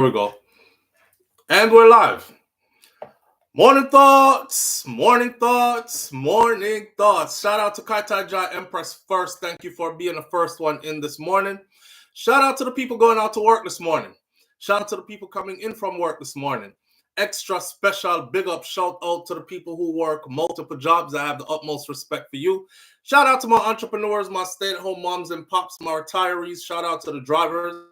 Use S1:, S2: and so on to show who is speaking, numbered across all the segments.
S1: Here we go. And we're live. Morning thoughts, morning thoughts, morning thoughts. Shout out to Kartel Empress first. Thank you for being the first one in this morning. Shout out to the people going out to work this morning. Shout out to the people coming in from work this morning. Extra special big up shout out to the people who work multiple jobs. I have the utmost respect for you. Shout out to my entrepreneurs, my stay-at-home moms and pops, my retirees. Shout out to the drivers.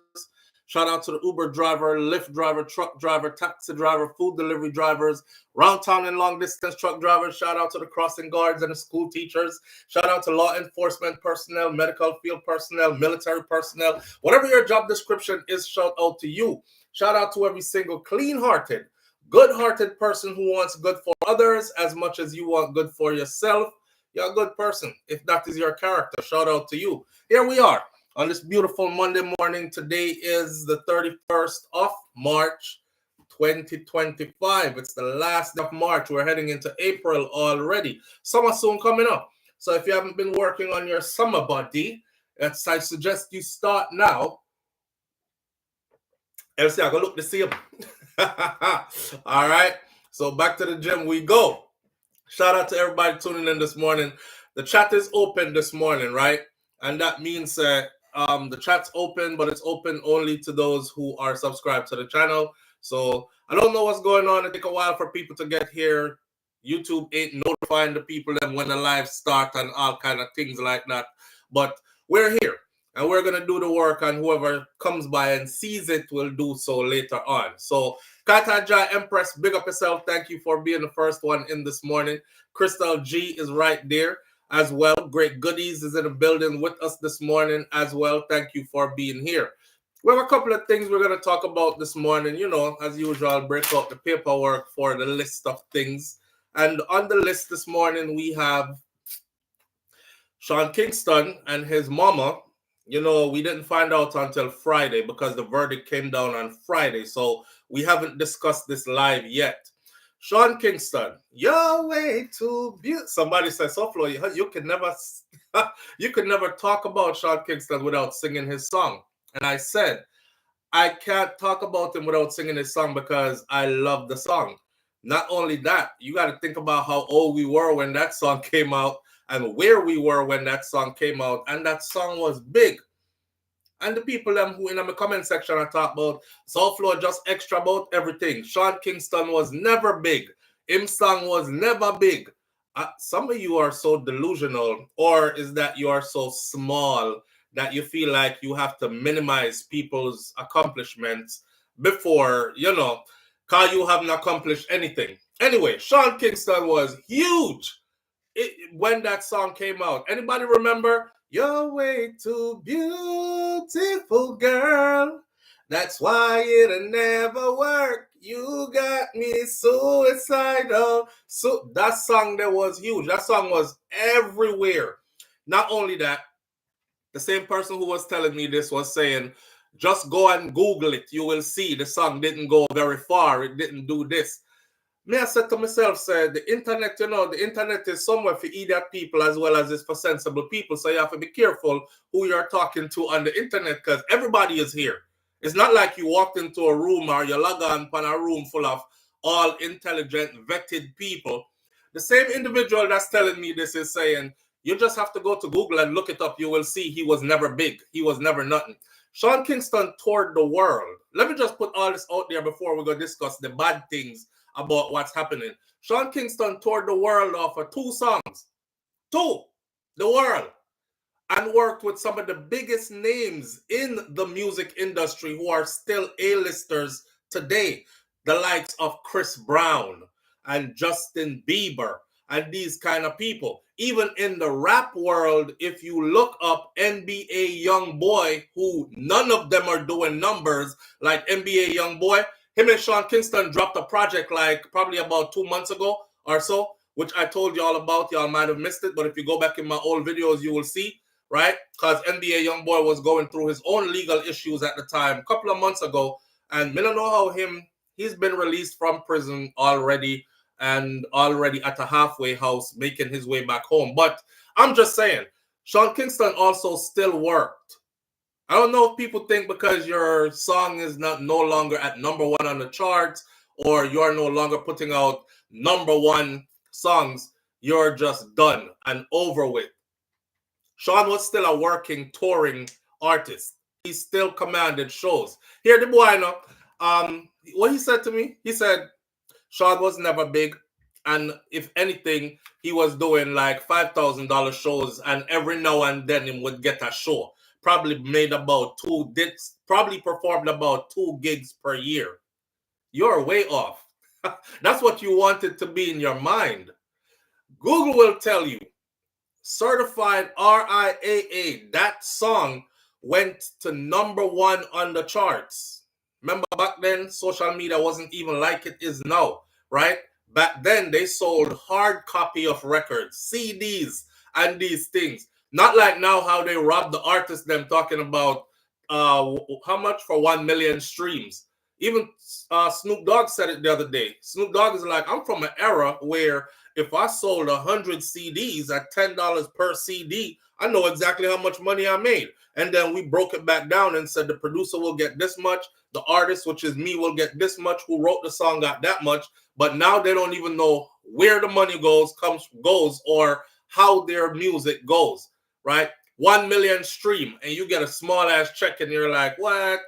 S1: Shout out to the Uber driver, Lyft driver, truck driver, taxi driver, food delivery drivers, round town and long distance truck drivers. Shout out to the crossing guards and the school teachers. Shout out to law enforcement personnel, medical field personnel, military personnel. Whatever your job description is, shout out to you. Shout out to every single clean-hearted, good-hearted person who wants good for others as much as you want good for yourself. You're a good person. If that is your character, shout out to you. Here we are. On this beautiful Monday morning, today is the 31st of March, 2025. It's the last of March. We're heading into April already. Summer soon coming up. So if you haven't been working on your summer body, I suggest you start now. MC, I go look to see him. All right. So back to the gym we go. Shout out to everybody tuning in this morning. The chat is open this morning, right? And that means that the chat's open, but it's open only to those who are subscribed to the channel. So I don't know what's going on. It take a while for people to get here. YouTube ain't notifying the people then when the live start and all kind of things like that. But we're here and we're going to do the work, and whoever comes by and sees it will do so later on. So Kartel Empress, big up yourself. Thank you for being the first one in this morning. Crystal G is right there as well. Great Goodies is in the building with us this morning as well. Thank you for being here. We have a couple of things we're going to talk about this morning. You know, as usual, break out the paperwork for the list of things. And on the list this morning, we have Sean Kingston and his mama. You know, we didn't find out until Friday because the verdict came down on Friday. So we haven't discussed this live yet. Sean Kingston, you're way too beautiful. Somebody says, SouFLo, you can never talk about Sean Kingston without singing his song. And I said, I can't talk about him without singing his song because I love the song. Not only that, you got to think about how old we were when that song came out and where we were when that song came out. And that song was big. And the people who in the comment section are talk about SouFLo just extra about everything. Sean Kingston was never big. Him song was never big. Some of you are so delusional, or is that you are so small that you feel like you have to minimize people's accomplishments before, you know, because you haven't accomplished anything. Anyway, Sean Kingston was huge when that song came out. Anybody remember? You're way too beautiful, girl. That's why it'll never work. You got me suicidal. So that song that was huge. That song was everywhere. Not only that, the same person who was telling me this was saying, just go and Google it. You will see the song didn't go very far. It didn't do this. Me, I said to myself, said the internet, you know, the internet is somewhere for idiot people as well as it's for sensible people. So you have to be careful who you're talking to on the internet because everybody is here. It's not like you walked into a room or you log on upon a room full of all intelligent, vetted people. The same individual that's telling me this is saying, you just have to go to Google and look it up. You will see he was never big. He was never nothing. Sean Kingston toured the world. Let me just put all this out there before we go discuss the bad things about what's happening. Sean Kingston toured the world off of 2 songs. 2. The world. And worked with some of the biggest names in the music industry who are still A-listers today. The likes of Chris Brown and Justin Bieber and these kind of people. Even in the rap world, if you look up NBA Youngboy, who none of them are doing numbers like NBA Youngboy, him and Sean Kingston dropped a project like probably about 2 months ago or so, which I told y'all about. Y'all might have missed it, but if you go back in my old videos, you will see, right? Because NBA Youngboy was going through his own legal issues at the time, a couple of months ago, and I don't know how he's been released from prison already and already at a halfway house making his way back home. But I'm just saying, Sean Kingston also still worked I don't know if people think because your song is no longer at #1 on the charts, or you're no longer putting out #1 songs, you're just done and over with. Sean was still a working, touring artist. He still commanded shows. Here the boy now, what he said to me, he said Sean was never big, and if anything, he was doing like $5,000 shows, and every now and then he would get a show. Probably made about probably performed about 2 gigs per year. You're way off. That's what you wanted to be in your mind. Google will tell you, certified RIAA, that song went to #1 on the charts. Remember back then, social media wasn't even like it is now, right? Back then, they sold hard copy of records, CDs, and these things. Not like now how they rob the artists, them talking about how much for 1 million streams. Even Snoop Dogg said it the other day. Snoop Dogg is like, I'm from an era where if I sold 100 CDs at $10 per CD, I know exactly how much money I made. And then we broke it back down and said the producer will get this much, the artist, which is me, will get this much, who wrote the song got that much. But now they don't even know where the money goes, or how their music goes, right? 1 million stream, and you get a small ass check, and you're like, what?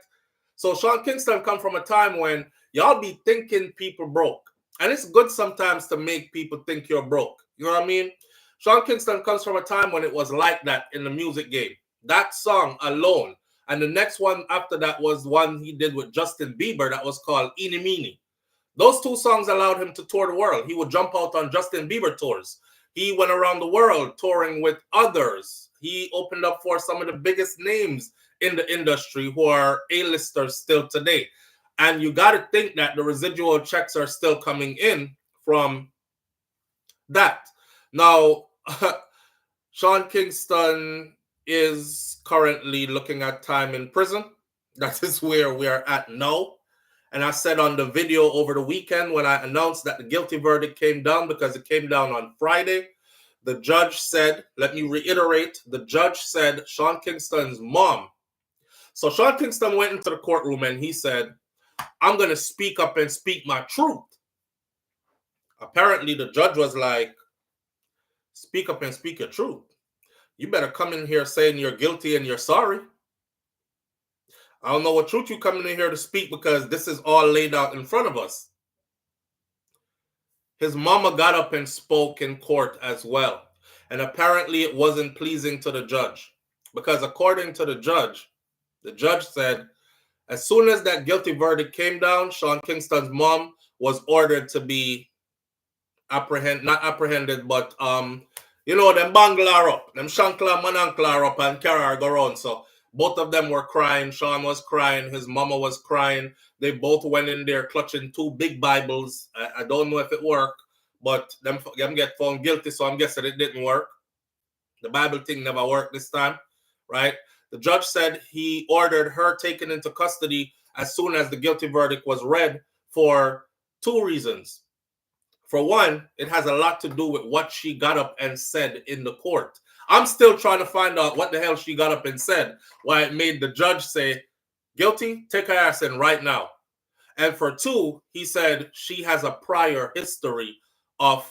S1: So Sean Kingston come from a time when y'all be thinking people broke. And it's good sometimes to make people think you're broke. You know what I mean? Sean Kingston comes from a time when it was like that in the music game. That song alone. And the next one after that was one he did with Justin Bieber that was called Eeny Meeny. Those 2 songs allowed him to tour the world. He would jump out on Justin Bieber tours. He went around the world touring with others. He opened up for some of the biggest names in the industry who are A-listers still today. And you got to think that the residual checks are still coming in from that. Now, Sean Kingston is currently looking at time in prison. That is where we are at now. And I said on the video over the weekend when I announced that the guilty verdict came down, because it came down on Friday, the judge said, let me reiterate, the judge said Sean Kingston's mom. So Sean Kingston went into the courtroom and he said, I'm going to speak up and speak my truth. Apparently, the judge was like, speak up and speak your truth. You better come in here saying you're guilty and you're sorry. I don't know what truth you're coming in here to speak, because this is all laid out in front of us. His mama got up and spoke in court as well. And apparently it wasn't pleasing to the judge, because according to the judge said, as soon as that guilty verdict came down, Sean Kingston's mom was ordered to be not apprehended, but them banglar up, them shankla mananklar up and carry her go around. So both of them were crying. Sean was crying. His mama was crying. They both went in there clutching 2 big Bibles. I don't know if it worked, but them get found guilty, so I'm guessing it didn't work. The Bible thing never worked this time, right? The judge said he ordered her taken into custody as soon as the guilty verdict was read for 2 reasons. For one, it has a lot to do with what she got up and said in the court. I'm still trying to find out what the hell she got up and said, why it made the judge say, guilty, take her ass in right now. And for 2, he said she has a prior history of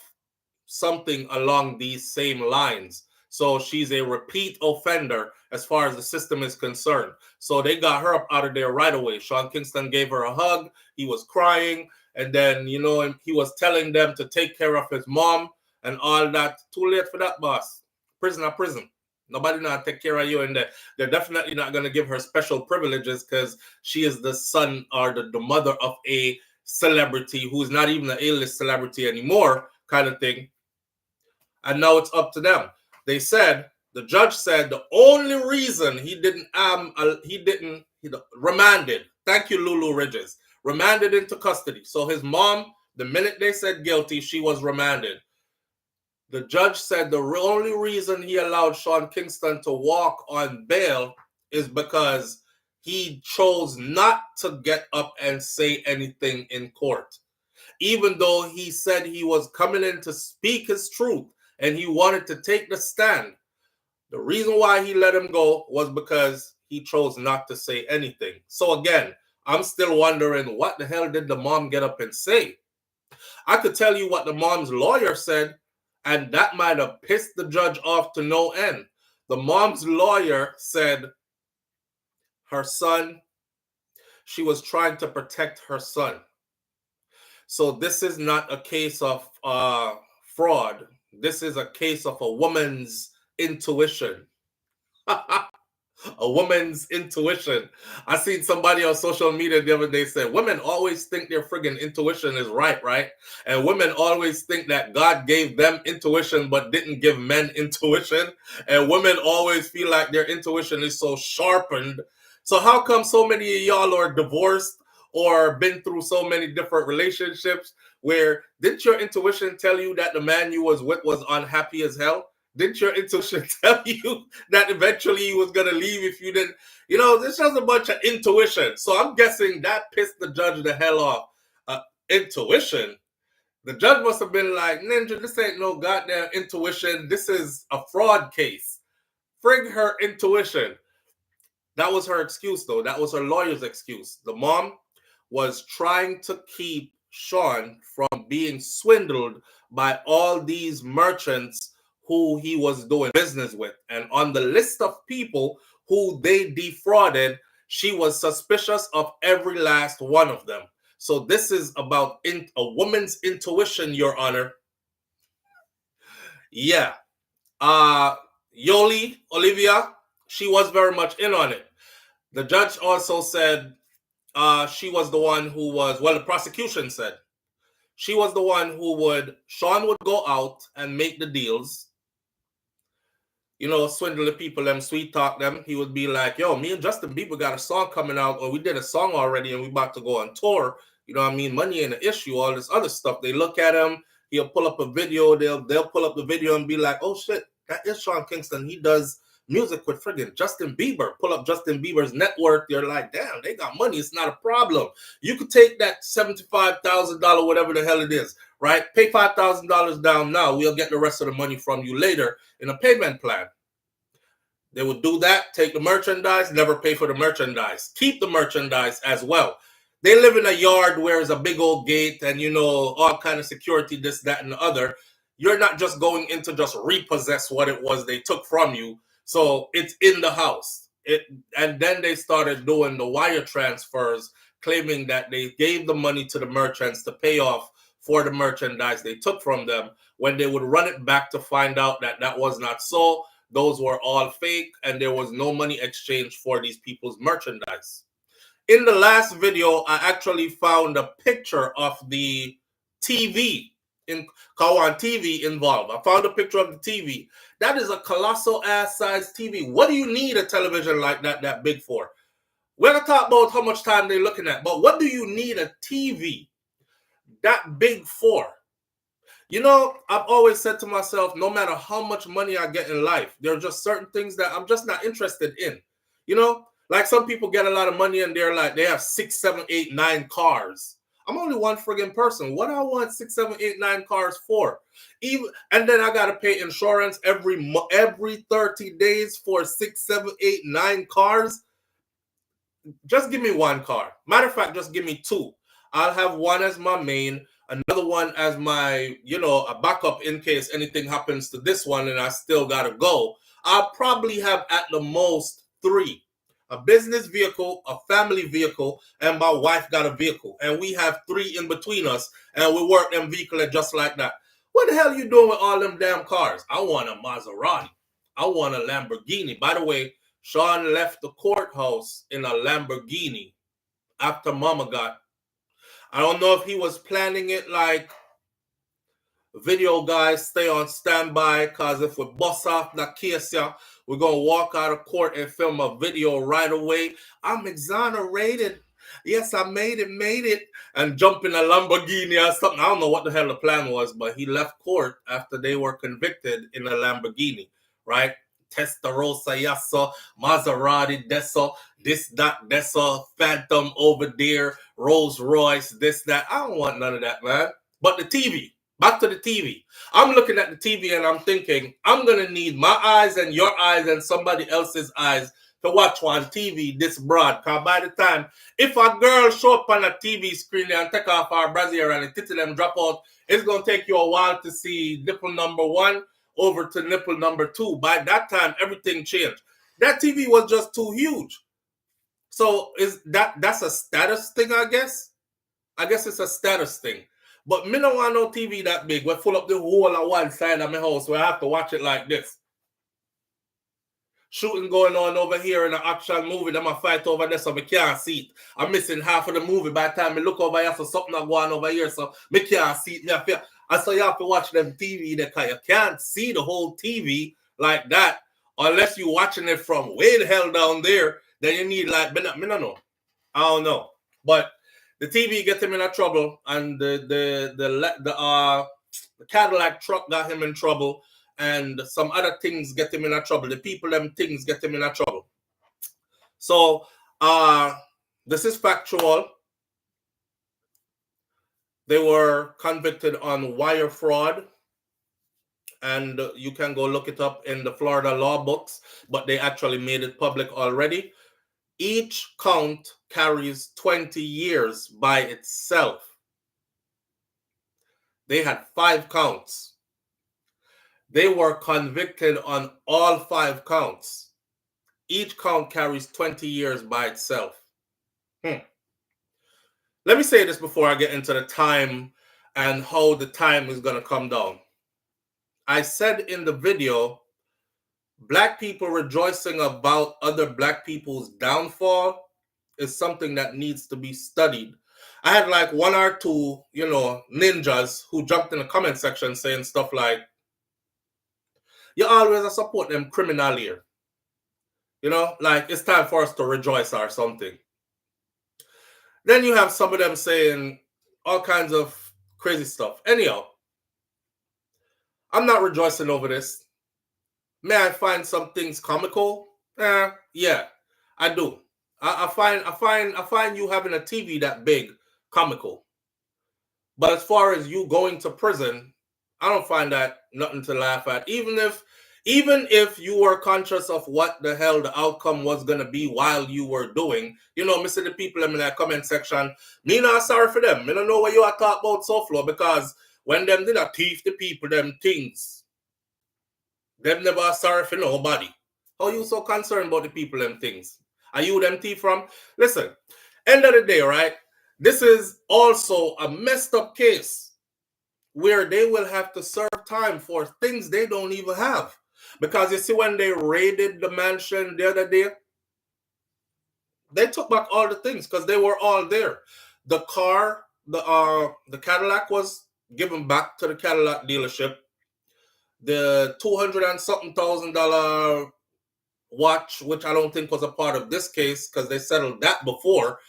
S1: something along these same lines. So she's a repeat offender as far as the system is concerned. So they got her up out of there right away. Sean Kingston gave her a hug. He was crying. And then, he was telling them to take care of his mom and all that. Too late for that, boss. Prison. Nobody not take care of you in there. They're definitely not going to give her special privileges because she is the son or the mother of a celebrity who's not even an A-list celebrity anymore, kind of thing. And now it's up to them. The judge said the only reason he remanded. Thank you, Lulu Ridges. Remanded into custody. So his mom, the minute they said guilty, she was remanded. The judge said the only reason he allowed Sean Kingston to walk on bail is because he chose not to get up and say anything in court. Even though he said he was coming in to speak his truth and he wanted to take the stand. The reason why he let him go was because he chose not to say anything. So again, I'm still wondering, what the hell did the mom get up and say? I could tell you what the mom's lawyer said, and that might have pissed the judge off to no end. The mom's lawyer said her son, she was trying to protect her son. So this is not a case of fraud. This is a case of a woman's intuition. A woman's intuition. I seen somebody on social media the other day said, women always think their friggin' intuition is right? And women always think that God gave them intuition but didn't give men intuition. And women always feel like their intuition is so sharpened. So how come so many of y'all are divorced or been through so many different relationships where didn't your intuition tell you that the man you was with was unhappy as hell? Didn't your intuition tell you that eventually he was going to leave if you didn't? You know, this is a bunch of intuition. So I'm guessing that pissed the judge the hell off. Intuition? The judge must have been like, Ninja, this ain't no goddamn intuition. This is a fraud case. Frig her intuition. That was her excuse, though. That was her lawyer's excuse. The mom was trying to keep Sean from being swindled by all these merchants who he was doing business with. And on the list of people who they defrauded, she was suspicious of every last one of them. So this is about a woman's intuition, Your Honor. Yeah. Yoli, Olivia, she was very much in on it. The judge also said she was the one who was, well, the prosecution said, she was the one who Sean would go out and make the deals, you know, swindle the people, them sweet talk them. He would be like, yo, me and Justin Bieber got a song coming out, or we did a song already and we about to go on tour. You know what I mean? Money ain't an issue, all this other stuff. They look at him, he'll pull up a video, they'll pull up the video and be like, oh shit, that is Sean Kingston. He does music with friggin' Justin Bieber. Pull up Justin Bieber's network. You're like, damn, they got money. It's not a problem. You could take that $75,000, whatever the hell it is, right? Pay $5,000 down now. We'll get the rest of the money from you later in a payment plan. They would do that, take the merchandise, never pay for the merchandise. Keep the merchandise as well. They live in a yard where there's a big old gate and, you know, all kind of security, this, that, and the other. You're not just going in to just repossess what it was they took from you. So it's in the house. And then they started doing the wire transfers, claiming that they gave the money to the merchants to pay off for the merchandise they took from them. When they would run it back to find out that that was not so, those were all fake and there was no money exchange for these people's merchandise. In the last video, I actually found a picture of the TV in Kawan TV involved. I found a picture of the TV. That is a colossal ass size TV. What do you need a television like that big for? We're gonna talk about how much time they're looking at, but what do you need a TV that big for? You know, I've always said to myself, no matter how much money I get in life, there are just certain things that I'm just not interested in. You know, like some people get a lot of money and they're like, they have 6, 7, 8, 9 cars. I'm only one friggin' person. What do I want 6, 7, 8, 9 cars for? And then I gotta pay insurance every 30 days for 6, 7, 8, 9 cars. Just give me one car. Matter of fact, just give me 2. I'll have one as my main, another one as my, you know, a backup in case anything happens to this one and I still gotta go. I'll probably have at the most 3. A business vehicle, a family vehicle, and my wife got a vehicle. And we have 3 in between us, and we work them vehicles just like that. What the hell are you doing with all them damn cars? I want a Maserati. I want a Lamborghini. By the way, Sean left the courthouse in a Lamborghini after Mama got. I don't know if he was planning it like, video guys, stay on standby, because if we bust off that case, yeah, we're going to walk out of court and film a video right away. I'm exonerated. Yes, I made it. And jump in a Lamborghini or something. I don't know what the hell the plan was, but he left court after they were convicted in a Lamborghini, right? Testarossa, yasso, Maserati, deso, this, that, deso, Phantom over there, Rolls Royce, this, that. I don't want none of that, man. But the TV. Back to the TV. I'm looking at the TV and I'm thinking, I'm going to need my eyes and your eyes and somebody else's eyes to watch one TV this broad. Because by the time, if a girl show up on a TV screen and take off her brassiere and the titty them drop out, it's going to take you a while to see nipple number 1 over to nipple number 2. By that time, everything changed. That TV was just too huge. So that's a status thing, I guess? I guess it's a status thing. But me don't want no TV that big. We full up the whole of one side of my house where I have to watch it like this. Shooting going on over here in an action movie. Them a fight over there so me can't see it. I'm missing half of the movie by the time I look over here so something not going over here so me can't see it. And so you have to watch them TV there because you can't see the whole TV like that unless you're watching it from way the hell down there. Then you need like, me don't know. I don't know. But the TV get him in a trouble, and the Cadillac truck got him in trouble, and some other things get him in a trouble. The people, them things get him in a trouble. So this is factual. They were convicted on wire fraud, and you can go look it up in the Florida law books, but they actually made it public already. Each count carries 20 years by itself. They had 5 counts. They were convicted on all 5 counts. Each count carries 20 years by itself. Let me say this before I get into the time and how the time is going to come down. I said in the video, Black people rejoicing about other Black people's downfall is something that needs to be studied. I had like 1 or 2, ninjas who jumped in the comment section saying stuff like, you always support them criminal here. Like it's time for us to rejoice or something. Then you have some of them saying all kinds of crazy stuff. Anyhow, I'm not rejoicing over this. May I find some things comical? Yeah, I do. I find you having a TV that big comical. But as far as you going to prison, I don't find that nothing to laugh at. Even if you were conscious of what the hell the outcome was gonna be while you were doing, missing the people in that comment section, me not sorry for them. Me don't know what you are talking about SouFLo, because when them did not teach the people them things, them never sorry for nobody. How you so concerned about the people them things? Are you them thief from? Listen, end of the day, right? This is also a messed up case where they will have to serve time for things they don't even have. Because you see, when they raided the mansion the other day, they took back all the things because they were all there. The car, the Cadillac was given back to the Cadillac dealership. The $200 and something thousand watch, which I don't think was a part of this case because they settled that before,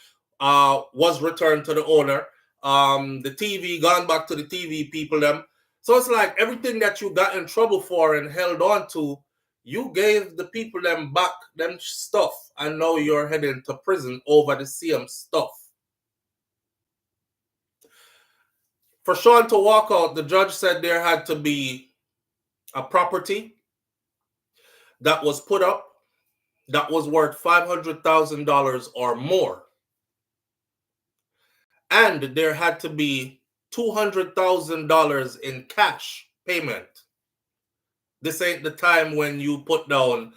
S1: was returned to the owner. The TV gone back to the TV people them. So it's like everything that you got in trouble for and held on to, you gave the people them back them stuff, and now you're heading to prison over the same stuff. For Sean to walk out, the judge said there had to be a property that was put up that was worth $500,000 or more. And there had to be $200,000 in cash payment. This ain't the time when you put down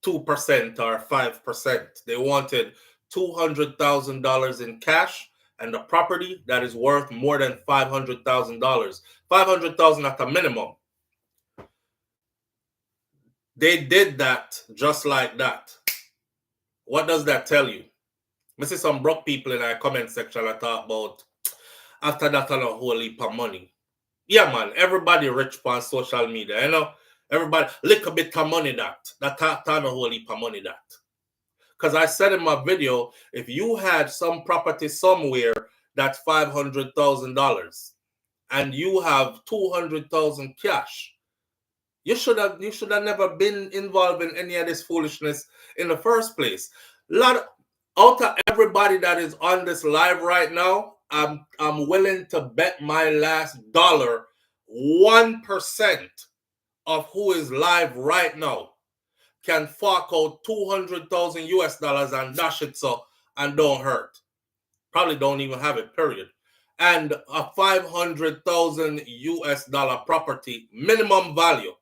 S1: 2% or 5%. They wanted $200,000 in cash and a property that is worth more than $500,000. $500,000 at a minimum. They did that just like that. What does that tell you? I see some broke people in our comment section that talk about after that on a whole heap of money. Yeah, man, everybody rich on social media, Everybody, little bit of money that talk on a whole heap of money that. Because I said in my video, if you had some property somewhere that's $500,000 and you have $200,000 cash, you should have never been involved in any of this foolishness in the first place. Out of everybody that is on this live right now, I'm willing to bet my last dollar 1% of who is live right now can fork out 200,000 US dollars and dash it so and don't hurt. Probably don't even have it, period. And a 500,000 US dollar property minimum value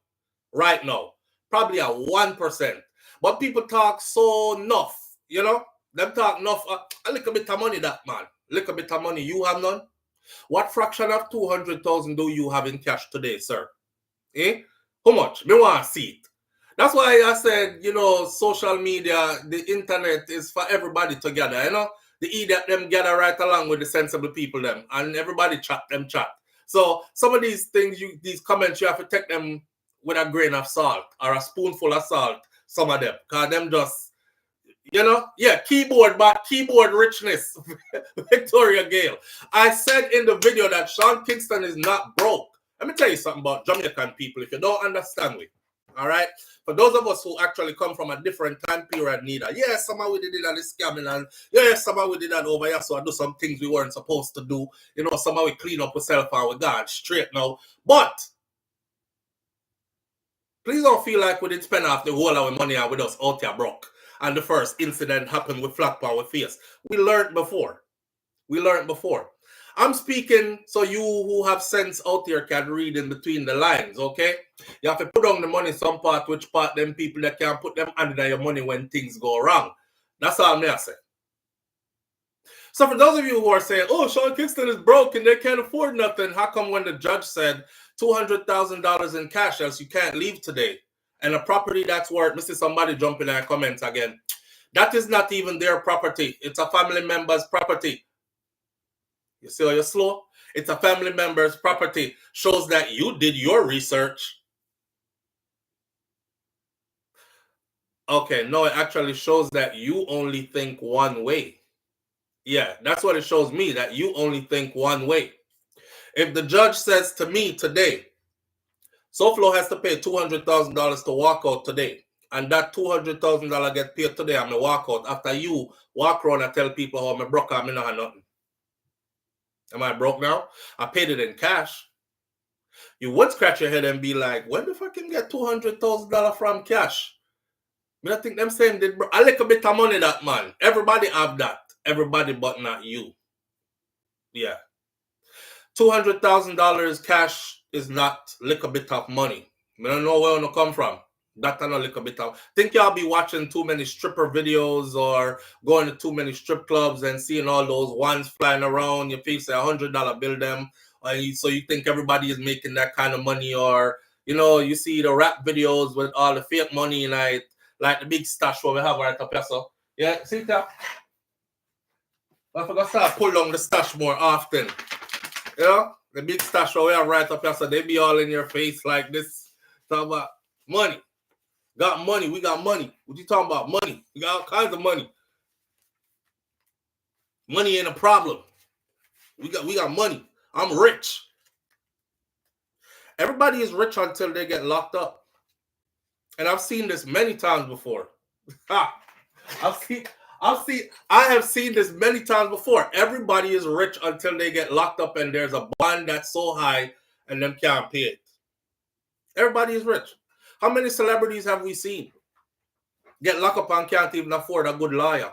S1: right now, probably a 1%. But people talk so enough, you know? Them talk enough, a little bit of money that, man. Little bit of money, you have none? What fraction of 200,000 do you have in cash today, sir? Eh? How much? Me want to see it. That's why I said, you know, social media, the internet is for everybody together, you know? The idiot them gather right along with the sensible people them, and everybody chat them chat. So some of these things, these comments, you have to take them with a grain of salt or a spoonful of salt, some of them, because them just, you know, yeah, keyboard richness. Victoria Gale. I said in the video that Sean Kingston is not broke. Let me tell you something about Jamaican people if you don't understand me. All right? For those of us who actually come from a different time period, neither. Yes, somehow we did it on the scamming, and yes, somehow we did that over here, so I do some things we weren't supposed to do. You know, somehow we clean up ourselves and we're gone straight now. But please don't feel like we didn't spend half the whole of our money and with us out here broke. And the first incident happened with flat power face. We learned before. I'm speaking so you who have sense out here can read in between the lines, okay? You have to put on the money some part, which part them people that can put them under your money when things go wrong. That's all I'm going to say. So for those of you who are saying, oh, Sean Kingston is broke and they can't afford nothing, how come when the judge said $200,000 in cash else you can't leave today? And a property that's worth, Mr. Somebody jump in and comment again. That is not even their property. It's a family member's property. You see how you're slow? It's a family member's property. Shows that you did your research. Okay, no, it actually shows that you only think one way. Yeah, that's what it shows me, that you only think one way. If the judge says to me today, SouFLo has to pay $200,000 to walk out today, and that $200,000 get paid today, I'm going to walk out after you walk around and tell people how I'm broke and I don't have nothing. Am I broke now? I paid it in cash. You would scratch your head and be like, where the fuck can get $200,000 from cash? I think them saying did a little bit of money that, man. Everybody have that. Everybody but not you. Yeah. $200,000 cash is not little bit of money. I don't know where it come from. That's not a little bit of. Think y'all be watching too many stripper videos or going to too many strip clubs and seeing all those ones flying around your face, $100 bill them. So you think everybody is making that kind of money, or you know, you see the rap videos with all the fake money like the big stash what we have right up here. So yeah, see that? I forgot to start pull down the stash more often. You know, the big stash what we have right up here, so they be all in your face like this. Talk about money. Got money. We got money. What you talking about? Money. We got all kinds of money. Money ain't a problem. We got money. I'm rich. Everybody is rich until they get locked up. And I've seen this many times before. I have seen this many times before. Everybody is rich until they get locked up and there's a bond that's so high and them can't pay it. Everybody is rich. How many celebrities have we seen get locked up and can't even afford a good lawyer?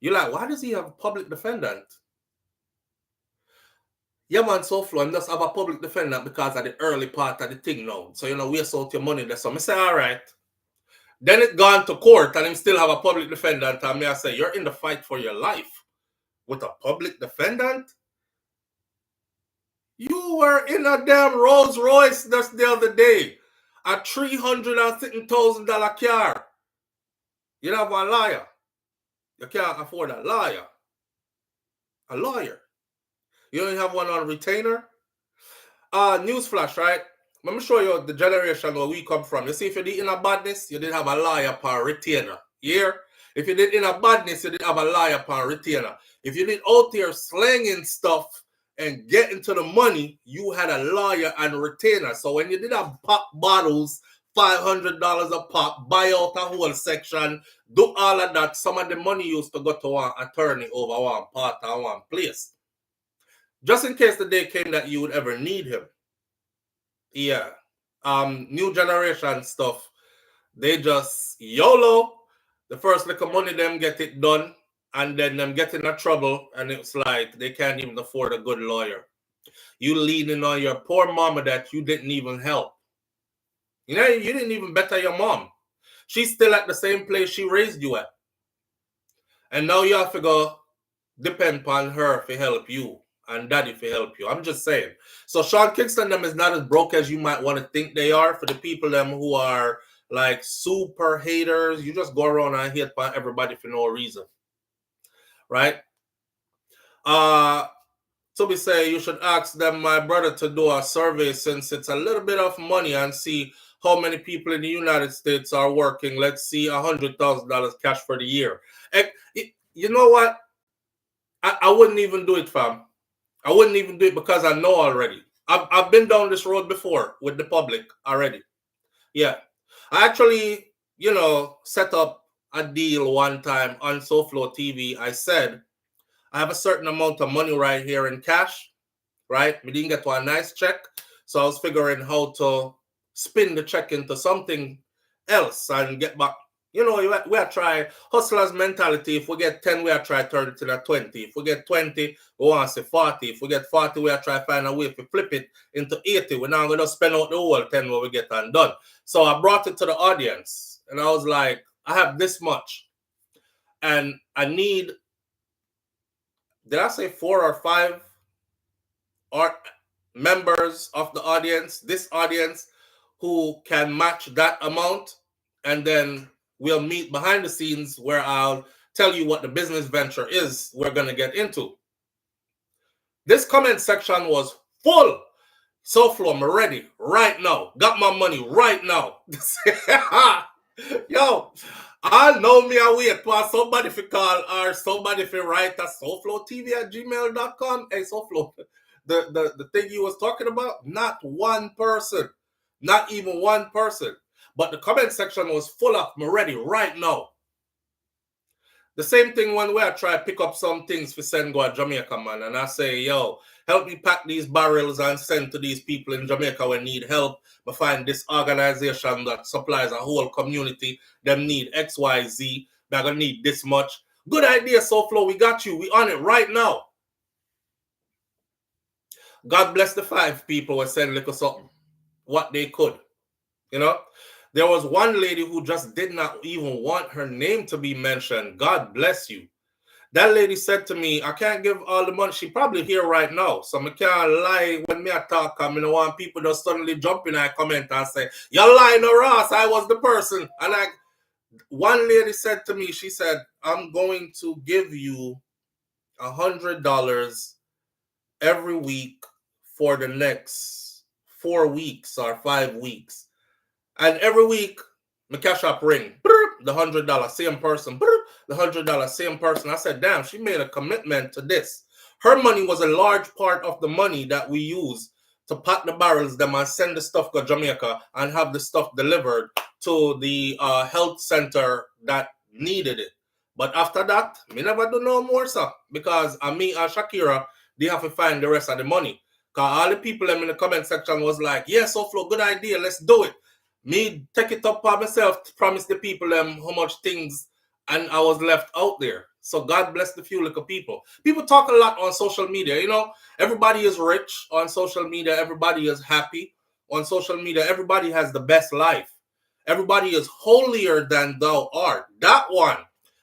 S1: You're like, why does he have a public defendant? Yeah, man, SouFLo, and just have a public defendant because of the early part of the thing now. So, you know, waste out your money there. So I say, all right. Then it gone to court and him still have a public defendant. And I say, you're in the fight for your life with a public defendant? You were in a damn Rolls Royce just the other day. A $300,000 car. You have a lawyer. You can't afford a lawyer. A lawyer. You only have one on retainer. Newsflash, right? Let me show you the generation where we come from. You see, if you did in a badness, you did have a lawyer per retainer. Yeah? If you did in a badness, you did have a lawyer per retainer. If you did out there slanging stuff and getting to the money, you had a lawyer and a retainer. So when you did have pop bottles, $500 a pop, buy out a whole section, do all of that, some of the money used to go to one attorney over one part or one place. Just in case the day came that you would ever need him. Yeah. New generation stuff. They just YOLO. The first little money them get it done, and then them get in a trouble, and it's like they can't even afford a good lawyer. You leaning on your poor mama that you didn't even help. You know, you didn't even better your mom. She's still at the same place she raised you at. And now you have to go depend upon her to help you and daddy to help you. I'm just saying. So Sean Kingston them is not as broke as you might want to think they are. For the people them who are like super haters, you just go around and hate upon everybody for no reason. Right? So we say you should ask them, my brother, to do a survey since it's a little bit of money and see how many people in the United States are working. Let's see, $100,000 cash for the year. You know what? I wouldn't even do it, fam. I wouldn't even do it because I know already. I've been down this road before with the public already. Yeah. I actually, set up a deal one time on SouFLoTV. I said, I have a certain amount of money right here in cash, right? We didn't get to a nice check. So I was figuring how to spin the check into something else and get back. We are try hustlers mentality. If we get 10, we are try turn it into 20. If we get 20, we want to say 40. If we get 40, we are try find a way to flip it into 80. We're not going to spend out the whole 10 when we get undone. So I brought it to the audience and I was like, I have this much and I need, did I say 4 or 5 members of the audience, this audience, who can match that amount, and then we'll meet behind the scenes where I'll tell you what the business venture is we're going to get into. This comment section was full. SouFLo, I'm ready right now. Got my money right now. Yo, I know me I wait for somebody to call or somebody to write at SouFLoTV@gmail.com. Hey, SouFLo, the thing you was talking about, not one person. Not even one person. But the comment section was full of me ready right now. The same thing when we try to pick up some things for send go to Jamaica, man. And I say, yo, help me pack these barrels and send to these people in Jamaica who need help. But find this organization that supplies a whole community. Them need X, Y, Z. They're going to need this much. Good idea, SouFLo. We got you. We on it right now. God bless the 5 people who send little something. What they could. There was one lady who just did not even want her name to be mentioned. God bless you. That lady said to me, I can't give all the money. She probably here right now. So I can't lie when me I talk. I don't want people to suddenly jump in and comment and say, you're lying, no Ross, I was the person. And one lady said to me, she said, I'm going to give you $100 every week for the next 4 weeks or 5 weeks. And every week, my cash app ring. The $100, same person. The $100, same person. I said, damn, she made a commitment to this. Her money was a large part of the money that we use to pack the barrels them and send the stuff to Jamaica and have the stuff delivered to the health center that needed it. But after that, me never do no more, sir. Because me and Shakira, they have to find the rest of the money. Because all the people in the comment section was like, yeah, SouFLo, good idea, let's do it. Me take it up by myself to promise the people them how much things, and I was left out there. So God bless the few little people. People talk a lot on social media. Everybody is rich on social media. Everybody is happy on social media. Everybody has the best life. Everybody is holier than thou art. That one.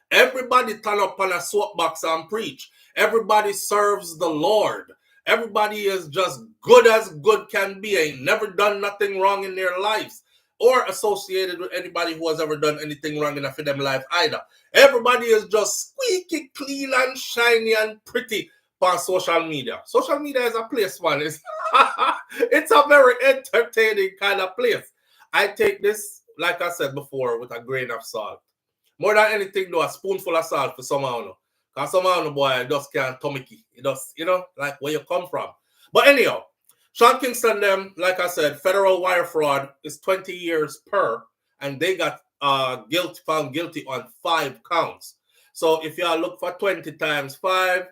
S1: Everybody turn up on a soapbox and preach. Everybody serves the Lord. Everybody is just good as good can be. Ain't never done nothing wrong in their lives or associated with anybody who has ever done anything wrong in a them life either. Everybody is just squeaky clean and shiny and pretty on social media. Social media is a place, man. It's a very entertaining kind of place. I take this, like I said before, with a grain of salt. More than anything, though, a spoonful of salt for somehow. Because somehow, boy, just can't tummy. It just, like where you come from. But anyhow, Sean Kingston, them, like I said, federal wire fraud is 20 years per, and they got found guilty on 5 counts. So if y'all look for 20 times 5,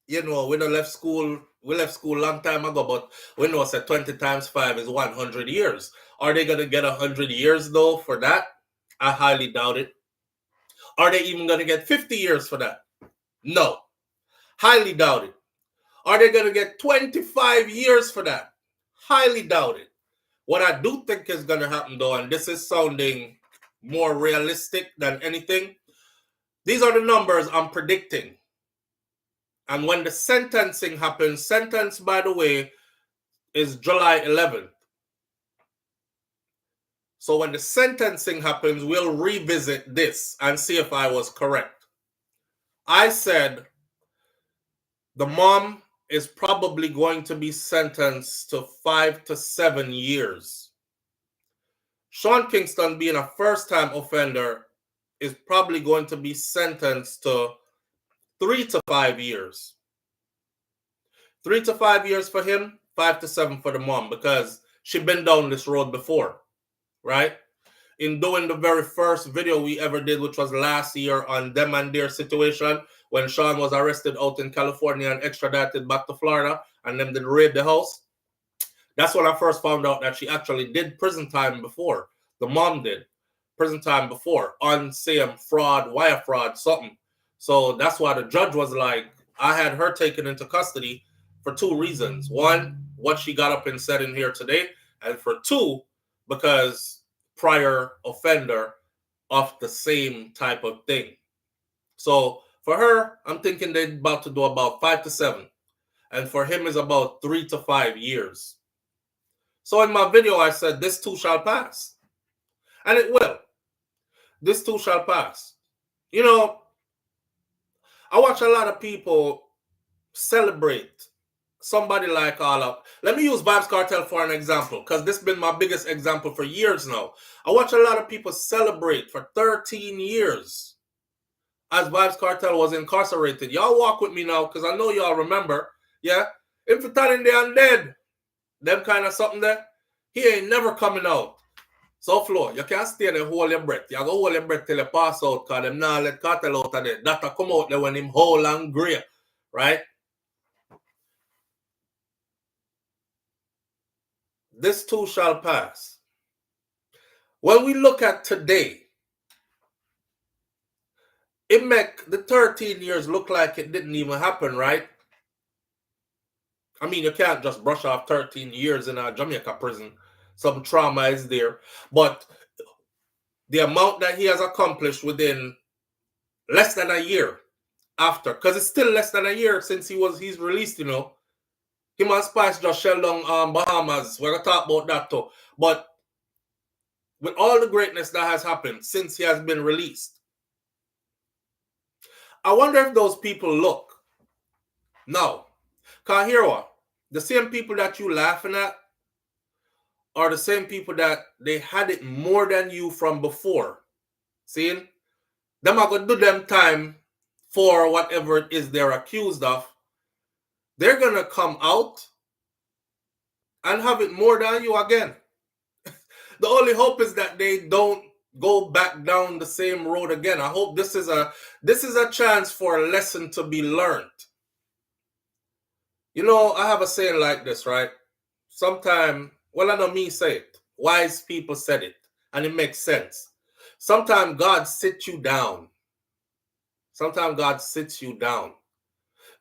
S1: you know, we left school long time ago, but we know that 20 times 5 is 100 years. Are they going to get 100 years, though, for that? I highly doubt it. Are they even going to get 50 years for that? No. Highly doubt it. Are they going to get 25 years for that? Highly doubt it. What I do think is going to happen, though, and this is sounding more realistic than anything, these are the numbers I'm predicting. And when the sentencing happens, sentence, by the way, is July 11th. So when the sentencing happens, we'll revisit this and see if I was correct. I said the mom is probably going to be sentenced to 5 to 7 years. Sean Kingston, being a first-time offender, is probably going to be sentenced to 3 to 5 years. 3 to 5 years for him, 5 to 7 for the mom, because she's been down this road before, right? In doing the very first video we ever did, which was last year on them and their situation, when Sean was arrested out in California and extradited back to Florida, and then they raid the house. That's when I first found out that she actually did prison time before. The mom did prison time before on same fraud, wire fraud, something. So that's why the judge was like, I had her taken into custody for 2 reasons. 1, what she got up and said in here today, and for 2, because prior offender of the same type of thing. So for her, I'm thinking they're about to do about 5 to 7. And for him is about 3 to 5 years. So in my video, I said, this too shall pass. And it will. This too shall pass. You know, I watch a lot of people celebrate somebody like let me use Vybz Kartel for an example, because this has been my biggest example for years now. I watch a lot of people celebrate for 13 years as Vybz Kartel was incarcerated. Y'all walk with me now, because I know y'all remember. Yeah? If you're telling they undead, them kind of something there, he ain't never coming out. SouFLo, you can't stay there and hold your breath. You go hold your breath till you pass out, because them not let Cartel out of there. That'll come out there when him whole and grey, right? This too shall pass. When we look at today, it make the 13 years look like it didn't even happen, right? I mean, you can't just brush off 13 years in a Jamaica prison. Some trauma is there. But the amount that he has accomplished within less than a year after, because it's still less than a year since he's released, you know. Him and Spice just shell down Bahamas. We're going to talk about that too. But with all the greatness that has happened since he has been released, I wonder if those people look now. Because here what? The same people that you laughing at are the same people that they had it more than you from before. See? Them are going to do them time for whatever it is they're accused of. They're going to come out and have it more than you again. The only hope is that they don't go back down the same road again. I hope this is a chance for a lesson to be learned. You know, I have a saying like this, right? Sometimes, well, I know me say it. Wise people said it, and it makes sense. Sometimes God sits you down. Sometimes God sits you down.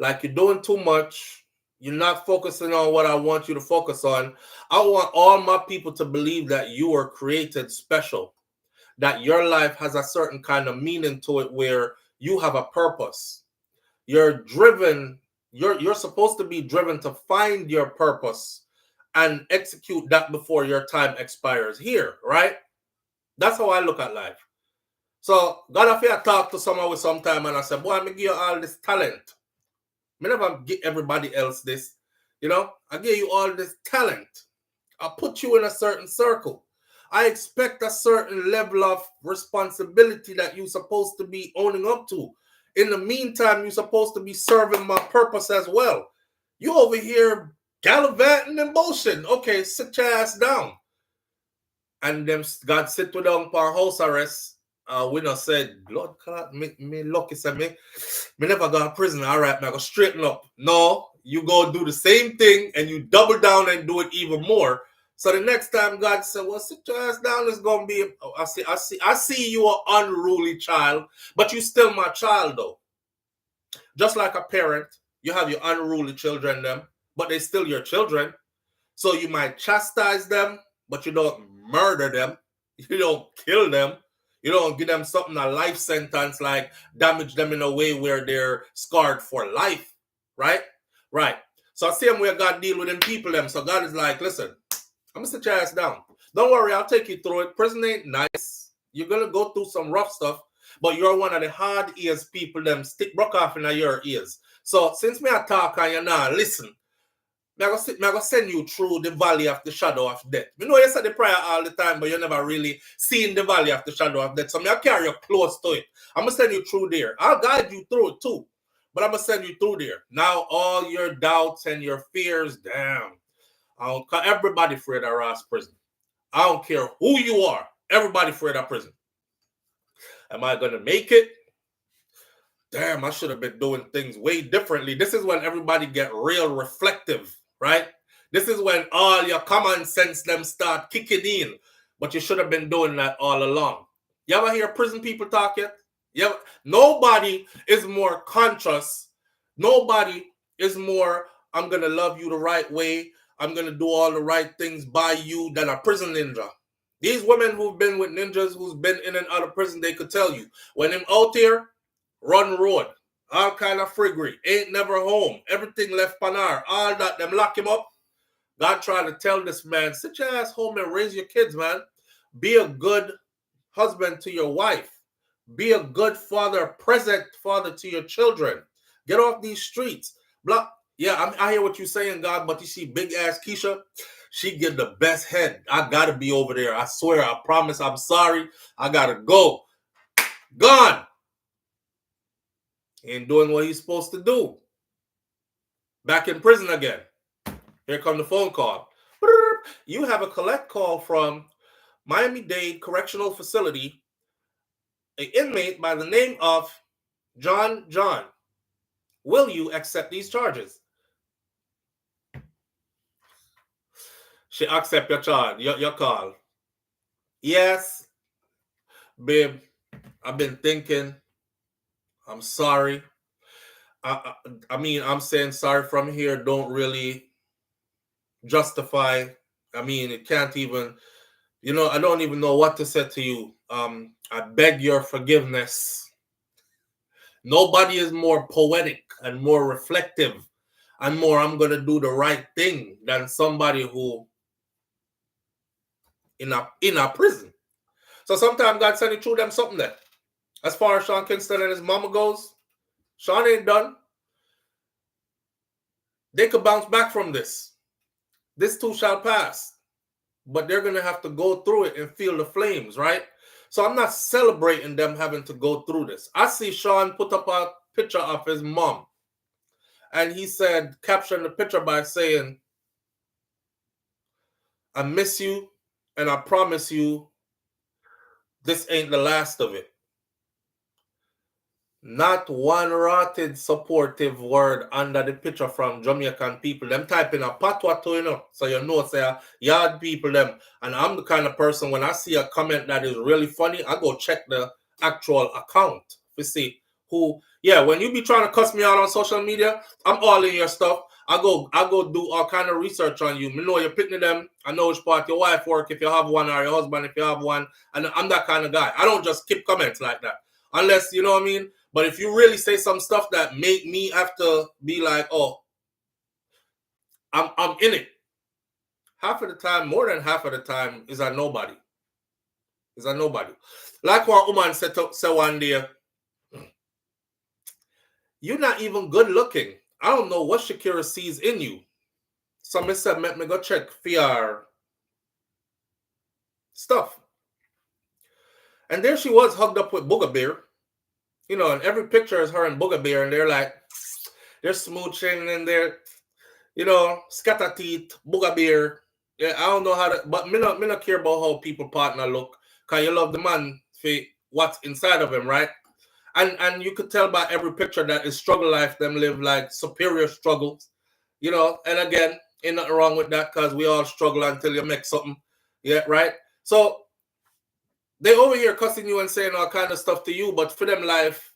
S1: Like you're doing too much. You're not focusing on what I want you to focus on. I want all my people to believe that you were created special, that your life has a certain kind of meaning to it where you have a purpose. You're driven. You're supposed to be driven to find your purpose and execute that before your time expires here, right? That's how I look at life. So God, if I talk to someone with some time and I say, boy, I'm going to give you all this talent. I never give everybody else this. You know, I give you all this talent. I put you in a certain circle. I expect a certain level of responsibility that you're supposed to be owning up to. In the meantime, you're supposed to be serving my purpose as well. You over here gallivanting and bullshit. Okay, sit your ass down. And then God sit you down for house arrest We not said, blood clot, me lucky, say me never go to prison. All right, me I go straighten up. No, you go do the same thing and you double down and do it even more. So the next time God said, well, sit your ass down, it's gonna be, I see you an unruly child, but you still my child though. Just like a parent, you have your unruly children, them, but they still your children. So you might chastise them, but you don't murder them. You don't kill them. You don't give them something, a life sentence, like damage them in a way where they're scarred for life. Right? Right. So same way God deal with them people them. So God is like, listen, I'm gonna sit your ass down. Don't worry, I'll take you through it. Prison ain't nice. You're gonna go through some rough stuff, but you're one of the hard ears people them stick broke off in your ears. So since me I talk and you now listen, I'm gonna send you through the valley of the shadow of death. You know you say the prayer all the time, but you never really seen the valley of the shadow of death. So I'm gonna carry you close to it. I'm gonna send you through there. I'll guide you through it too. But I'm gonna send you through there. Now all your doubts and your fears, damn. Everybody afraid of Ross prison. I don't care who you are. Everybody afraid of prison. Am I gonna make it? Damn, I should have been doing things way differently. This is when everybody get real reflective, right? This is when all your common sense them start kicking in. But you should have been doing that all along. You ever hear prison people talk yet? Nobody is more conscious. Nobody is more, I'm going to love you the right way. I'm going to do all the right things by you than a prison ninja. These women who've been with ninjas, who's been in and out of prison, they could tell you. When I'm out here, run road, all kind of friggery, ain't never home, everything left panar, all that, them lock him up. God trying to tell this man, sit your ass home and raise your kids, man. Be a good husband to your wife. Be a good father, present father to your children. Get off these streets. Blah. Yeah, I hear what you're saying, God, but you see big ass Keisha, she get the best head. I gotta be over there. I swear, I promise, I'm sorry. I gotta go. Gone. Ain't doing what he's supposed to do. Back in prison again. Here come the phone call. You have a collect call from Miami-Dade Correctional Facility, an inmate by the name of John. Will you accept these charges? She accept your charge, your call. Yes, babe, I've been thinking. I'm sorry. I mean, I'm saying sorry from here don't really justify. I mean, it can't even, I don't even know what to say to you. I beg your forgiveness. Nobody is more poetic and more reflective and more I'm going to do the right thing than somebody who in a prison. So sometimes God send you through them something there. As far as Sean Kingston and his mama goes, Sean ain't done. They could bounce back from this. This too shall pass. But they're going to have to go through it and feel the flames, right? So I'm not celebrating them having to go through this. I see Sean put up a picture of his mom. And he said, capturing the picture by saying, I miss you and I promise you this ain't the last of it. Not one rotted supportive word under the picture from Jamaican people. Them typing a patois too, so say yard people them. And I'm the kind of person, when I see a comment that is really funny, I go check the actual account to see who. Yeah, when you be trying to cuss me out on social media, I'm all in your stuff. I go do all kind of research on you. I know you're picking them. I know which part your wife work, if you have one, or your husband, if you have one. And I'm that kind of guy. I don't just keep comments like that. Unless, you know what I mean? But if you really say some stuff that make me have to be like, oh, I'm in it. Half of the time, more than half of the time, is a nobody. Is a nobody. Like one woman said one day, you're not even good looking. I don't know what Shakira sees in you. So I said, let me go check for your stuff. And there she was, hugged up with Booger Bear. And every picture is her and Booger Bear, and they're smooching and they're, scatter teeth, Booger Bear. Yeah, I don't know how to, but me not care about how people partner look. Because you love the man for what's inside of him, right? And you could tell by every picture that his struggle life, them live like superior struggles, you know. And again, ain't nothing wrong with that because we all struggle until you make something, yeah, right? So they over here cussing you and saying all kind of stuff to you, but for them life,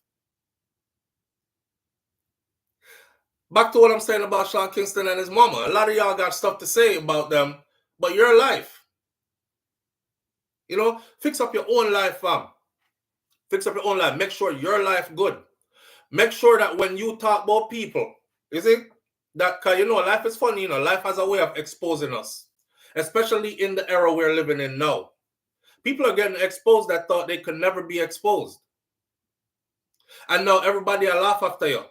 S1: back to what I'm saying about Sean Kingston and his mama. A lot of y'all got stuff to say about them, but your life, you know, fix up your own life, fam. Fix up your own life. Make sure your life good. Make sure that when you talk about people, you see, that, cause you know, life is funny, you know, life has a way of exposing us, especially in the era we're living in now. People are getting exposed that thought they could never be exposed. And now everybody will laugh after you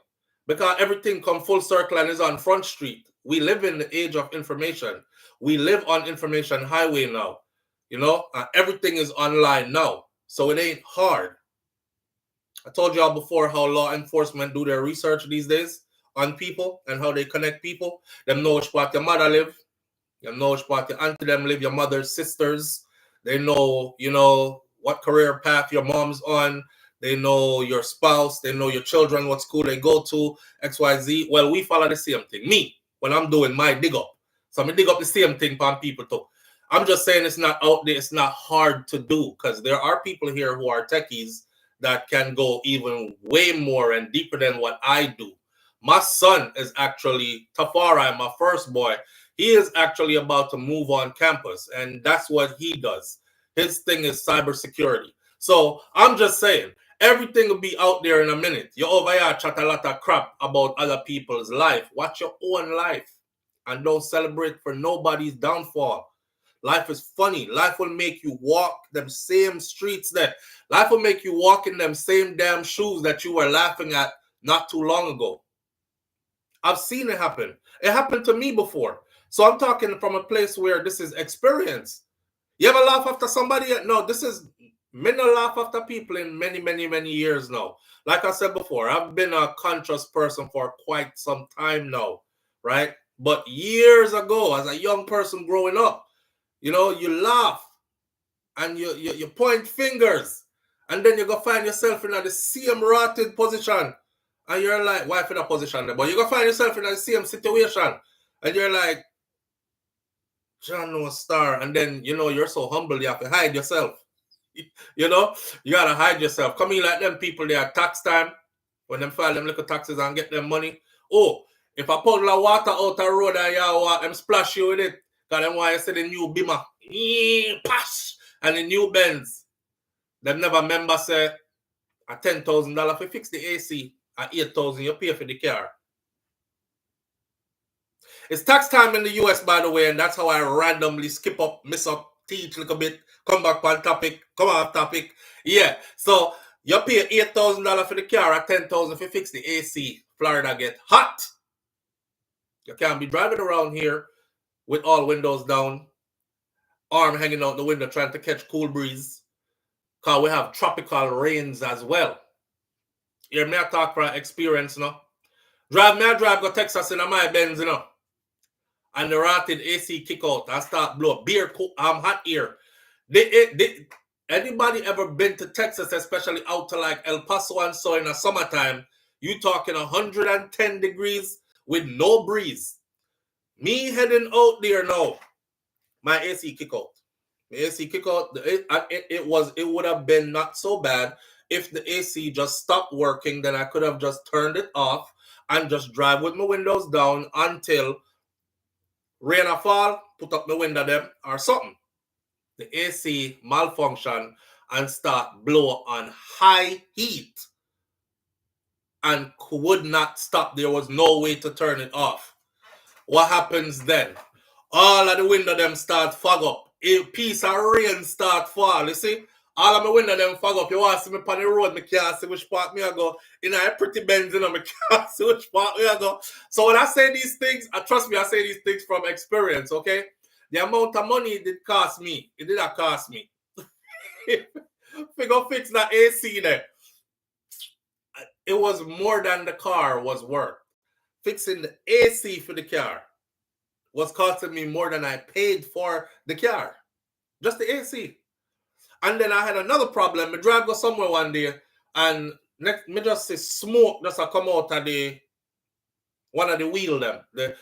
S1: because everything come full circle and is on Front Street. We live in the age of information. We live on information highway now, you know, everything is online now. So it ain't hard. I told y'all before how law enforcement do their research these days on people and how they connect people. Them know which spot your mother live. Them know which spot your auntie them live, your mother's sisters. They know, you know, what career path your mom's on. They know your spouse. They know your children, what school they go to, XYZ. Well, we follow the same thing. Me, when I'm doing my dig up. So I'm going to dig up the same thing for people too. I'm just saying it's not out there. It's not hard to do because there are people here who are techies that can go even way more and deeper than what I do. My son is actually, Tafari, my first boy, he is actually about to move on campus, and that's what he does. His thing is cybersecurity. So I'm just saying, everything will be out there in a minute. You over here chat a lot of crap about other people's life. Watch your own life and don't celebrate for nobody's downfall. Life is funny. Life will make you walk them same streets there. Life will make you walk in them same damn shoes that you were laughing at not too long ago. I've seen it happen. It happened to me before. So I'm talking from a place where this is experience. You ever laugh after somebody? No, this is me no laugh after people in many, many, many years now. Like I said before, I've been a conscious person for quite some time now, right? But years ago, as a young person growing up, you know, you laugh and you point fingers, and then you go find yourself in the same rotted position, and you're like, why for that position there? But you go find yourself in the same situation, and you're like, John no star, and then you know you're so humble you have to hide yourself. You know, you gotta hide yourself. Come in like them people, they are tax time when them file them little taxes and get them money. Oh, if I puddle of water out the road and you want them splash you with it. Because them want you see the new Beamer, pash, and the new Benz. Them never remember say a $10,000 for fix the AC, and $8,000 you pay for the car. It's tax time in the US, by the way, and that's how I randomly skip up, miss up, teach a little bit, come back on topic, come off topic. Yeah, so you pay $8,000 for the car, and $10,000 for fix the AC. Florida get hot. You can't be driving around here with all windows down, arm hanging out the window trying to catch cool breeze, because we have tropical rains as well. Hear me I talk from experience, you know. Drive go Texas in my Benz, you know. And the rotted AC kick out and start blow beer, hot air. Anybody ever been to Texas, especially out to like El Paso and so in the summertime, you talking 110 degrees with no breeze. Me heading out there now, my AC kick out. The AC kick out, it would have been not so bad if the AC just stopped working, then I could have just turned it off and just drive with my windows down until rain or fall, put up my window them or something. The AC malfunction and start blow on high heat and would not stop. There was no way to turn it off. What happens then? All of the window them start fog up. A piece of rain start fall. You see? All of my window them fog up. You want to see me on the road, me can't see which part me I go. In a pretty Benz, you know, me can't see which part me I go. So when I say these things, trust me, I say these things from experience, okay? The amount of money it did cost me, it did not cost me. We go fix that AC there. It was more than the car was worth. Fixing the AC for the car was costing me more than I paid for the car. Just the AC. And then I had another problem. I drive go somewhere one day, and next me just see smoke just a come out of the one of the wheel them. The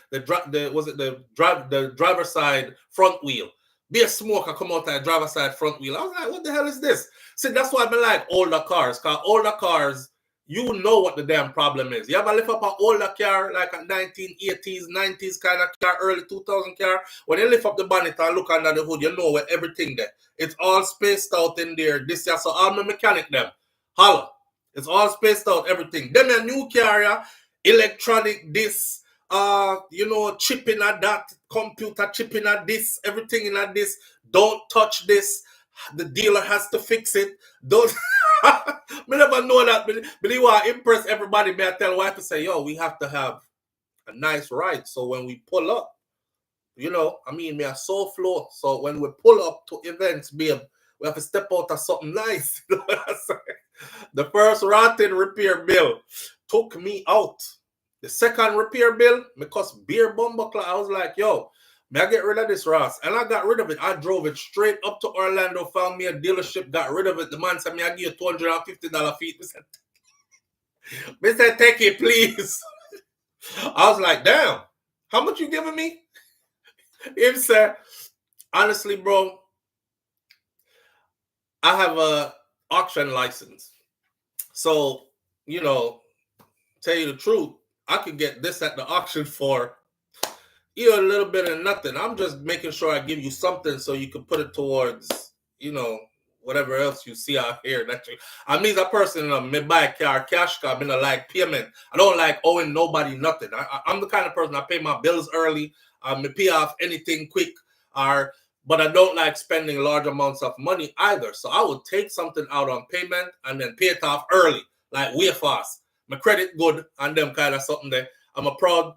S1: driver side front wheel. Be a smoke come out of the driver side front wheel. I was like, what the hell is this? See, that's why I like older cars, because older cars, you know what the damn problem is. You ever lift up an older car, like a 1980s, 90s kind of car, early 2000 car? When you lift up the bonnet and look under the hood, you know where everything there. It's all spaced out in there. This year, so all my mechanic them. Holla. It's all spaced out, everything. Then a new car, electronic this, chip in at that, computer chip in at this, everything in at this. Don't touch this. The dealer has to fix it. Don't. Me never know that. But you want to impress everybody. Me I tell wife to say, yo, we have to have a nice ride. So when we pull up, me are SouFLo. So when we pull up to events, babe, we have to step out of something nice. The first rotten repair bill took me out. The second repair bill, because beer bumbuckler, I was like, yo, may I get rid of this, Ross? And I got rid of it. I drove it straight up to Orlando, found me a dealership, got rid of it. The man said, me I give you $250 fee. Me said, take it, please. I was like, damn, how much you giving me? He said, honestly, bro, I have a auction license. So, tell you the truth, I could get this at the auction for a little bit of nothing. I'm just making sure I give you something so you can put it towards, whatever else you see out here. I'm a person, me buy a car, cash car, I like payment. I don't like owing nobody nothing. I'm the kind of person, I pay my bills early, me pay off anything quick, but I don't like spending large amounts of money either. So I would take something out on payment and then pay it off early, like way fast. My credit good and them kind of something there. I'm a proud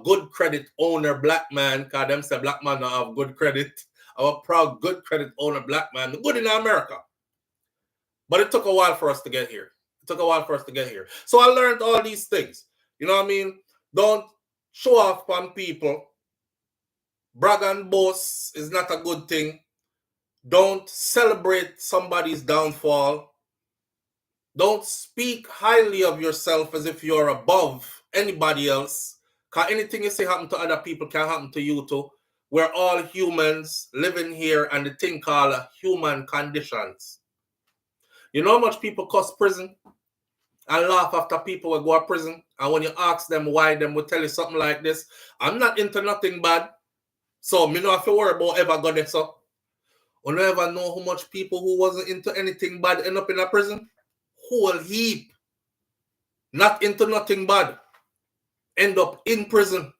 S1: good credit owner black man, because them say black man don't have good credit. I'm a proud good credit owner black man, good in America. But it took a while for us to get here. So I learned all these things. You know what I mean? Don't show off on people. Brag and boast is not a good thing. Don't celebrate somebody's downfall. Don't speak highly of yourself as if you're above anybody else. Because anything you say happen to other people can happen to you too. We're all humans living here, and the thing called human conditions. You know how much people cuss prison and laugh after people will go to prison? And when you ask them why, them will tell you something like this. I'm not into nothing bad. So me don't have to worry about ever go there. So you never know how much people who wasn't into anything bad end up in a prison. Whole heap. Not into nothing bad. End up in prison.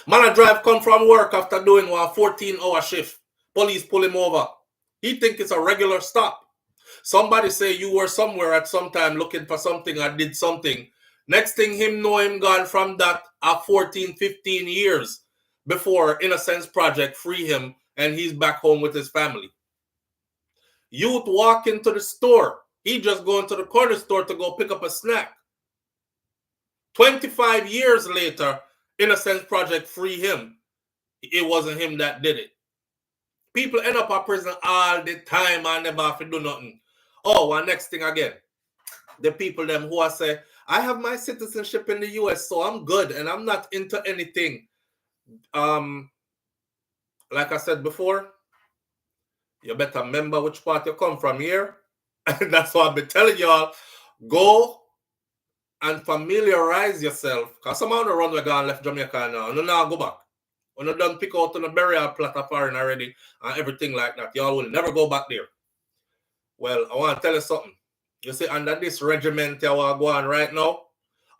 S1: Man a drive come from work after doing a 14-hour shift. Police pull him over. He think it's a regular stop. Somebody say you were somewhere at some time looking for something or did something. Next thing him know him gone from that 14, 15 years before Innocence Project free him and he's back home with his family. Youth walk into the store. He just going to the corner store to go pick up a snack. 25 years later, Innocence Project free him. It wasn't him that did it. People end up in prison all the time and never have to do nothing. Oh, and next thing again, the people them who are say, I have my citizenship in the US, so I'm good and I'm not into anything. Like I said before, you better remember which part you come from here. And that's why I've been telling y'all, go and familiarize yourself. Because some of the run we gone left Jamaica now. And now go back. When you done pick out on the burial plot of foreign already and everything like that, y'all will never go back there. Well, I want to tell you something. You see, under this regiment you are going right now,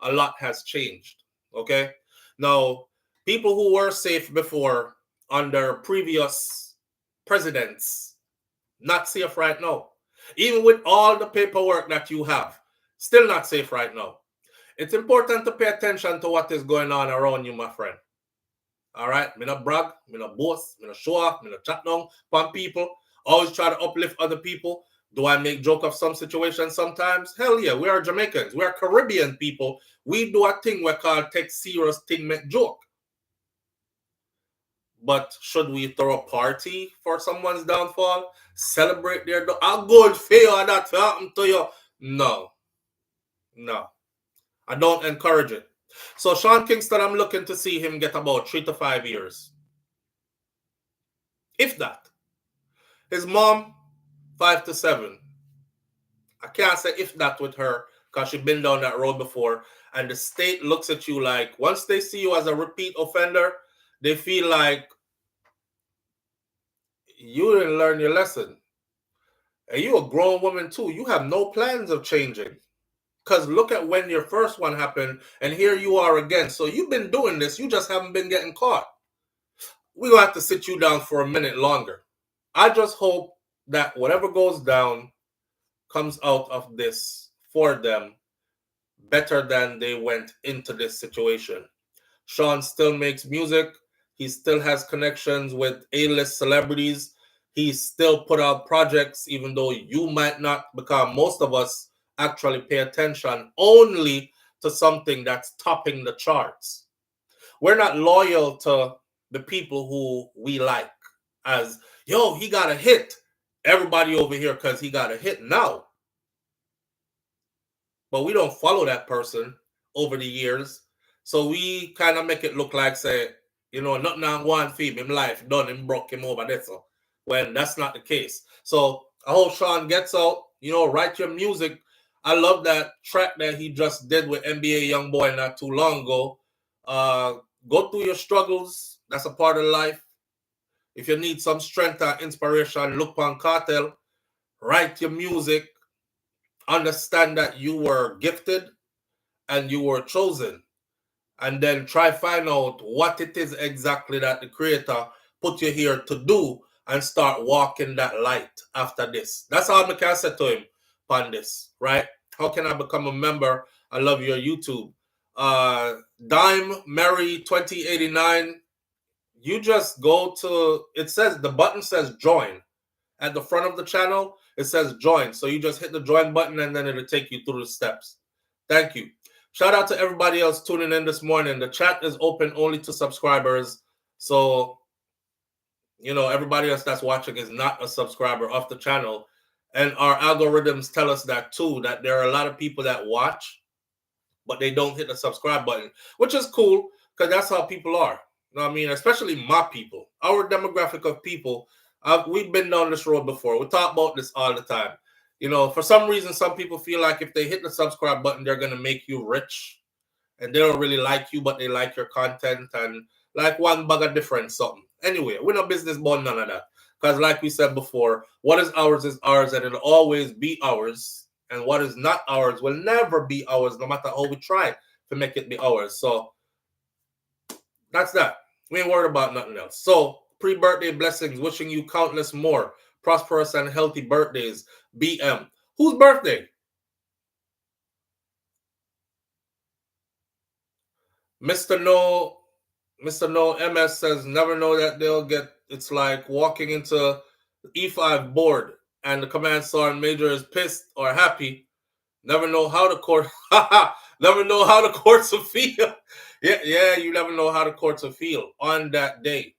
S1: a lot has changed. Okay? Now, people who were safe before under previous presidents, not safe right now. Even with all the paperwork that you have, still not safe right now. It's important to pay attention to what is going on around you, my friend. All right? Me not brag, me not boast, me not show off, me not chat down on people. Always try to uplift other people. Do I make joke of some situations sometimes? Hell yeah, we are Jamaicans. We are Caribbean people. We do a thing we call take serious thing, make joke. But should we throw a party for someone's downfall? Celebrate their I'm good for you and that happened to you. No. No. I don't encourage it. So Sean Kingston, I'm looking to see him get about 3 to 5 years. If that. His mom, 5 to 7. I can't say if that with her because she's been down that road before. And the state looks at you like, once they see you as a repeat offender, they feel like you didn't learn your lesson. And you a grown woman too. You have no plans of changing. Because look at when your first one happened, and here you are again. So you've been doing this. You just haven't been getting caught. We're going to have to sit you down for a minute longer. I just hope that whatever goes down comes out of this for them better than they went into this situation. Sean still makes music. He still has connections with A-list celebrities. He still put out projects, even though you might not, because most of us actually pay attention only to something that's topping the charts. We're not loyal to the people who we like as, yo, he got a hit. Everybody over here because he got a hit now. But we don't follow that person over the years. So we kind of make it look like, say, you know, nothing on one feed, him life done, him broke him over there. So when that's not the case. So I hope Sean gets out, you know, write your music. I love that track that he just did with NBA Youngboy not too long ago. Go through your struggles. That's a part of life. If you need some strength and inspiration, look on Cartel. Write your music. Understand that you were gifted and you were chosen. And then try find out what it is exactly that the creator put you here to do and start walking that light after this. That's all I can say to him on this, right? How can I become a member? I love your YouTube. Dime Mary 2089. You just go to, it says, the button says join. At the front of the channel, it says join. So you just hit the join button and then it'll take you through the steps. Thank you. Shout out to everybody else tuning in this morning. The chat is open only to subscribers. So, you know, everybody else that's watching is not a subscriber of the channel. And our algorithms tell us that too, that there are a lot of people that watch, but they don't hit the subscribe button, which is cool because that's how people are. You know what I mean? Especially my people, our demographic of people. We've been down this road before. We talk about this all the time. You know, for some reason, some people feel like if they hit the subscribe button, they're going to make you rich. And they don't really like you, but they like your content. And like one bag of different something. Anyway, we're not business about none of that. Because like we said before, what is ours, and it'll always be ours. And what is not ours will never be ours, no matter how we try to make it be ours. So that's that. We ain't worried about nothing else. So pre-birthday blessings, wishing you countless more prosperous and healthy birthdays. BM. Whose birthday? Mr. No MS says, never know that they'll get, it's like walking into E5 board and the command sergeant major is pissed or happy. Never know how the court, never know how the courts will feel. Yeah, you never know how the courts will feel on that day.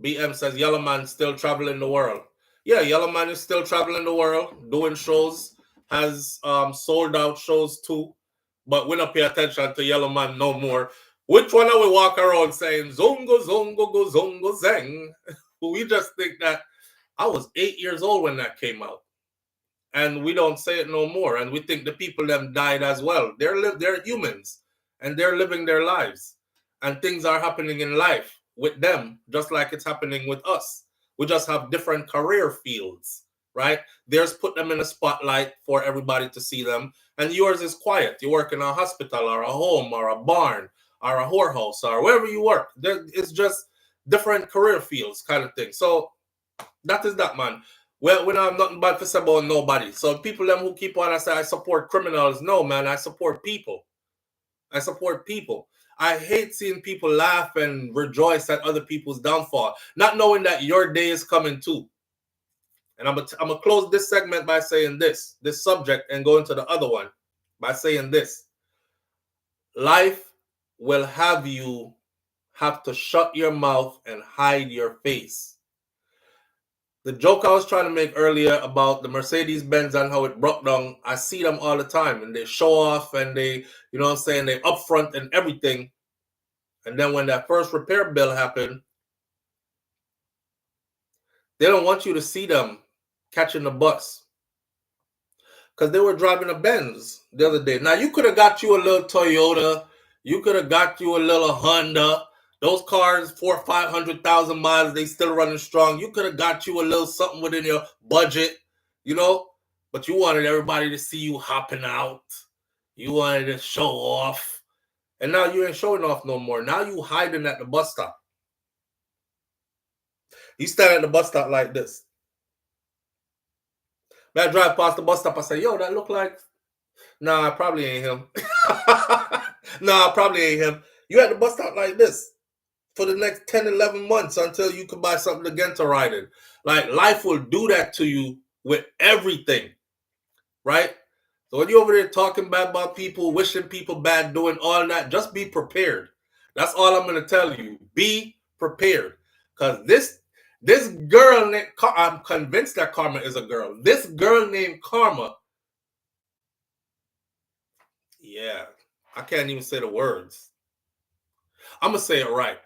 S1: BM says, Yellow Man still traveling the world. Yeah, Yellow Man is still traveling the world, doing shows, has sold out shows too. But we don't pay attention to Yellow Man no more. Which one are we walk around saying, Zongo, Zongo, go, Zongo, Zeng? We just think that I was 8 years old when that came out. And we don't say it no more. And we think the people them died as well. They're humans. And they're living their lives. And things are happening in life with them, just like it's happening with us. We just have different career fields, right? Theirs put them in a spotlight for everybody to see them. And yours is quiet. You work in a hospital or a home or a barn or a whorehouse or wherever you work. It's just different career fields kind of thing. So that is that, man. Well, we don't have nothing bad to say about nobody. So people them who keep on and say, I support criminals. No, man, I support people. I support people. I hate seeing people laugh and rejoice at other people's downfall, not knowing that your day is coming too. And I'm going to close this segment by saying this subject, and go into the other one by saying this. Life will have you have to shut your mouth and hide your face. The joke I was trying to make earlier about the Mercedes-Benz and how it broke down, I see them all the time, and they show off, and they, you know what I'm saying, they upfront and everything. And then when that first repair bill happened, they don't want you to see them catching the bus. Because they were driving a Benz the other day. Now, you could have got you a little Toyota. You could have got you a little Honda. Those cars, 400,000 or 500,000 miles, they still running strong. You could have got you a little something within your budget, you know? But you wanted everybody to see you hopping out. You wanted to show off. And now you ain't showing off no more. Now you hiding at the bus stop. You stand at the bus stop like this. When I drive past the bus stop, I say, yo, that look like... Nah, probably ain't him. Nah, probably ain't him. You at the bus stop like this for the next 10, 11 months until you can buy something again to ride in. Like, life will do that to you with everything, right? So when you're over there talking bad about people, wishing people bad, doing all that, just be prepared. That's all I'm going to tell you. Be prepared. Because this girl, I'm convinced that Karma is a girl. This girl named Karma, yeah, I can't even say the words. I'm going to say it right.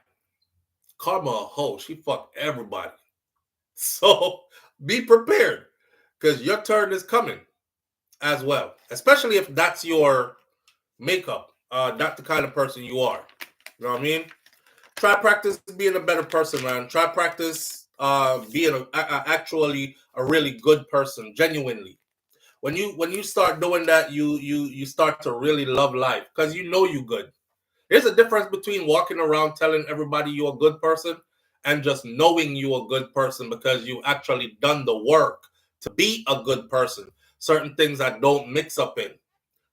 S1: Karma a hoe. She fucked everybody. So be prepared, because your turn is coming as well. Especially if that's your makeup. That's the kind of person you are. You know what I mean? Try practice being a better person, man. Try practice being actually a really good person, genuinely. When you start doing that, you start to really love life, because you know you good. There's a difference between walking around telling everybody you're a good person and just knowing you're a good person because you actually done the work to be a good person. Certain things I don't mix up in.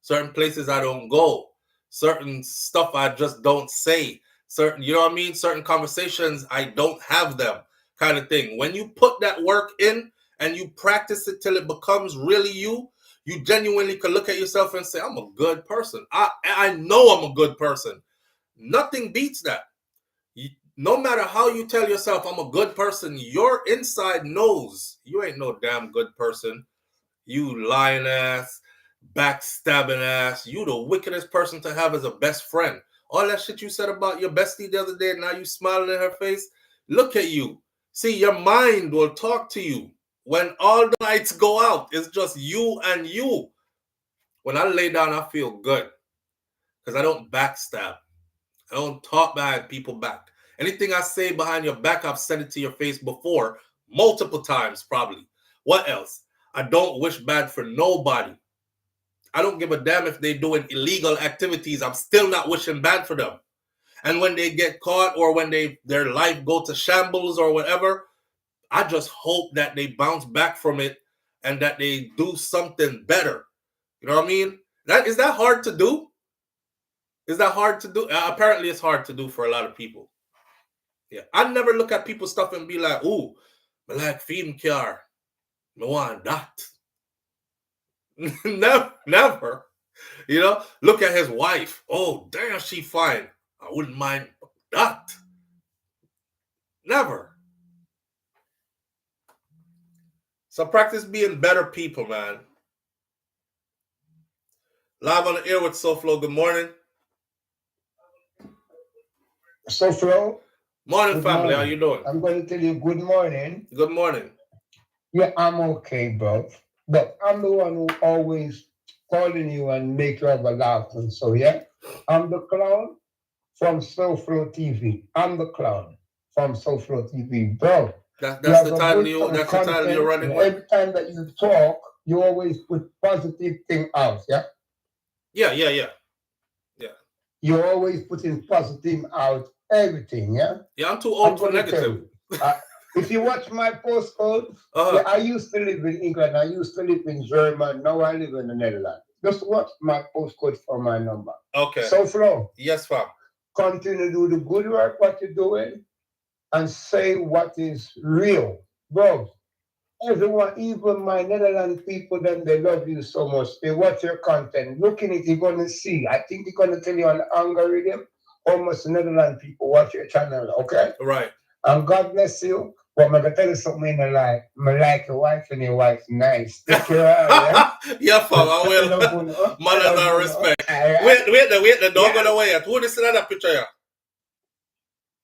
S1: Certain places I don't go. Certain stuff I just don't say. Certain, you know what I mean? Certain conversations, I don't have them, kind of thing. When you put that work in and you practice it till it becomes really you, you genuinely can look at yourself and say, I'm a good person. I know I'm a good person. Nothing beats that. No matter how you tell yourself I'm a good person, your inside knows you ain't no damn good person. You lying ass, backstabbing ass. You the wickedest person to have as a best friend. All that shit you said about your bestie the other day, now you smiling in her face. Look at you. See, your mind will talk to you. When all the lights go out, it's just you and you. When I lay down, I feel good. Because I don't backstab. I don't talk behind people back. Anything I say behind your back, I've said it to your face before. Multiple times, probably. What else? I don't wish bad for nobody. I don't give a damn if they're doing illegal activities. I'm still not wishing bad for them. And when they get caught or when their life go to shambles or whatever, I just hope that they bounce back from it and that they do something better. You know what I mean? Is that hard to do? Is that hard to do? Apparently, it's hard to do for a lot of people. Yeah, I never look at people's stuff and be like, "Ooh, I like film car, I want that." Never. You know, look at his wife. Oh, damn, she fine. I wouldn't mind that. Never. So practice being better people, man. Live on the air with SouFLo. Good morning.
S2: SouFLo.
S1: Morning,
S2: Good
S1: family.
S2: morning.
S1: How you doing?
S2: I'm going to tell you good morning.
S1: Good morning.
S2: Yeah, I'm okay, bro. But I'm the one who always calling you and make you have a laugh. And so, yeah, I'm the clown from SouFLoTV. I'm the clown from SouFLoTV, bro.
S1: That's the title you're running with.
S2: Every time that you talk, you always put positive thing out, yeah?
S1: Yeah.
S2: You're always putting positive out everything, yeah?
S1: Yeah, I'm too old for negative.
S2: If you watch my postcode, yeah, I used to live in England. I used to live in Germany. Now I live in the Netherlands. Just watch my postcode for my number.
S1: Okay.
S2: SouFLo.
S1: Yes, fam.
S2: Continue to do the good work, what you're doing, and say what is real. Bro, everyone, even my Netherlands people, then they love you so much. They watch your content. Looking at it, you're going to see. I think they're going to tell you on the algorithm. almost Netherlands people watch your channel, okay?
S1: Right.
S2: And God bless you. But I'm gonna tell you something in life. I like your wife and your wife's nice. Take care of her, yeah?
S1: Yeah, fam, I
S2: I love
S1: will.
S2: you, no? I
S1: Manners
S2: love
S1: and
S2: you, no?
S1: respect.
S2: All right?
S1: Wait, don't go
S2: Yeah.
S1: away yet. Who this in that picture here?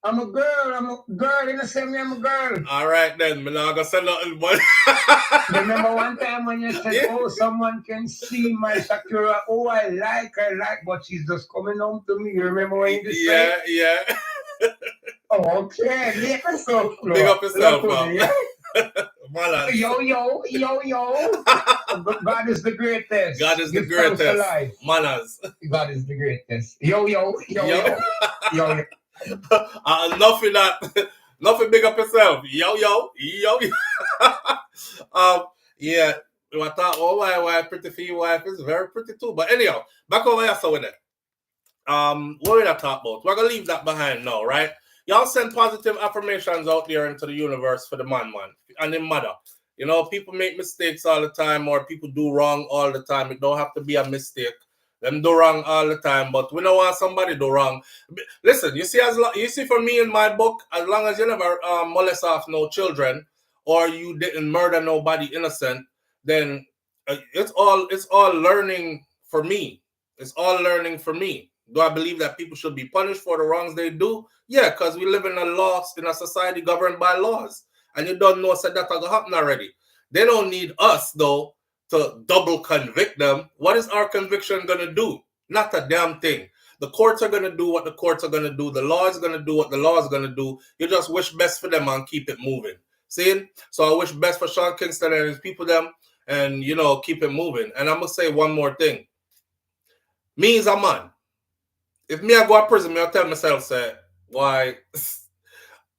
S2: I'm a girl, you know, say me I'm a girl.
S1: All right then, me not gonna say nothing, but
S2: Remember one time when you said,
S1: Yeah.
S2: oh, someone can see my Shakira, oh, I like, but she's just coming home to me. You remember when you just said?
S1: yeah.
S2: Oh, okay, make yourself
S1: Big
S2: flow.
S1: up yourself,
S2: Love to
S1: fam.
S2: me, yeah?
S1: Manners.
S2: Yo. God is the greatest.
S1: God is the
S2: Give thanks to
S1: greatest.
S2: life.
S1: Manners.
S2: God is the greatest. Yo.
S1: Enough of that. Enough of big up yourself. Yo. um, yeah. I thought, oh, why pretty for your wife is very pretty too. But anyhow, back over here, so with it. What we're gonna talk about? We're gonna leave that behind now, right? Y'all send positive affirmations out there into the universe for the man and the mother. You know, people make mistakes all the time, or people do wrong all the time. It don't have to be a mistake. Them do wrong all the time, but we don't want somebody do wrong. Listen, you see, for me in my book, as long as you never molest off no children, or you didn't murder nobody innocent, then it's all learning for me. It's all learning for me. Do I believe that people should be punished for the wrongs they do? Yeah, because we live in a society governed by laws. And you don't know said that will happen already. They don't need us, though, to double convict them. What is our conviction going to do? Not a damn thing. The courts are going to do what the courts are going to do. The law is going to do what the law is going to do. You just wish best for them and keep it moving. See? So I wish best for Sean Kingston and his people, them, and, keep it moving. And I'm going to say one more thing. Me as a man, if me I go to prison, me I tell myself, say, why,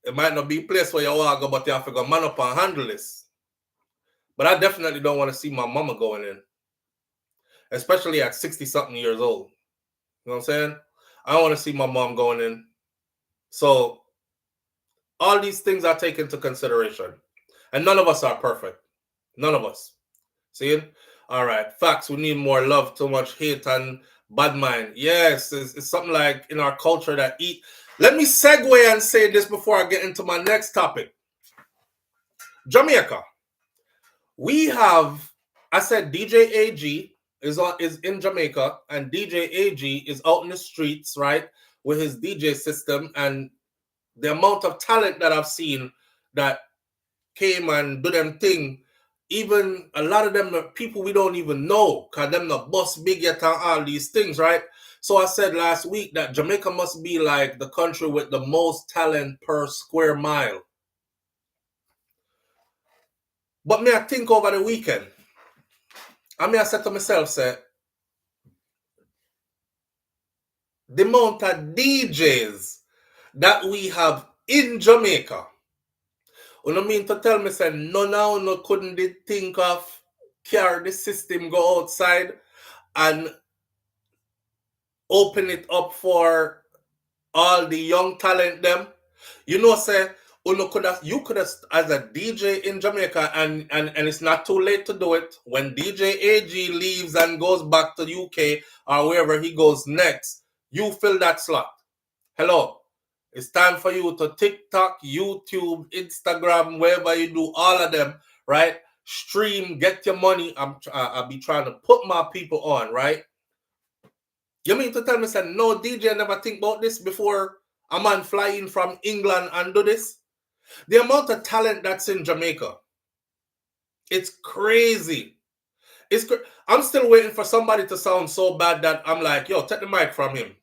S1: it might not be a place where you want to go, but you have to go man up and handle this. But I definitely don't want to see my mama going in, especially at 60-something years old. You know what I'm saying? I don't want to see my mom going in. So all these things I take into consideration. And none of us are perfect. None of us. See? All right. Facts. We need more love, too much hate and bad mind. Yes, it's something like in our culture that eat. Let me segue and say this before I get into my next topic. Jamaica. We have, I said DJ AG is in Jamaica, and DJ AG is out in the streets, right, with his DJ system, and the amount of talent that I've seen that came and do them thing, even a lot of them are people we don't even know, because them the boss big yet and all these things, right? So I said last week that Jamaica must be like the country with the most talent per square mile. But me, I think over the weekend, I said to myself, say, the amount of DJs that we have in Jamaica, you know mean to tell me, say, no couldn't they think of carry the system, go outside and open it up for all the young talent them? You know, say, you could have as a DJ in Jamaica, and it's not too late to do it. When DJ AG leaves and goes back to UK or wherever he goes next, you fill that slot. Hello. It's time for you to TikTok, YouTube, Instagram, wherever you do all of them, right? Stream, get your money. I'll be trying to put my people on, right? You mean to tell me, say, no DJ never think about this before a man flying from England and do this? The amount of talent that's in Jamaica, it's crazy. I'm still waiting for somebody to sound so bad that I'm like, yo, take the mic from him.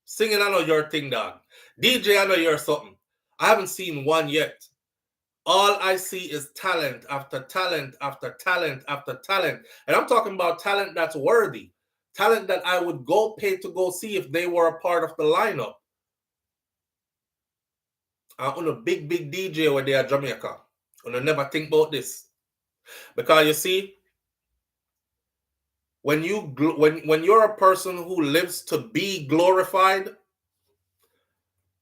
S1: Singing, I know your thing, dog. DJ, I know you're something. I haven't seen one yet. All I see is talent after talent after talent after talent. And I'm talking about talent that's worthy. Talent that I would go pay to go see if they were a part of the lineup. I'm a big DJ where they are Jamaica. And I never think about this. Because you see, when you're a person who lives to be glorified,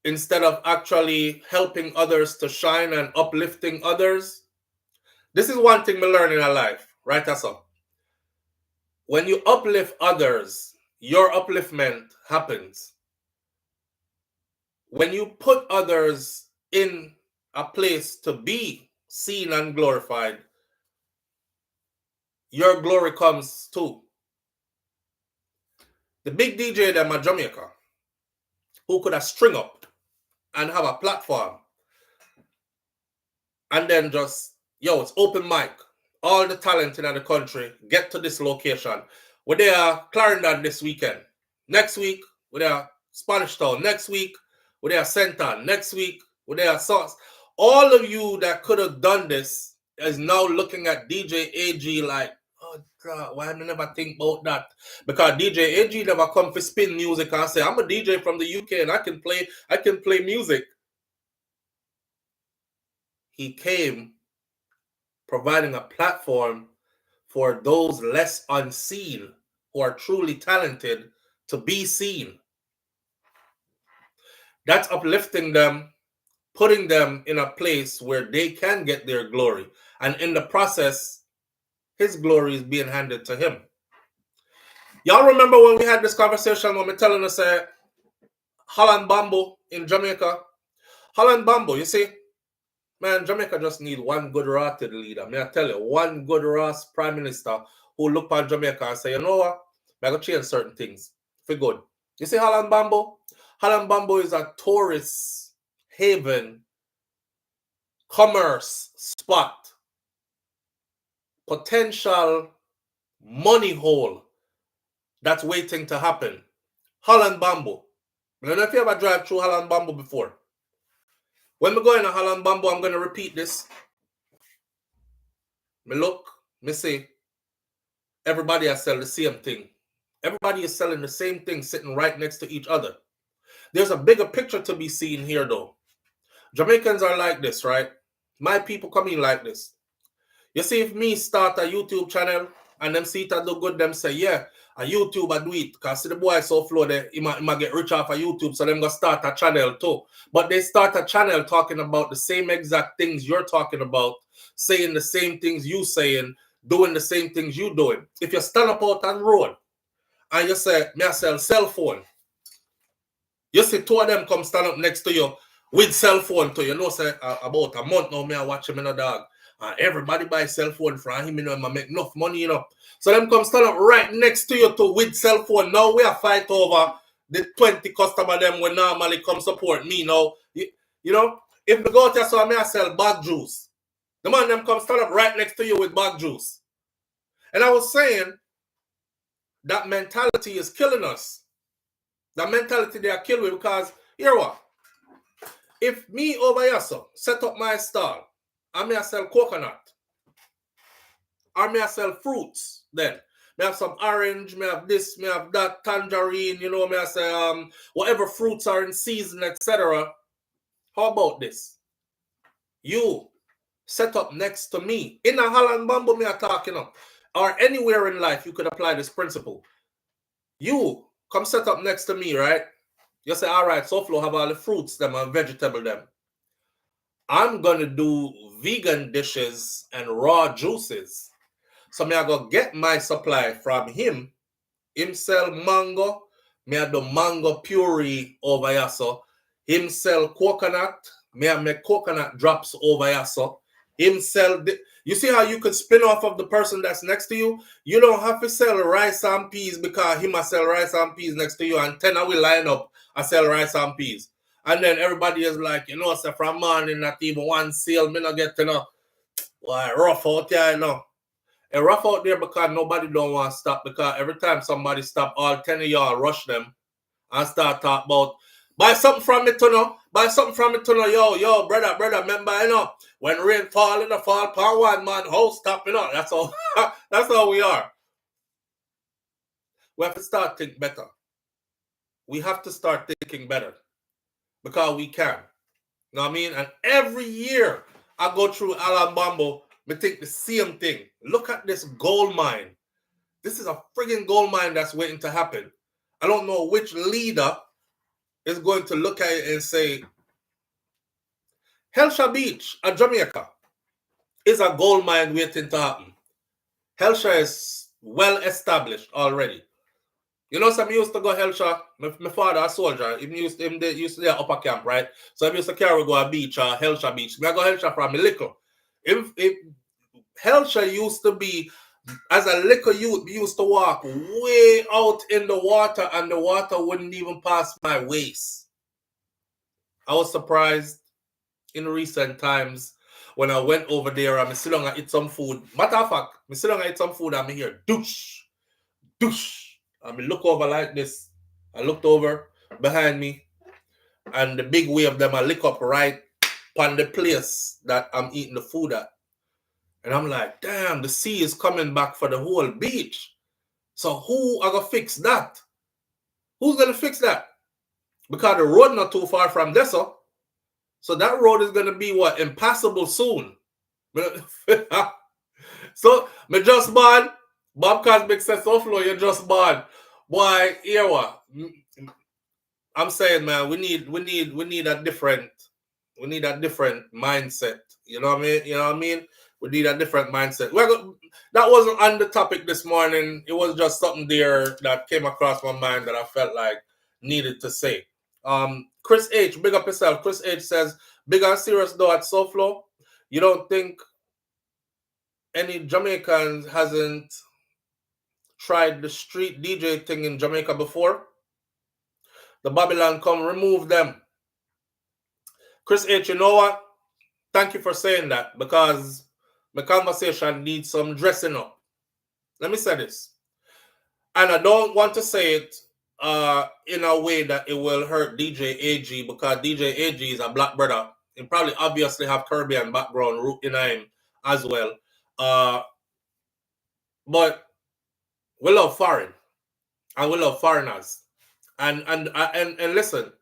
S1: instead of actually helping others to shine and uplifting others, this is one thing we learn in our life, right? That's all. When you uplift others, your upliftment happens. when you put others in a place to be seen and glorified, your glory comes too. The big DJ them at Jamaica, who could have string up and have a platform and then just, yo, it's open mic. All the talent in the country get to this location. We're there Clarendon this weekend. Next week, we're there Spanish Town. Next week, we're there Senton. Next week, we're there Sauce. All of you that could have done this is now looking at DJ AG like, oh God, why did I never think about that? Because DJ AG never come for spin music and say, I'm a DJ from the UK and I can play music. He came providing a platform for those less unseen who are truly talented to be seen. That's uplifting them, putting them in a place where they can get their glory. And in the process, his glory is being handed to him. Y'all remember when we had this conversation when we're telling us Holland Bambo in Jamaica? Holland Bambo, you see, man, Jamaica just need one good rotted leader. May I tell you, one good Ross prime minister who look at Jamaica and say, you know what, I got to change certain things for good. You see Holland Bambo? Holland Bambo is a tourist haven, commerce spot, potential money hole that's waiting to happen. Holland Bambo. I don't know if you ever drive through Holland Bambo before. When we go in a Holland Bambo, I'm going to repeat this. Me look, me say, everybody has sell the same thing. Everybody is selling the same thing sitting right next to each other. There's a bigger picture to be seen here though. Jamaicans are like this, right? My people come in like this. You see, if me start a YouTube channel and them see it do good, them say, yeah, a YouTube I do it. Because see the boy SouFLo, he might get rich off of YouTube, so them go start a channel too. But they start a channel talking about the same exact things you're talking about, saying the same things you saying, doing the same things you doing. If you stand up out on the road and you say, me I sell cell phone, you see two of them come stand up next to you with cell phone to you know, say about a month now, me I watch him in a dog. Everybody buy cell phone from him, you know, make enough money, you know. So them come stand up right next to you to with cell phone. Now we are fight over the 20 customer them when normally come support me now. You know, if we go out there, so I sell bag juice. The man them come stand up right next to you with bag juice. And I was saying that mentality is killing us. That mentality they are killing because here what? If me over here so set up my stall, I may sell coconut. Or may I sell fruits then. May have some orange, may have this, may have that, tangerine, you know, may I say whatever fruits are in season, etc. How about this? You set up next to me. In a Holland Bambo me are talking up. Or anywhere in life you could apply this principle. You come set up next to me, right? You say, all right, SouFLo have all the fruits them and vegetable them. I'm gonna do vegan dishes and raw juices. So me I go get my supply from him. Him sell mango. Me I do mango puree over here so. Him sell coconut. Me I make coconut drops over here so. Him sell you see how you could spin off of the person that's next to you? You don't have to sell rice and peas because him I sell rice and peas next to you and 10 I will line up I sell rice and peas. And then everybody is like, you know, say from morning not even one sale, me not get to know. Why rough out here, you know. And rough out there because nobody don't want to stop because every time somebody stop, all 10 of y'all rush them and start talk about buy something from me to know, buy something from me to know, yo, brother, remember, you know, when rain fall in the fall upon one man, house stop, you know, that's how we are. We have to start thinking better. We have to start thinking better because we can. You know what I mean? And every year I go through Holland Bambo, I think the same thing. Look at this gold mine. This is a friggin' gold mine that's waiting to happen. I don't know which leader is going to look at it and say, Helsha Beach at Jamaica is a gold mine waiting to happen. Helsha is well established already. You know, some used to go Hellshire. My father a soldier. He used to the upper camp, right? So I used to carry go a beach, Hellshire beach. I go Hellshire from a little. If Hellshire used to be, as a little youth, we used to walk way out in the water and the water wouldn't even pass my waist. I was surprised in recent times when I went over there and I sit down and eat some food. Matter of fact, I sit down and eat some food and I hear douche, douche. And I look over like this. I looked over behind me and the big wave of them I lick up right on the place that I'm eating the food at. And I'm like, damn, the sea is coming back for the whole beach. So who are going to fix that? Who's going to fix that? Because the road not too far from this, so that road is going to be what? Impassable soon. So, me just bad. Bob Cosmic says, SouFLo, you just bad. Boy, here what? I'm saying, man, we need a different mindset. You know what I mean? We need a different mindset. That wasn't on the topic this morning. It was just something there that came across my mind that I felt like needed to say. Chris H, big up yourself. Chris H says, big and serious though at SouFLo. You don't think any Jamaicans hasn't tried the street DJ thing in Jamaica before? The Babylon come remove them. Chris H, you know what? Thank you for saying that because my conversation needs some dressing up. Let me say this. And I don't want to say it in a way that it will hurt DJ AG because DJ AG is a black brother. He probably obviously have Caribbean background root in him as well. But we love foreign and we love foreigners. And listen,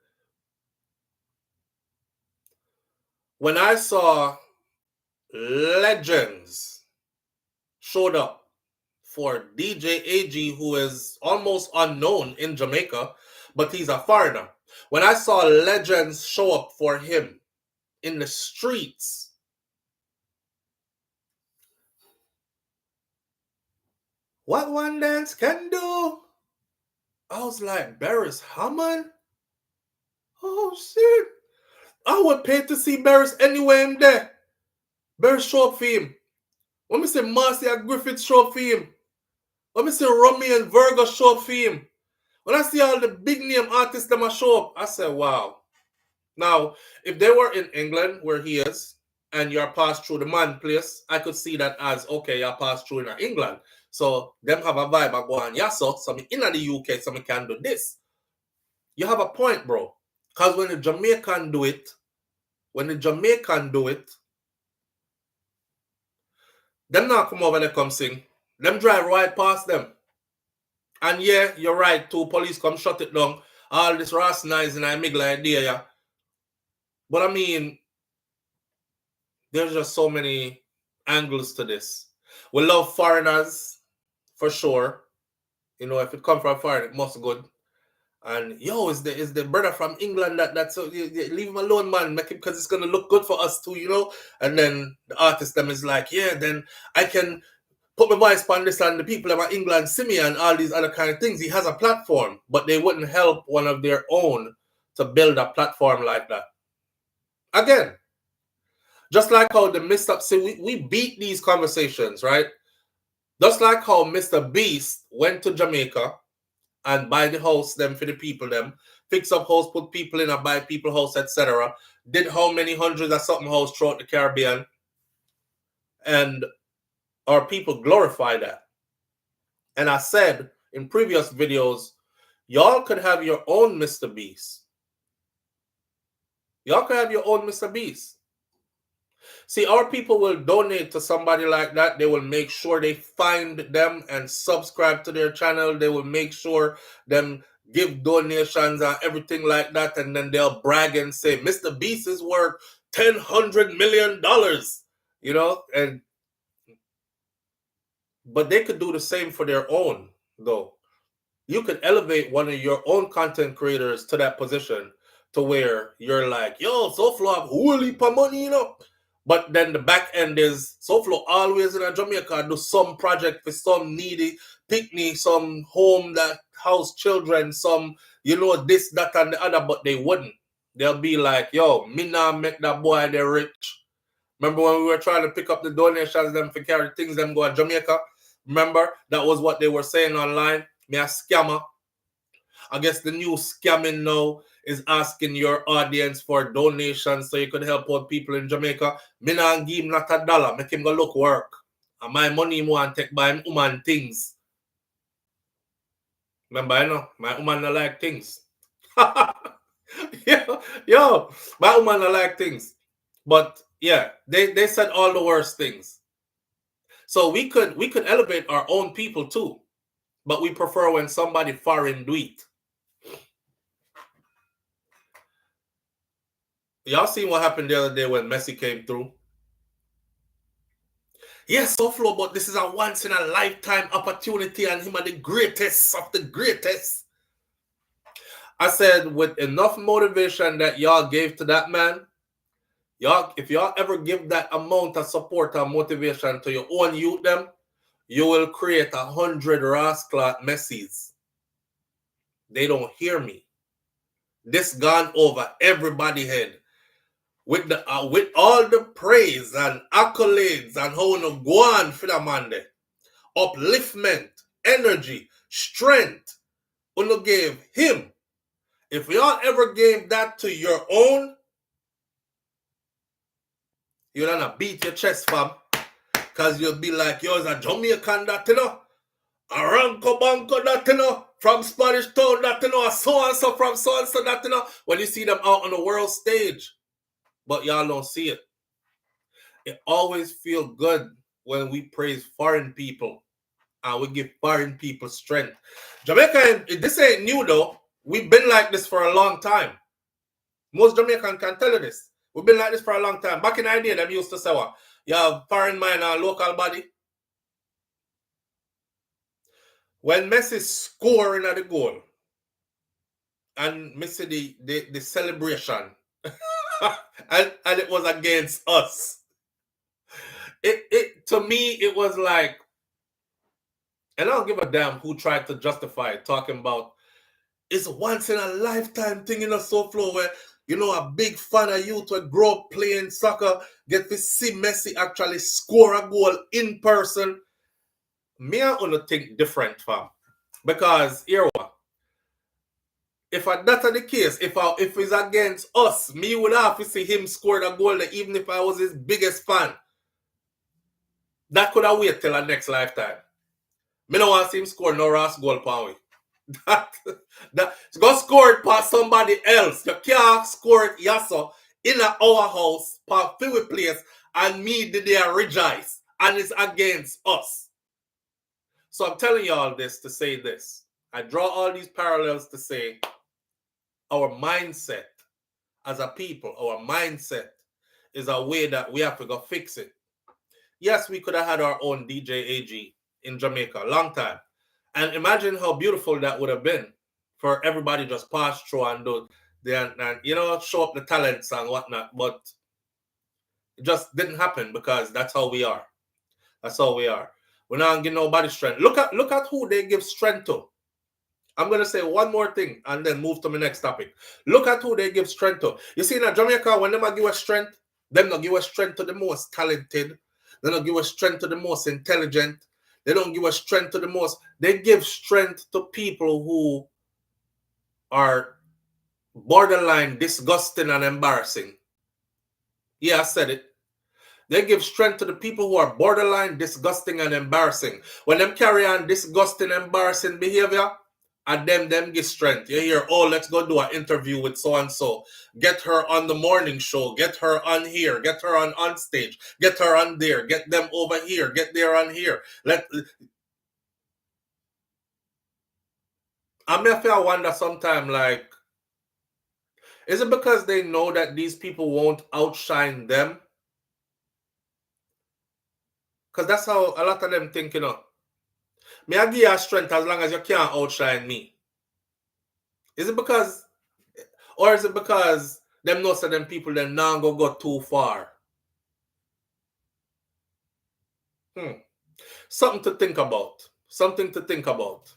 S1: when I saw legends showed up for DJ AG, who is almost unknown in Jamaica, but he's a foreigner. When I saw legends show up for him in the streets, what one dance can do, I was like, Barris Hammond? Oh, shit. I would pay to see Barris anywhere in there. Barris show up for him. When me say Marcia Griffith show up for him. When me say Rummy and Virgo show up for him. When I see all the big name artists that might show up, I say, wow. Now, if they were in England, where he is, and you're passed through the man place, I could see that as, okay, you're passed through in England. So, them have a vibe of going, yeah, so me in the UK, so me can do this. You have a point, bro. Because when the Jamaican do it, them not come over there come sing. Them drive right past them. And yeah, you're right, too. Police come shut it down. All this rationalizing and miggle idea, yeah. But I mean, there's just so many angles to this. We love foreigners, for sure. You know, if it come from foreign, it must good. And yo, is the brother from England that's so leave him alone, man, make him because it's gonna look good for us too, you know. And then the artist them is like, yeah, then I can put my voice on this and the people in England see me and all these other kind of things. He has a platform, but they wouldn't help one of their own to build a platform like that. Again, just like how the Mr. See, we beat these conversations, right? Just like how Mr. Beast went to Jamaica and buy the house them for the people them, fix up house, put people in a buy people house, etc. Did how many hundreds of something house throughout the Caribbean, and our people glorify that. And I said in previous videos, y'all could have your own Mr. Beast. Y'all could have your own Mr. Beast. See, our people will donate to somebody like that. They will make sure they find them and subscribe to their channel. They will make sure them give donations and everything like that. And then they'll brag and say, Mr. Beast is worth $100 million, you know? But they could do the same for their own, though. You could elevate one of your own content creators to that position to where you're like, yo, SouFLo have whole heap of money, you know? But then the back end is SouFLo always in a Jamaica do some project for some needy picnic, some home that house children, some, this, that, and the other, but they wouldn't. They'll be like, yo, me nah make that boy they rich. Remember when we were trying to pick up the donations them for carry things them go to Jamaica? Remember? That was what they were saying online. Me a scammer. I guess the new scamming now is asking your audience for donations so you could help out people in Jamaica. Me nah give him not $1. Make him go look work. And my money more and take by him woman things. Remember, my woman not like things. yo, my woman not like things. But yeah, they said all the worst things. So we could elevate our own people too. But we prefer when somebody foreign do it. Y'all seen what happened the other day when Messi came through? Yes, SouFLo, but this is a once in a lifetime opportunity and him are the greatest of the greatest. I said, with enough motivation that y'all gave to that man, if y'all ever give that amount of support and motivation to your own youth them, you will create 100 rascal Messis. They don't hear me. This gone over everybody's head. With all the praise and accolades and how you go on for the man there. Upliftment, energy, strength, you gave him. If y'all ever gave that to your own, you're gonna beat your chest, fam. Because you'll be like, yo, it's a Jamaican that, a Ranko Banco that, from Spanish Town that, a so-and-so from so-and-so that, when you see them out on the world stage. But y'all don't see it. It always feels good when we praise foreign people and we give foreign people strength. Jamaica, this ain't new though. We've been like this for a long time. Most Jamaicans can tell you this. We've been like this for a long time. Back in the day, them used to say, what? You have foreign mind and local body. When Messi scoring at the goal, and Messi the celebration, and it was against us. It to me, it was like, and I don't give a damn who tried to justify it, talking about it's once in a lifetime thing in a SouFLo where, a big fan of youth will grow up playing soccer, get to see Messi actually score a goal in person. Me, I want to think different, fam. Because, here what? If that's the case, if it's against us, me would have to see him score the goal, even if I was his biggest fan. That could have waited till the next lifetime. Me don't want to see him score no Ross goal, Pawi. That go score it past somebody else. You can't score it yasso in our house, past Philly place, and me did they rejoice. And it's against us. So I'm telling you all this to say this. I draw all these parallels to say our mindset as a people, our mindset is a way that we have to go fix it. Yes, we could have had our own DJ AG in Jamaica a long time. And imagine how beautiful that would have been for everybody just pass through and do and show up the talents and whatnot. But it just didn't happen because that's how we are. That's how we are. We're not giving nobody strength. Look at who they give strength to. I'm going to say one more thing and then move to my next topic. Look at who they give strength to. You see, in Jamaica, when they give us strength, them not give us strength to the most talented. They don't give us strength to the most intelligent. They don't give us strength to the most. They give strength to people who are borderline disgusting and embarrassing. Yeah, I said it. They give strength to the people who are borderline disgusting and embarrassing. When them carry on disgusting, embarrassing behavior, and them give strength. You hear, oh, let's go do an interview with so-and-so. Get her on the morning show. Get her on here. Get her on stage. Get her on there. Get them over here. Get there on here. I wonder sometimes, like, is it because they know that these people won't outshine them? Because that's how a lot of them think, Me, I give you strength as long as you can't outshine me. Is it because them know that them people then now go too far? Something to think about. Something to think about.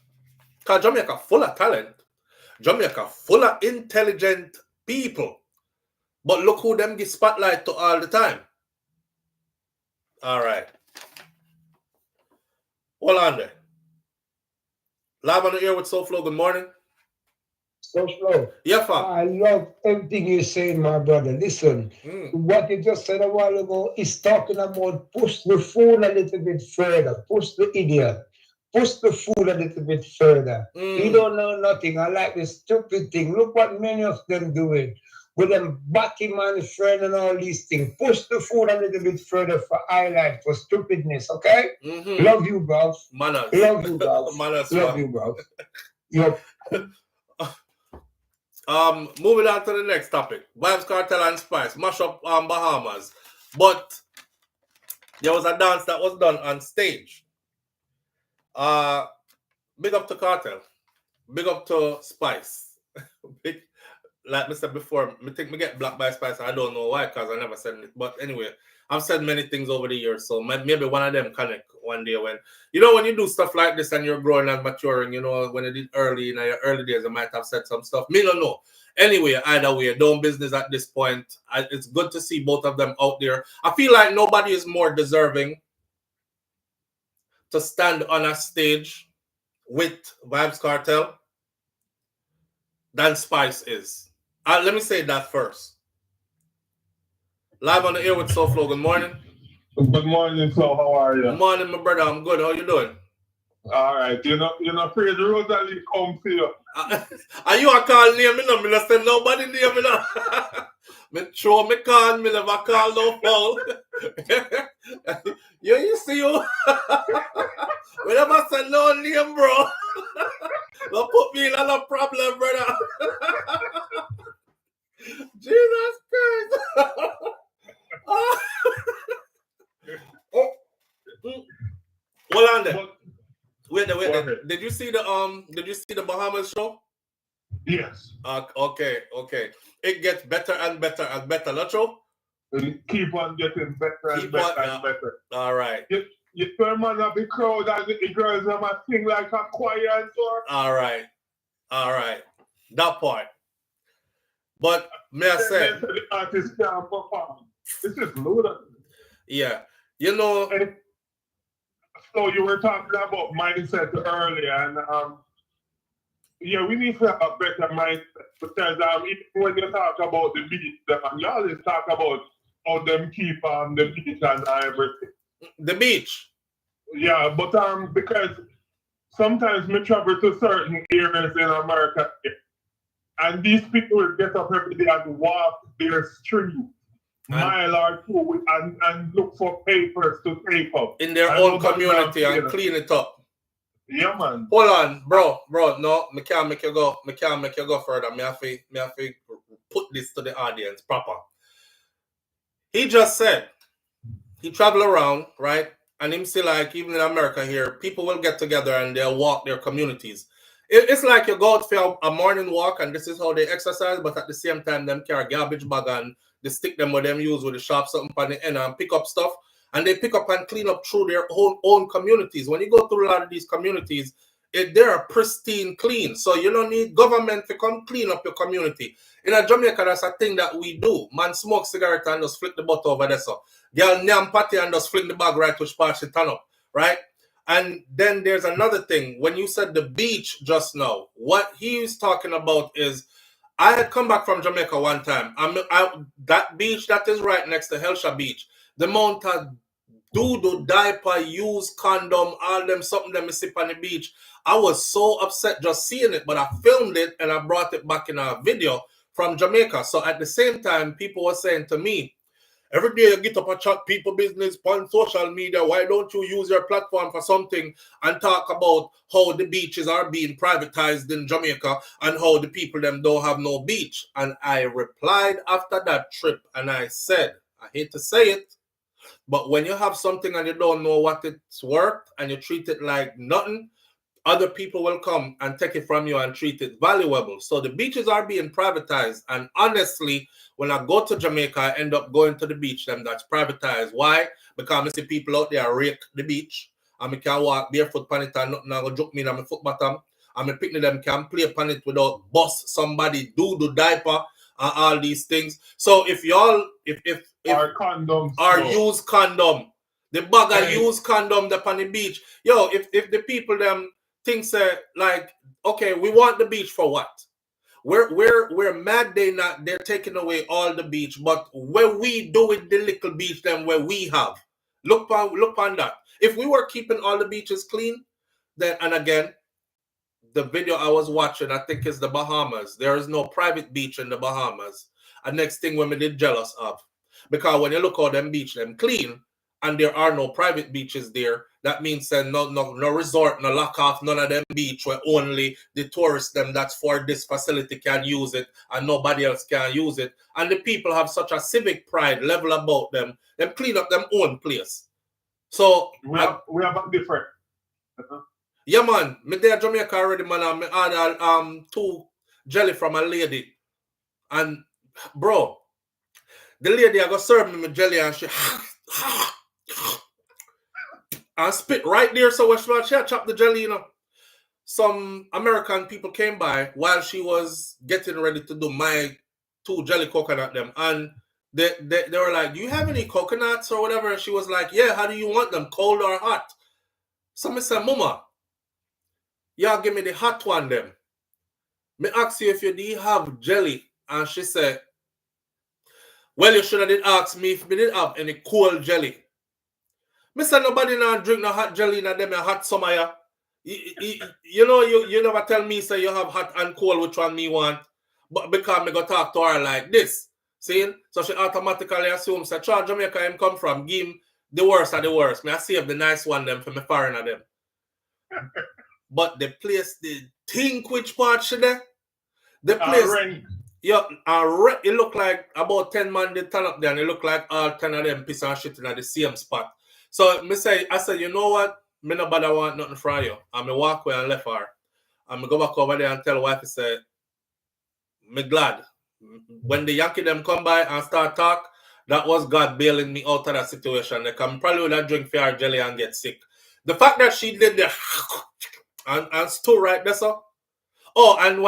S1: Because Jamaica full of talent. Jamaica full of intelligent people. But look who them give spotlight to all the time. All right. Hold on there. Live on the air with SouFLo. Good morning.
S2: SouFLo.
S1: Yeah, fam.
S2: I love everything you're saying, my brother. Listen, what you just said a while ago is talking about push the food a little bit further, push the idiot, push the food a little bit further. You don't know nothing. I like this stupid thing. Look what many of them doing with them Batty man friend and all these things. Push the food a little bit further for highlight, for stupidness, okay? Love you, bro.
S1: Manners.
S2: Love you, bro.
S1: Manners,
S2: love you, bro. Yep.
S1: Moving on to the next topic. Vibes, Cartel and Spice. Mash up Bahamas. But there was a dance that was done on stage. Big up to Cartel. Big up to Spice. Like I said before, I think me get blocked by Spice. I don't know why, because I never said it. But anyway, I've said many things over the years. So maybe one of them connect one day when, when you do stuff like this and you're growing and maturing, when you did early, in your early days, I might have said some stuff. Me don't know. Anyway, either way, don't business at this point. It's good to see both of them out there. I feel like nobody is more deserving to stand on a stage with Vibes Cartel than Spice is. Let me say that first. Live on the air with SouFLo. Good morning.
S3: Good morning, so how are you?
S1: Good morning, my brother. I'm good. How you doing?
S3: All right. You're not afraid Rosalie come to you.
S1: Are you a call name? Me not say nobody name. Me throw me call. Me never call no foul. You see you. We never say no name, bro. Don't put me in a problem, brother. Jesus Christ. Hold on there. Wait. Did you see the Bahamas show?
S3: Yes.
S1: Okay. It gets better and better and better, not true?
S3: Keep on getting better and better.
S1: All right.
S3: You turn man of the crowd and the girls have a sing like a choir and so.
S1: All right. That part. But may I say,
S3: the artist can't perform. This is ludicrous.
S1: Yeah.
S3: So you were talking about mindset earlier, and we need to have a better mindset because even when you talk about the beach, you always talk about how them keep the beach and everything.
S1: The beach.
S3: Yeah, but because sometimes we travel to certain areas in America, and these people will get up every day and walk their street mile or two and look for papers to tape up
S1: in their own community and clean it up.
S3: Yeah, man.
S1: Hold on, bro. No, me can't make you go. Me can't make you go further. Me have to put this to the audience proper. He just said he travel around, right? And him say like even in America here, people will get together and they'll walk their communities. It's like you go out for a morning walk and this is how they exercise, but at the same time them carry garbage bag and they stick them with them use with the sharp something on the end and pick up stuff. And they pick up and clean up through their own communities. When you go through a lot of these communities, they're pristine clean. So you don't need government to come clean up your community. In Jamaica, that's a thing that we do. Man smoke cigarette and just flick the butt over there. So girl nyam patty and just flick the bag right which part she turn up. Right? And then there's another thing. When you said the beach just now, what he was talking about is I had come back from Jamaica one time. That beach that is right next to Helsha Beach, the amount of doodle, diaper, used condom, all them something that me sip on the beach. I was so upset just seeing it, but I filmed it and I brought it back in a video from Jamaica. So at the same time, people were saying to me, every day you get up and chat people business on social media. Why don't you use your platform for something and talk about how the beaches are being privatized in Jamaica and how the people them don't have no beach? And I replied after that trip and I said, I hate to say it, but when you have something and you don't know what it's worth and you treat it like nothing, other people will come and take it from you and treat it valuable. So the beaches are being privatized. And honestly, when I go to Jamaica, I end up going to the beach them that's privatized. Why? Because I see people out there rake the beach and I can walk barefoot on it and nothing go joke me in my foot bottom. and my picnic them can play upon it without bust somebody do diaper and all these things. So if y'all if
S3: Or condoms.
S1: or use condom, the bag of
S3: Hey.
S1: use condom upon the beach. Yo, if the people them think say like, okay, we want the beach for what? We're mad they're taking away all the beach, but where we do with the little beach then where we have. Look on that. If we were keeping all the beaches clean, then and again, the video I was watching, I think is the Bahamas. There is no private beach in the Bahamas. And next thing women did jealous of. Because when you look at them beach, them clean, and there are no private beaches there, that means no resort, no lock off, none of them beach where only the tourists them that's for this facility can use it and nobody else can use it. And the people have such a civic pride level about them clean up them own place. So
S3: we have a different.
S1: yeah, man. Me there Jamaica already, man. I ordered 2 jelly from a lady. And bro, the lady I go serve me my jelly and she and spit right there. So when she chopped the jelly, you know. Some American people came by while she was getting ready to do my 2 jelly coconut them. And they were like, do you have any coconuts or whatever? And she was like, yeah, how do you want them? Cold or hot? So I said, Mama, y'all give me the hot one them. Me ask you if you do have jelly. And she said, well, you should have did ask me if we did have any cold jelly. Me said nobody now drink no hot jelly in them hot summer. Yeah. You know, you never tell me say you have hot and cold which one me want. But because me go talk to her like this. See? So she automatically assumes that Jamaica him come from. Give him the worst of the worst. Me I save the nice one them for me foreigner them. But the place, the think which part should there? The place, yeah, it look like about 10 man they turn up there and it look like all 10 of them piss and shit in the same spot. So I said, you know what? Me no bother want nothing from you. And me walk away and left her. And me go back over there and tell wife, I said, me glad. When the Yankee them come by and start talk, that was God bailing me out of that situation. They come probably would have drink fair jelly and get sick. The fact that she did the and stood right there, so. Oh, and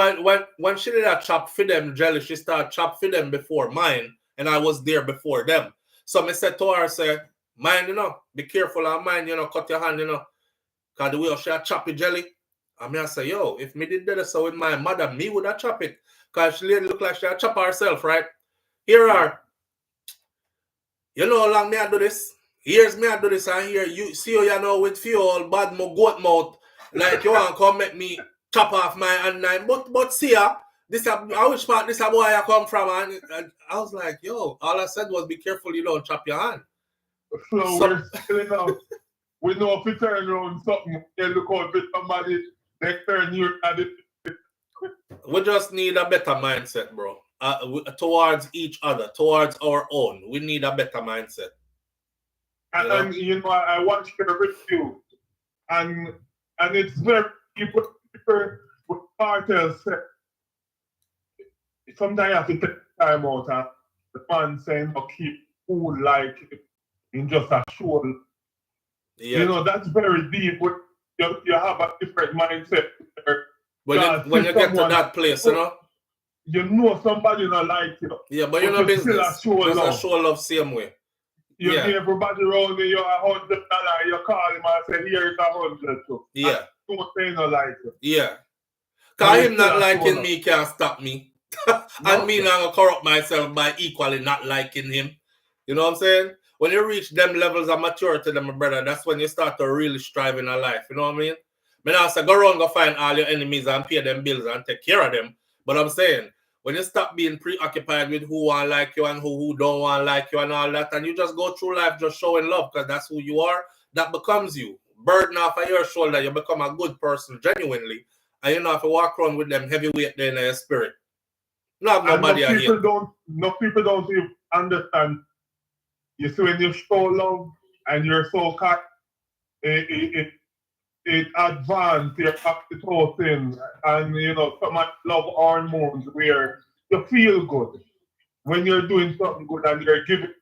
S1: when she did a chop for them jelly, she started chop for them before mine, and I was there before them. So I said to her, say, mind, you know, be careful of mine, you know, cut your hand, you know. Because the way she had chop the jelly, I say, yo, if me did that so with my mother, me would have chop it. Because she look like she had chop herself, right? Here are. You know how long me I do this? Here's me I do this, and here you see how you know with few old bad mo goat mouth. Like you want to come make me chop off my hand nine. But see this which part this boy I come from, and I was like, yo, all I said was be careful you don't chop your hand.
S3: So we're still enough. We know if you turn around something, you look out with somebody, they turn you at it.
S1: We just need a better mindset, bro. Towards each other, towards our own. We need a better mindset.
S3: And you know, I watched your review, and it's very people with Kartel say sometimes you have to take time out and the man saying no, keep cool like in just a show. Yeah. You know, that's very deep. You have a different mindset.
S1: When you get to that place, you know?
S3: You know somebody not like you.
S1: Yeah, but you know business. Still a show love same way.
S3: You give everybody around you $100, you call him and say, here is 100. So
S1: yeah.
S3: Don't say no like you.
S1: Yeah. Because him not liking me can't stop me. And me not going to corrupt myself by equally not liking him. You know what I'm saying? When you reach them levels of maturity, my brother, that's when you start to really strive in a life. You know what I mean? I mean, I say, go around, go find all your enemies and pay them bills and take care of them. But I'm saying, when you stop being preoccupied with who want like you and who don't want like you and all that, and you just go through life just showing love because that's who you are, that becomes you. Burden off of your shoulder, you become a good person genuinely. And you don't have to walk around with them heavyweight there in your spirit. Not nobody here.
S3: No people don't even understand. You see, when you show love and you're so kind, it advances your oxytocin and, you know, so much love hormones where you feel good when you're doing something good and you're giving to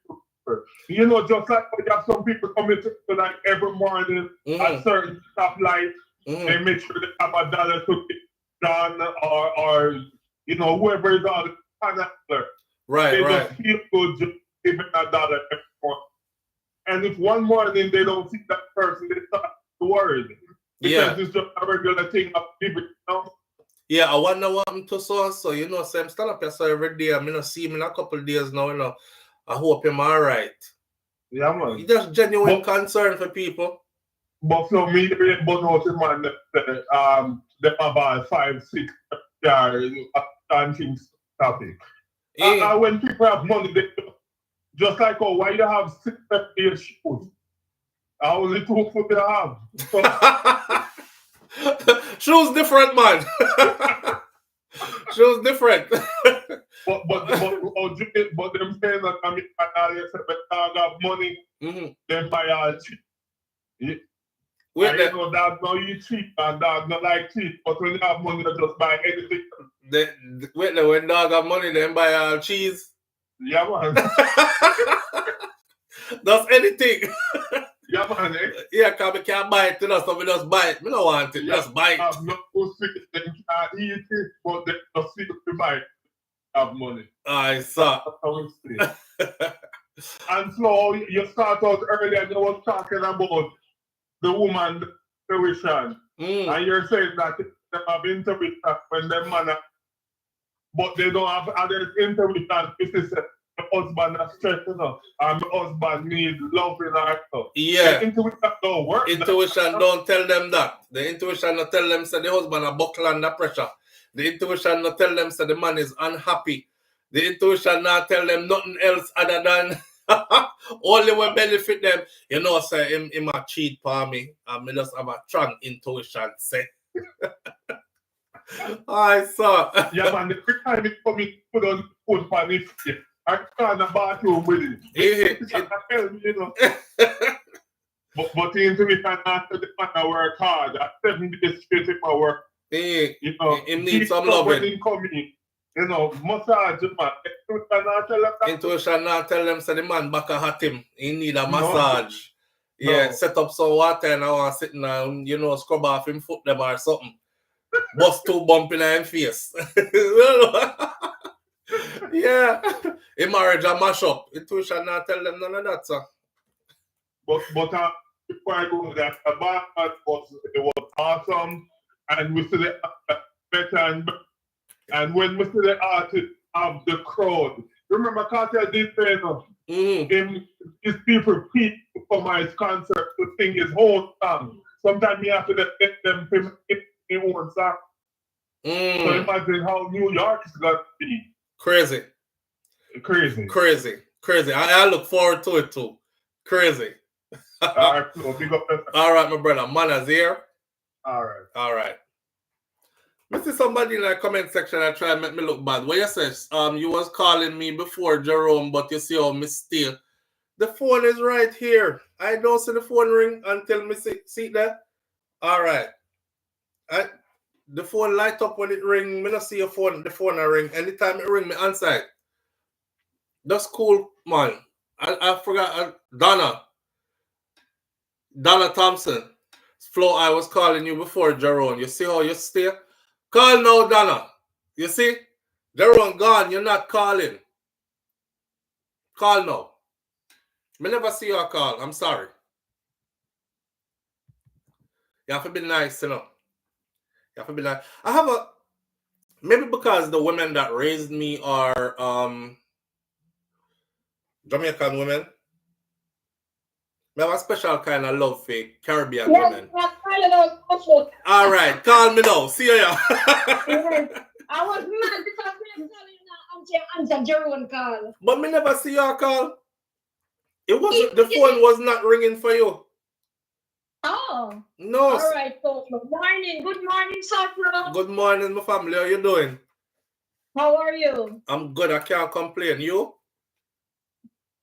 S3: people. You know, just like you have some people coming to like every morning at certain stoplight They make sure they have a dollar to be done or you know, whoever is on the handler.
S1: Right,
S3: they
S1: right.
S3: just feel good just giving a dollar every month. And if one morning they don't see that person, they start to worry. Because it's just a regular thing of living, you know?
S1: Yeah, I wonder what happened to so, you know, so I'm stand up here so every day. I'm not see him in a couple of days now, you know. I hope him alright.
S3: Yeah, man.
S1: You just genuine concern for people.
S3: But so me, but out the man, them about 5-6 years and things topic. And when people have money, they just like, oh, why you have 6 years shoes? I only 2 foot they have. So,
S1: shoes different, man. Shoes different.
S3: but them saying that I mean, I have money, then buy all cheap. Yeah. You know, dog no you cheap and dog not like cheap, but when you have money, you just buy anything.
S1: When dog have money, then buy all cheese.
S3: Yeah, man.
S1: That's anything.
S3: Yeah, man.
S1: Yeah, because we can't buy it, you know, so we just buy it. We don't want it, just buy it.
S3: I'm not so sick, they can't eat it, but they just see to buy it. Have money.
S1: I saw.
S3: That's how we say. And so you start out earlier and you was talking about the woman intuition. And you're saying that they have intuition when they man, but they don't have other intuition. This is the husband is stressed enough, and the husband needs love in our stuff.
S1: Yeah.
S3: The intuition don't work.
S1: Intuition don't tell them that. The intuition not tell them say the husband a buckle under pressure. The intuition not tell them say the man is unhappy. The intuition not tell them nothing else other than only will benefit them. You know, say him a cheat for me, and me just have a strong intuition say. I saw.
S3: Yeah, man, the quick time it come in, put on food for this. I can't the bathroom with it. You know. but the intuition after the man I work hard. At 7 days straight if I work. You know,
S1: he needs some loving.
S3: You know, massage man.
S1: Intuition not tell them say the man back a hot him. He need a massage. No. Yeah, set up some water and I want to sit and you know scrub off him foot them or something. Bust 2 bump in him face. Yeah. In marriage a mash up. Intuition not tell them none of that, sir.
S3: But before I go to that, the Bahamas was awesome, and we see the better and when we see the artist of the crowd. Remember Cartel did say his people repeat for my concert to sing his whole song. Sometimes he have to get them in one song. So imagine how New York is going to be.
S1: Crazy. I look forward to it too. Crazy.
S3: All right, so big up.
S1: All right, my brother. Manners here.
S3: All right.
S1: I see somebody in the comment section that try to make me look bad. What you say? You was calling me before, Jerome, but you see how me still. The phone is right here. I don't see the phone ring until me see that. All right. The phone light up when it ring. Me not see your phone. The phone I ring. Anytime it ring, me answer it. That's cool, man. I forgot Donna Thompson. Flo, I was calling you before, Jerome. You see how you stay? Call now, Donna. You see? Jerome gone. You're not calling. Call now. Me never see your call. I'm sorry. You have to be nice, you know. You have to be nice. I have a... Maybe because the women that raised me are Jamaican women. I have a special kind of love for Caribbean women. All right, call me now. See you.
S4: I was mad because I'm telling you now, answer Jerome call.
S1: But me never see your call. It wasn't. The phone was not ringing for you.
S4: Oh.
S1: No.
S4: All right. So good morning, SouFLo.
S1: Good morning, my family. How you doing?
S4: How are you?
S1: I'm good. I can't complain. You?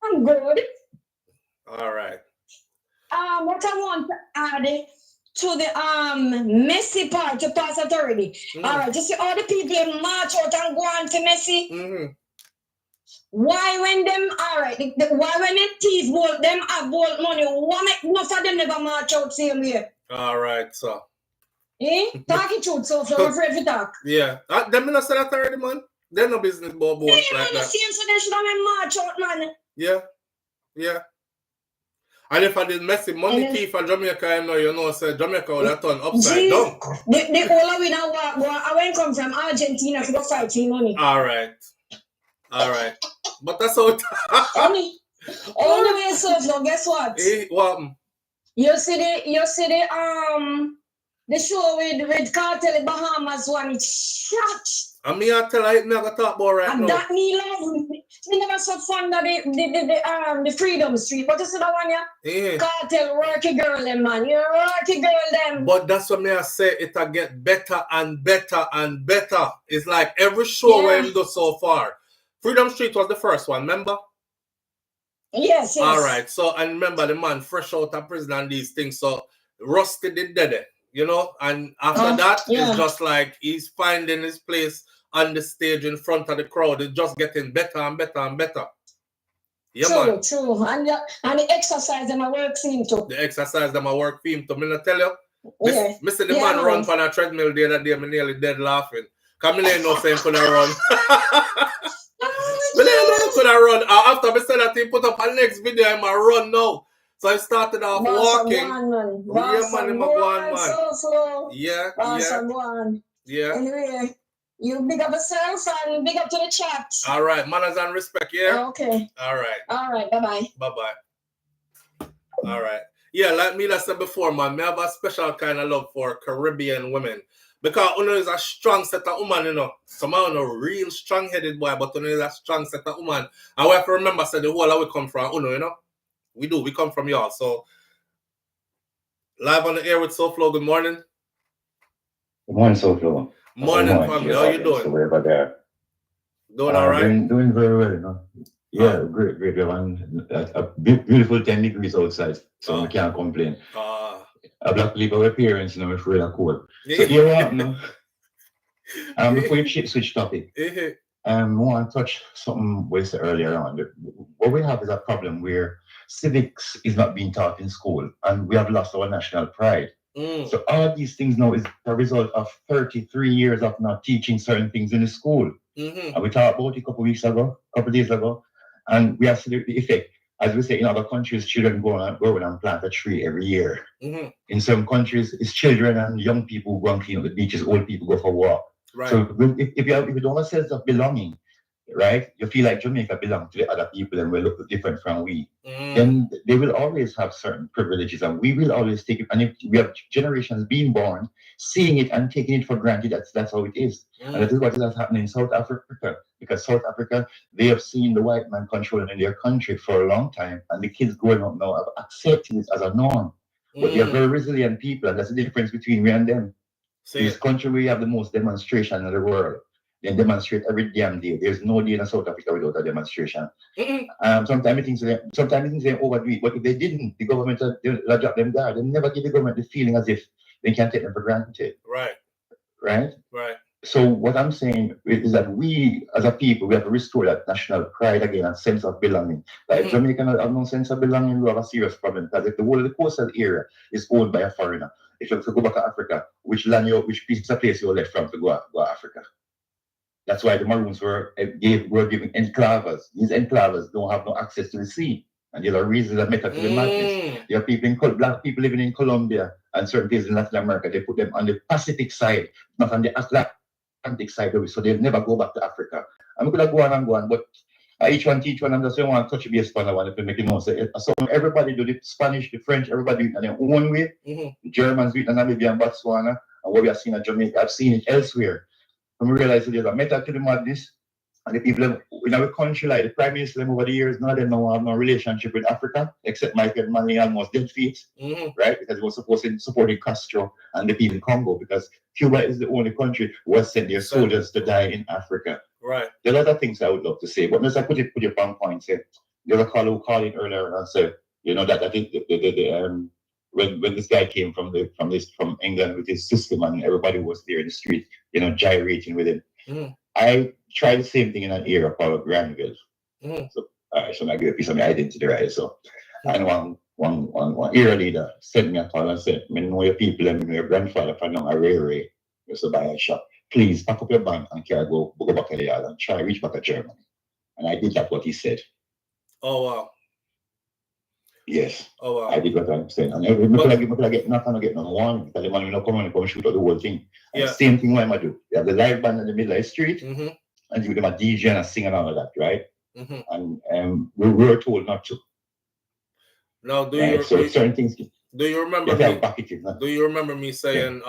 S4: I'm good.
S1: All right.
S4: What I want to add to the Messi part to pass authority. All right, you see all the people march out and go on to Messi. Why when them why when they thief them have bolt money? Why make enough of them never march out same way?
S1: All right, so
S4: Talking truth, so I'm afraid to talk.
S1: Yeah. Them not say that already, man. They're no business about bones like that.
S4: Same, so they should have been march out, man.
S1: Yeah. Yeah. And if I did messy money key for Jamaica, you know, say Jamaica would have turned upside down.
S4: The whole of it now, I went come from Argentina to go fight for money.
S1: All right. But that's how it
S4: Only way so now, guess what?
S1: What?
S4: You see the show with Cartel in Bahamas one, it's shot.
S1: I mean, I tell you, me I talk about right
S4: and
S1: now.
S4: That me love. Me never so fond of the Freedom Street. But you see that one, yeah? Cartel, worky girl them, man. You worky girl them.
S1: But that's what me I say, it'll get better and better and better. It's like every show where we do so far. Freedom Street was the first one, remember?
S4: Yes.
S1: All right. So, and remember the man fresh out of prison and these things. So, Rusty did it, you know? And after that, it's just like he's finding his place on the stage in front of the crowd. It's just getting better and better and better. Yeah, man.
S4: True. And the exercise them a work for him too.
S1: The exercise them a work for him too. Me tell you.
S4: Yeah.
S1: Me see the man run on a treadmill the other day. Me nearly dead laughing. Because me ain't no saying could have run. Me ain't no could have run. After me said that, he put up a next video and I run now. So I started off walking. Yeah.
S4: Anyway, you big up yourself and big up to the chat.
S1: All right. Manners and respect, yeah?
S4: Okay.
S1: All right.
S4: Bye-bye.
S1: Bye-bye. All right. Yeah, like me that said before, man, me have a special kind of love for Caribbean women. Because Uno is a strong set of woman, you know. Some of Uno real strong-headed boy, but Uno is a strong set of woman. And we have to remember, say, the whole of we come from Uno, you know. We do. We come from y'all. So, live on the air with SouFLo. Good morning.
S5: Good morning, SouFLo.
S1: Morning, family. How you doing?
S5: So we're about there.
S1: Doing all right?
S5: Doing very well, you know. Yeah, great. We have a beautiful 10 degrees outside, so we can't complain. I black people with parents, you know, we're afraid of cold. So here we are, you know. Before you switch topic, I want to touch something we said earlier on. What we have is a problem where civics is not being taught in school, and we have lost our national pride. So all these things now is a result of 33 years of not teaching certain things in the school. And we talked about it a couple days ago, and we have seen the effect. As we say, in other countries, children go and plant a tree every year. In some countries, it's children and young people who go and clean up the beaches, old people go for a walk.
S1: Right.
S5: So if you don't have a sense of belonging, right, you feel like Jamaica belongs to the other people and we look different from we, then they will always have certain privileges and we will always take it. And if we have generations being born, seeing it and taking it for granted, that's how it is. And that is what is happening in South Africa. Because South Africa, they have seen the white man controlling their country for a long time, and the kids growing up now have accepted it as a norm. But they are very resilient people, and that's the difference between we and them. In this country, we have the most demonstration in the world. They demonstrate every damn day. There's no day in South Africa without a demonstration. Sometimes I think they overdo it, but if they didn't, the government will drop them guard. They never give the government the feeling as if they can take them for granted. Right. So what I'm saying is that we, as a people, we have to restore that national pride again and sense of belonging. Like Jamaicans have no sense of belonging, we have a serious problem. Because if the whole of the coastal area is owned by a foreigner, if you have to go back to Africa, which piece of place you left from to go to Africa? That's why the Maroons were giving enclaves. These enclaves don't have no access to the sea. And there are reasons that make up to the madness. There are black people living in Colombia and certain places in Latin America. They put them on the Pacific side, not on the Atlantic side of it, so they'll never go back to Africa. I'm going to go on, but each one teach one. I'm just want to touch base on that one to make it more. So everybody do the Spanish, the French, everybody do it in their own way. The Germans do it in Namibia and Botswana, and what we have seen in Jamaica, I've seen it elsewhere. And we realize there's a method to the madness, and the people in our country, like the Prime Minister over the years, now they don't have no relationship with Africa, except Michael Manning almost dead feet, right? Because he was supposed to support Castro and the people in Congo, because Cuba is the only country who has sent their soldiers to die in Africa.
S1: Right.
S5: There are other things I would love to say, but let's put your point. Say, there was a caller who called in earlier and said, you know, that I think when this guy came from England with his system and everybody was there in the street, you know, gyrating with him. I tried the same thing in an area called Granville. So I give a piece of my identity, right? So, and one one area leader sent me a call and said, "Me know your people and me know your grandfather from now a railway. You used to buy a shop. Please pack up your bag and carry go back to the yard and try reach back to Germany." And I did that what he said.
S1: Oh wow.
S5: Yes.
S1: Oh wow.
S5: I did what I'm saying. And every I get not gonna get no warning because the man will not come and come shoot out the whole thing. And the same thing what I'm gonna do. You have the live band in the middle of the street and you give them a DJ and a sing and all of that, right? And we were told not to.
S1: Now
S5: certain things
S1: do you remember do you remember me saying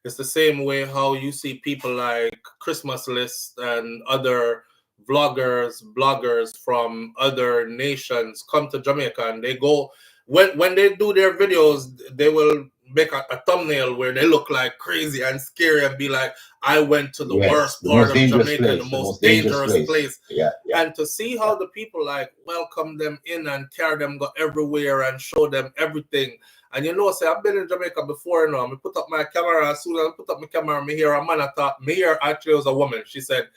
S1: it's the same way how you see people like Christmas List and other bloggers from other nations come to Jamaica and they go when they do their videos, they will make a thumbnail where they look like crazy and scary and be like, I went to the worst part of Jamaica, the most dangerous place.
S5: Yeah.
S1: And to see how the people like welcome them in and carry them go everywhere and show them everything. And you know, say I've been in Jamaica before now. I put up my camera. As soon as I put up my camera, me hear a man. I thought me here actually was a woman. She said,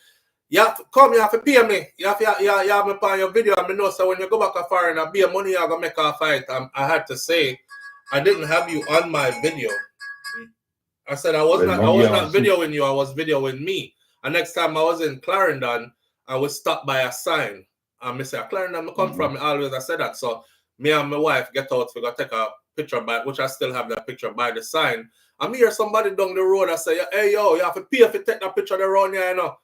S1: you have to pay me. You have me pay your video. And I know, so when you go back a foreign and be a money, you're gonna make a fight. I had to say, I didn't have you on my video. I said I was not videoing you. I was videoing me. And next time I was in Clarendon, I was stopped by a sign. And I said, Clarendon, I come from. Always I said that. So me and my wife get out. We got to take a picture by, which I still have that picture by the sign. I'm here. Somebody down the road. I say, hey yo, you have to pay if you take that picture around here, you know.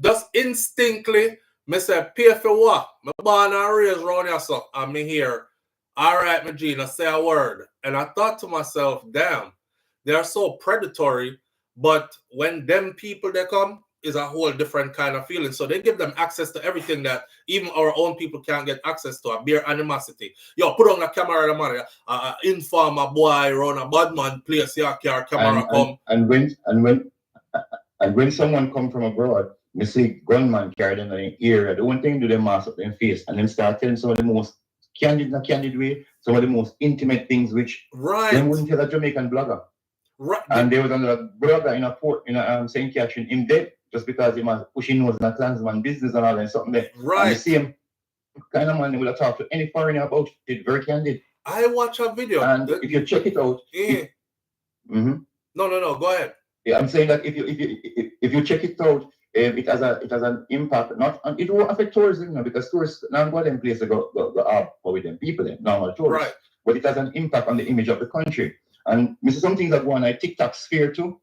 S1: Just instinctively, I say, pay for what? I'm born and raised around here, so I'm here. All right, my Gina, say a word. And I thought to myself, damn, they are so predatory, but when them people they come, is a whole different kind of feeling. So they give them access to everything that even our own people can't get access to, a bare animosity. Yo, put on a camera, man, inform a boy around a bad man place, yeah, camera come.
S5: And when someone come from abroad, me see gunman carry them in the area, the one thing do they mask up their face and then start telling some of the most candid way, some of the most intimate things which they wouldn't tell a Jamaican blogger.
S1: Right.
S5: And there was another blogger in a port in St. Catherine in dead just because he was pushing nose in a Klansman business and all and something there.
S1: Right.
S5: And the same kind of man they would have talked to any foreigner about it, very candid.
S1: I watch a video.
S5: And if you check it out.
S1: No, go ahead.
S5: Yeah, I'm saying that if you check it out, it has an impact. It won't affect tourism, because tourists now go them place to go up with them people, normal tourists.
S1: Right.
S5: But it has an impact on the image of the country. And this is some things that go on a TikTok sphere too,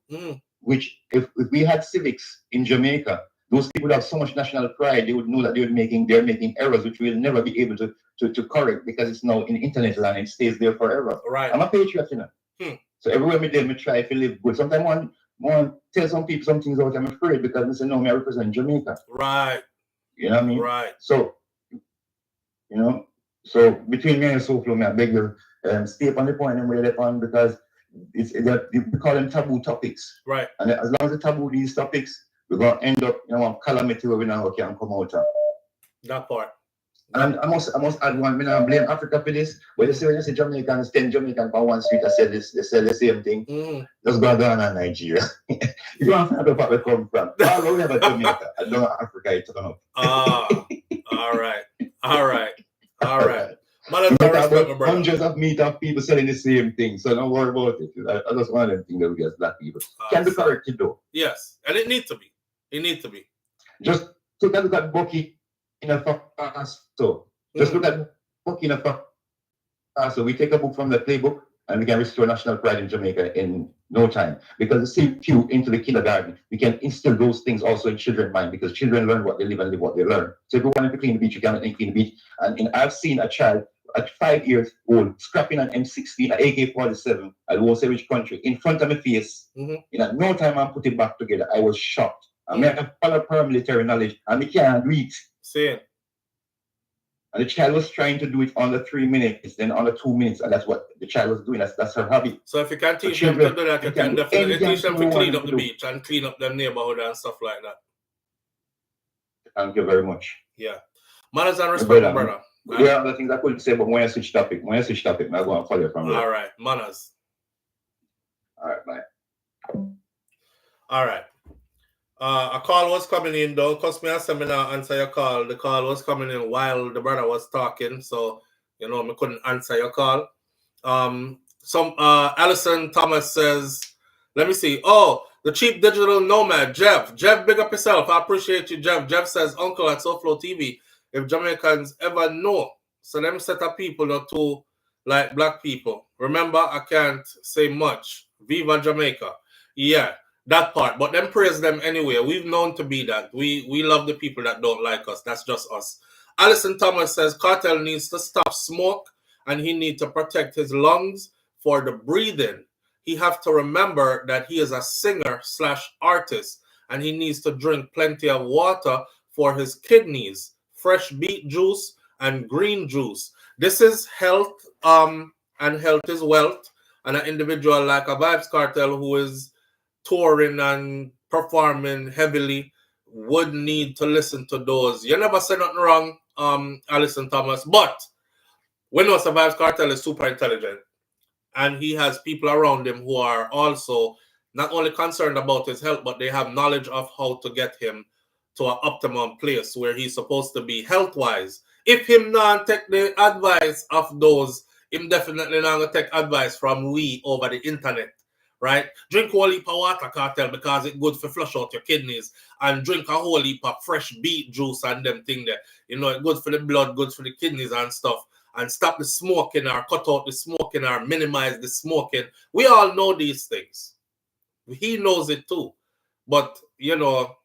S5: which if we had civics in Jamaica, those people would have so much national pride, they would know that they're making errors which we'll never be able to correct because it's now in internet land and it stays there forever.
S1: Right.
S5: I'm a patriot, you know. So everywhere me try to live good. Sometimes one tell some people some things out, I'm afraid because they say, no, I represent Jamaica.
S1: Right.
S5: You know what I mean?
S1: Right.
S5: So, you know, so between me and SouFLo, I beg you, stay up on the point and where they're on because we call them taboo topics.
S1: Right.
S5: And as long as the taboo these topics, we're going to end up, a calamity where we now can come out of.
S1: That part.
S5: And I must add one, I don't blame Africa for this, but you see when you see Jamaicans, 10 Jamaicans on one street, they say the same thing. Just go down in Nigeria. You don't have to know where we come from. All over have Jamaica. I don't know Africa, it's turn up.
S1: All right.
S5: Hundreds of meetup people selling the same thing, so don't worry about it. I just want them things that we as black people. Can be corrected though.
S1: Yes, and it needs to be.
S5: Just take a look at Bucky in a fast. So just look at Bucky in a fast. So we take a book from the playbook and we can restore national pride in Jamaica in no time. Because the same cue into the kindergarten, we can instill those things also in children's mind because children learn what they live and live what they learn. So if you want to clean the beach, you cannot clean the beach. And I've seen a child at 5 years old scrapping an M16, an AK-47, I won't say which country, in front of my face. In no time I put it back together. I was shocked. I mean, I have paramilitary knowledge and I can't do it.
S1: Same.
S5: And the child was trying to do it under 3 minutes, then under 2 minutes, and that's what the child was doing. That's her hobby.
S1: So if you can teach them to do that, you can definitely teach them to clean up the beach and clean up their neighborhood and stuff like that.
S5: Thank you very much.
S1: Yeah. Manners and respect, brother.
S5: There are other things I couldn't say, but when I switch topic, I'm going to follow you from there.
S1: All right. Manners.
S5: All right, bye.
S1: All right. A call was coming in, though. Because me and Seminar answer your call. The call was coming in while the brother was talking. So, You know, I couldn't answer your call. Alison Thomas says, let me see. Oh, the cheap digital nomad, Jeff. Jeff, big up yourself. I appreciate you, Jeff. Jeff says, Uncle at SouFLoTV, if Jamaicans ever know, so them set of people are too like black people. Remember, I can't say much. Viva Jamaica. Yeah, that part. But them praise them anyway. We've known to be that. We love the people that don't like us. That's just us. Alison Thomas says, Cartel needs to stop smoke and he needs to protect his lungs for the breathing. He have to remember that he is a singer/artist and he needs to drink plenty of water for his kidneys, fresh beet juice and green juice. This is health, and health is wealth. And an individual like a Vibes Cartel who is touring and performing heavily would need to listen to those. You never said nothing wrong, Alison Thomas, but we know Vibes Cartel is super intelligent. And he has people around him who are also not only concerned about his health, but they have knowledge of how to get him to an optimum place where he's supposed to be health-wise. If him not take the advice of those, him definitely not going to take advice from we over the internet, right? Drink a whole heap of water, Cartel, because it's good for flush out your kidneys. And drink a whole heap of fresh beet juice and them thing there. You know, it's good for the blood, good for the kidneys and stuff. And stop the smoking or cut out the smoking or minimize the smoking. We all know these things. He knows it too. But, you know,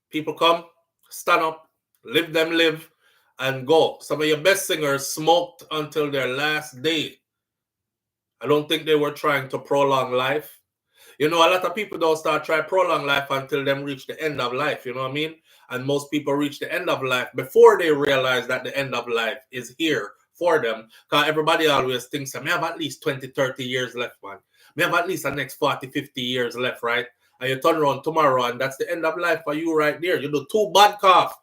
S1: people come, stand up, live them live, and go. Some of your best singers smoked until their last day. I don't think they were trying to prolong life. You know, a lot of people don't start trying to prolong life until them reach the end of life. You know what I mean? And most people reach the end of life before they realize that the end of life is here for them, because everybody always thinks, I have at least 20, 30 years left, man. I have at least the next 40, 50 years left, right? And you turn around tomorrow, and that's the end of life for you right there. You do 2 bad cough.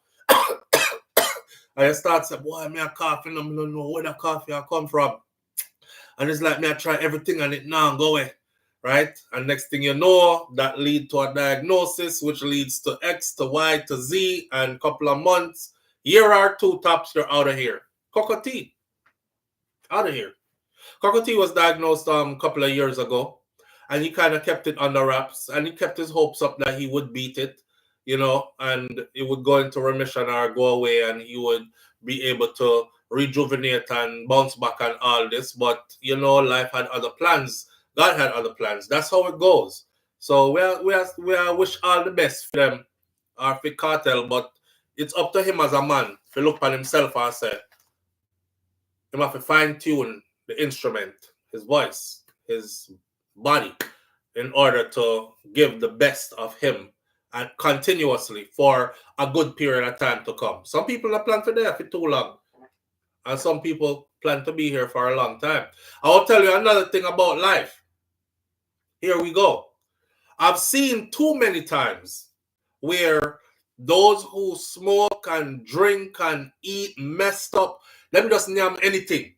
S1: And you start saying, boy, me a cough, and I don't know where the coffee I come from. And it's like me I try everything, and it now go away, right? And next thing you know, that lead to a diagnosis, which leads to X to Y to Z, and a couple of months, year or 2 tops, you're out of here. Cocoa out of here. Cocoa was diagnosed a couple of years ago, and he kind of kept it under wraps, and he kept his hopes up that he would beat it, you know, and it would go into remission or go away, and he would be able to rejuvenate and bounce back and all this. But, you know, life had other plans. God had other plans. That's how it goes. So we wish all the best for them, or for Cartel, but it's up to him as a man to look at himself and say, him have to fine-tune the instrument, his voice, his body, in order to give the best of him and continuously for a good period of time to come. Some people have planned to there for too long, and some people plan to be here for a long time. I will tell you another thing about life. Here we go. I've seen too many times where those who smoke and drink and eat messed up, let me just name anything.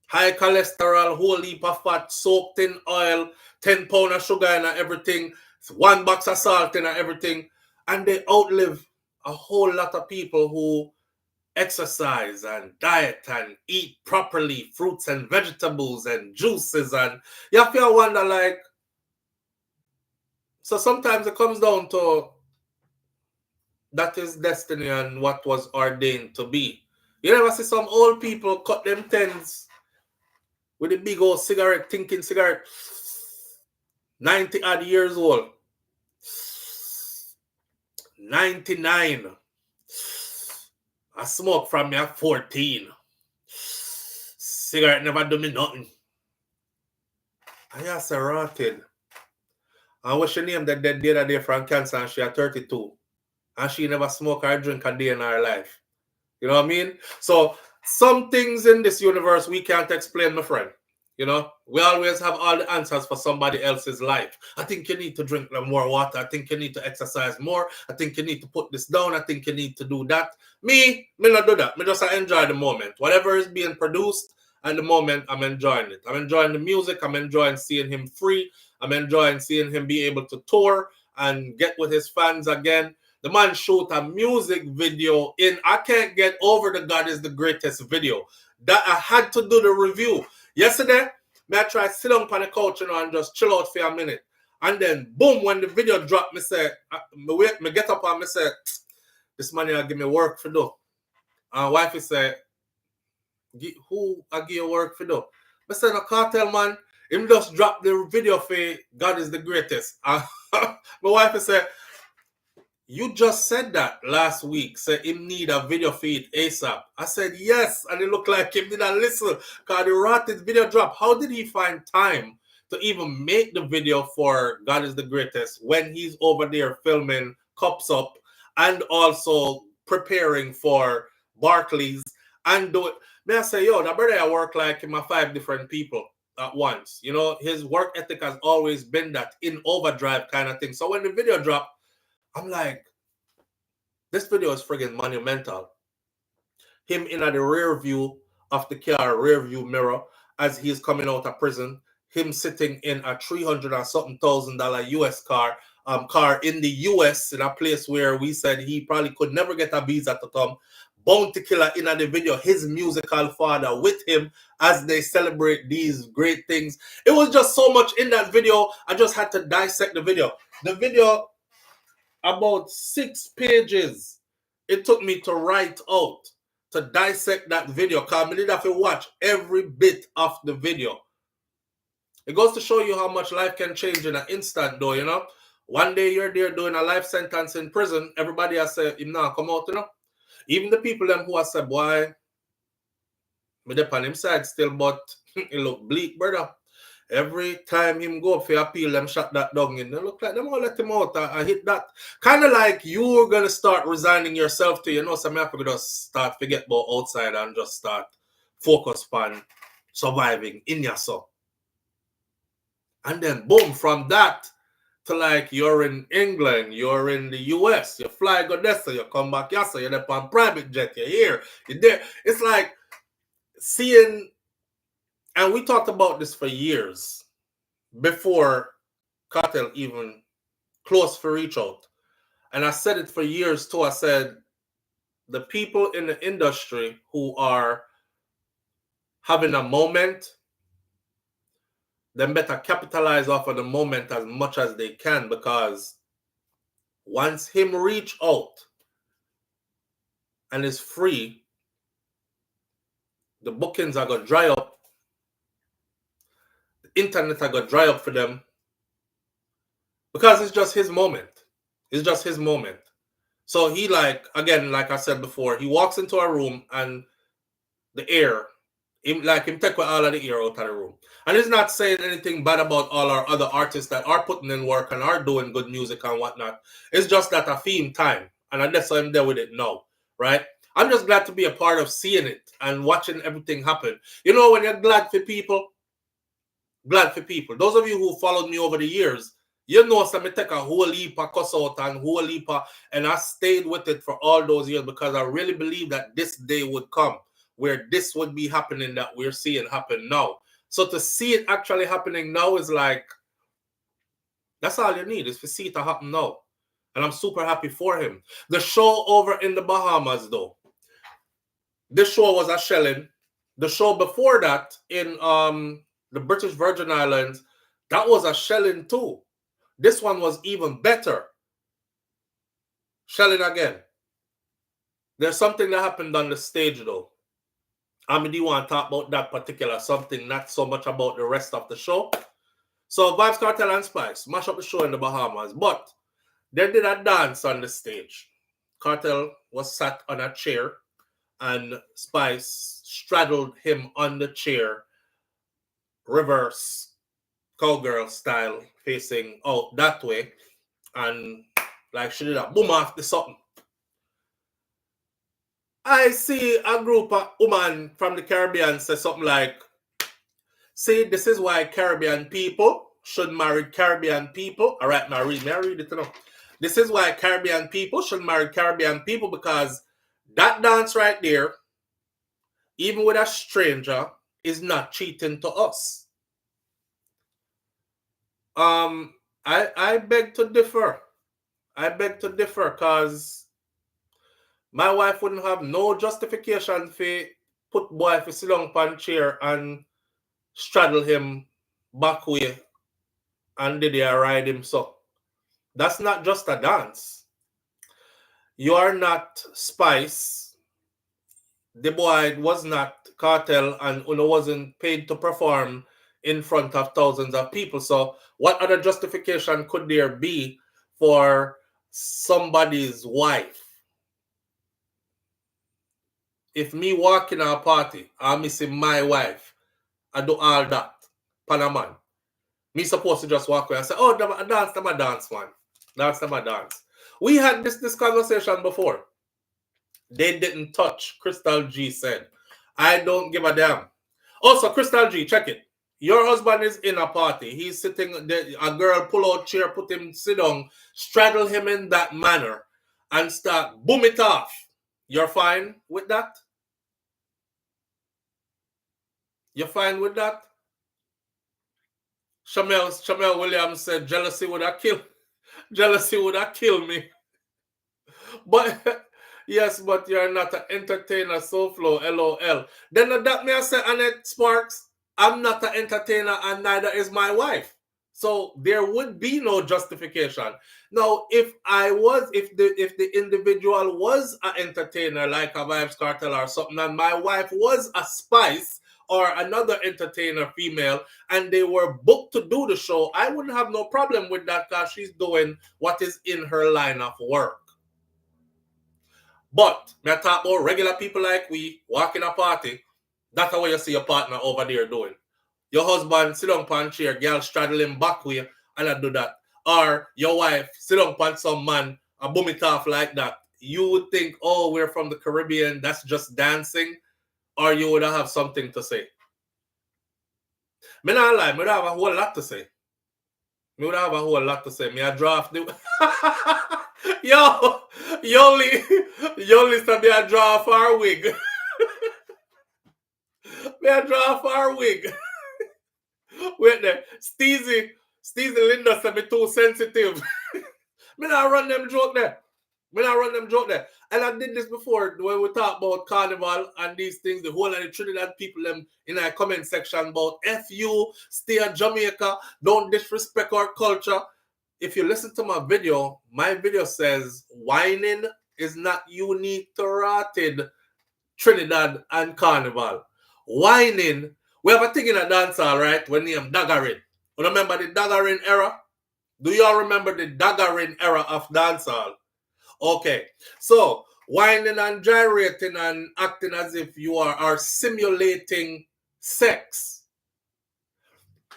S1: High cholesterol, whole heap of fat, soaked in oil, 10 pounds of sugar and everything, 1 box of salt and everything. And they outlive a whole lot of people who exercise and diet and eat properly, fruits and vegetables and juices. And you have to wonder, like, so sometimes it comes down to that is destiny and what was ordained to be. You never see some old people cut them tens with a big old cigarette, thinking cigarette, 90 odd years old, 99. I smoke from me at 14. Cigarette never do me nothing. I just rotted. And what's your name that dead the other day from cancer and she at 32? And she never smoke or drink a day in her life. You know what I mean? So some things in this universe we can't explain, my friend. You know, we always have all the answers for somebody else's life. I think you need to drink more water. I think you need to exercise more. I think you need to put this down. I think you need to do that. Me not do that. Me just enjoy the moment. Whatever is being produced at the moment, I'm enjoying it. I'm enjoying the music. I'm enjoying seeing him free. I'm enjoying seeing him be able to tour and get with his fans again. The man shoot a music video in I Can't Get Over the God is the Greatest video. That I had to do the review. Yesterday, I tried to sit down on the couch, and just chill out for a minute. And then, boom, when the video dropped, me get up and me say, this man here give me work for do. And wifey say, who I give you work for do? I said, no, Cartel, man, him just dropped the video for God is the Greatest. And my wife said, you just said that last week. Said him need a video feed ASAP. I said yes, and it looked like him didn't listen because the rotted video drop. How did he find time to even make the video for God is the Greatest when he's over there filming Cups Up and also preparing for Barclays and do it? May I say, yo, that brother I work like him 5 different people at once. You know, his work ethic has always been that in overdrive kind of thing. So when the video dropped, I'm like, this video is friggin' monumental. Him in the rear view of the car, rear view mirror, as he's coming out of prison. Him sitting in a $300 and something thousand US car in the US, in a place where we said he probably could never get a visa to come. Bounty Killer in the video, his musical father with him as they celebrate these great things. It was just so much in that video. I just had to dissect the video. The video, about 6 pages it took me to write out, to dissect that video, because I did have to watch every bit of the video. It goes to show you how much life can change in an instant though, you know. One day you're there doing a life sentence in prison, everybody has said, him now come out, you know. Even the people them who have said, boy, me dep on him side still, but it look bleak, brother. Every time him go up for appeal, them shut that down in. They look like them all let him out. I hit that. Kind of like you're going to start resigning yourself to, you know, some people just start forget about outside and just start focus on surviving in yourself. And then boom, from that to like you're in England, you're in the US, you fly go there, so you come back here, so you're there on private jet, you're here, you're there. It's like seeing. And we talked about this for years before Cartel even close for reach out. And I said it for years too. I said the people in the industry who are having a moment, them better capitalize off of the moment as much as they can, because once him reach out and is free, the bookings are going to dry up. Internet are going to dry up for them because it's just his moment. It's just his moment. So he, like, again, like I said before, he walks into a room and the air, him take all of the air out of the room. And he's not saying anything bad about all our other artists that are putting in work and are doing good music and whatnot. It's just that I feel time, and I guess I'm there with it now, right? I'm just glad to be a part of seeing it and watching everything happen. You know, when you're glad for people, those of you who followed me over the years, you know, so me take a whole heap of cuss out and whole heap of, and I stayed with it for all those years because I really believe that this day would come where this would be happening that we're seeing happen now. So to see it actually happening now is like, that's all you need, is to see it to happen now. And I'm super happy for him. The show over in the Bahamas though, this show was a shelling. The show before that in the British Virgin Islands, that was a shelling too. This one was even better. Shelling again. There's something that happened on the stage though. I mean, do you want to talk about that particular something, not so much about the rest of the show? So Vibes, Cartel and Spice mash up the show in the Bahamas, but they did a dance on the stage. Cartel was sat on a chair and Spice straddled him on the chair, reverse cowgirl style, facing out that way, and like she did a boom off the something. I see a group of women from the Caribbean say something like, see, this is why Caribbean people should marry Caribbean people. All right, now read it now. This is why Caribbean people should marry Caribbean people, because that dance right there, even with a stranger, is not cheating to us. I beg to differ. I beg to differ, because my wife wouldn't have no justification for put boy for sit down on chair and straddle him back way and did they ride him so. That's not just a dance. You are not Spice. The boy was not Cartel, and Uno wasn't paid to perform in front of thousands of people. So what other justification could there be for somebody's wife? If me walk in a party, I'm missing my wife, I do all that, Panaman. Me supposed to just walk away and say, oh, a dance, them a dance, man. Dance, them a dance. We had this conversation before. They didn't touch, Crystal G said. I don't give a damn. Also, Crystal G, check it. Your husband is in a party. He's sitting there, a girl pull out chair, put him sit down, straddle him in that manner, and start boom it off. You're fine with that? You're fine with that? Shamel Williams said jealousy would have killed me. But yes, but you're not an entertainer, SouFLo, LOL. Then that me I say, Annette Sparks, I'm not an entertainer and neither is my wife. So there would be no justification. Now, if the individual was an entertainer like a Vibes Cartel or something, and my wife was a Spice or another entertainer female, and they were booked to do the show, I wouldn't have no problem with that because she's doing what is in her line of work. But me talk about regular people like we walking a party. That's how you see your partner over there doing. Your husband sit down on chair, girl straddle him back way, and I do that. Or your wife sit down on some man and boom it off like that. You would think, oh, we're from the Caribbean, that's just dancing. Or you would have something to say. Me not lie, me would have a whole lot to say. Me would have a whole lot to say. Me a draft the you only said me a draw for a wig. Me a draw for a wig. Wait there. Steezy Linda said me too sensitive. Me not run them joke there. And I did this before when we talk about carnival and these things. The whole of the Trinidad people them in our comment section about FU, stay at Jamaica, don't disrespect our culture. If you listen to my video says whining is not unique to rotted Trinidad and carnival. Whining, we have a thing in a dancehall, right? When named daggering. You remember the daggering era? Do y'all remember the daggering era of dancehall? Okay, so whining and gyrating and acting as if you are simulating sex.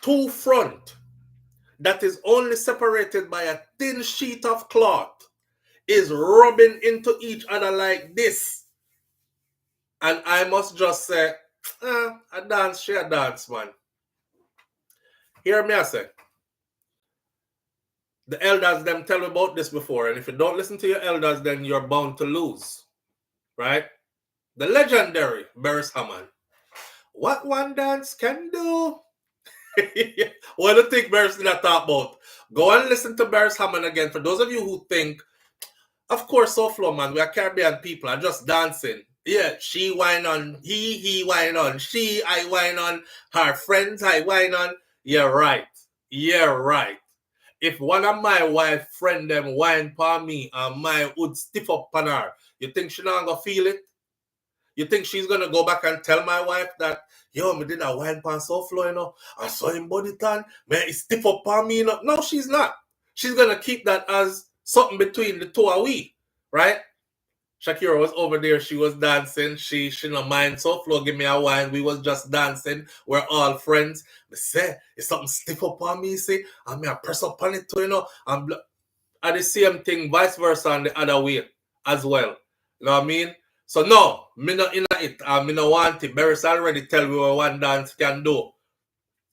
S1: Two front that is only separated by a thin sheet of cloth is rubbing into each other like this. And I must just say, a dance, man. Hear me I say. The elders them tell me about this before, and if you don't listen to your elders, then you're bound to lose, right? The legendary Beres Hammond. What one dance can do? What do you think Beres did I talk about? Go and listen to Beres Hammond again. For those of you who think, of course, SouFLo, man, we are Caribbean people, are just dancing. Yeah, she whine on, he whine on, she, I whine on, her friends, I whine on. Yeah, right. If one of my wife friend them whine for me and my would stiff up on her, you think she not gonna feel it? You think she's gonna go back and tell my wife that, yo, me did a whine pan SouFLo, you know, I saw him body tan, man, it stiff up on me, you know. No, she's not. She's gonna keep that as something between the two of we, right? Shakira was over there, she was dancing, she no mind SouFLo give me a wine, we was just dancing, we're all friends. Me say, it's something stiff up on me, see, and me I press up on it too, you know, and the same thing, vice versa, and the other way as well, you know what I mean? So no, me not in it, and me no want it. Beres already tell me what one dance can do,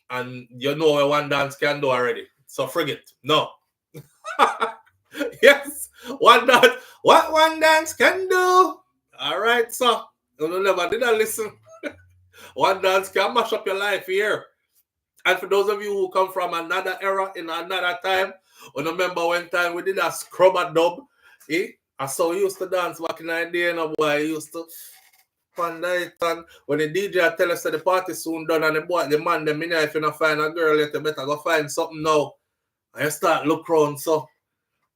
S1: and you know what one dance can do already, so forget, no. Yes, what one dance can do. All right, so you never did I listen. One dance can mash up your life here. And for those of you who come from another era in another time, I remember one time we did a scrubber dub. Eh? I saw we used to dance back in the day, no boy. I used to it, and when the DJ tell us that the party soon done and the man them in if you not find a girl yet, you better go find something now. And you start look around so.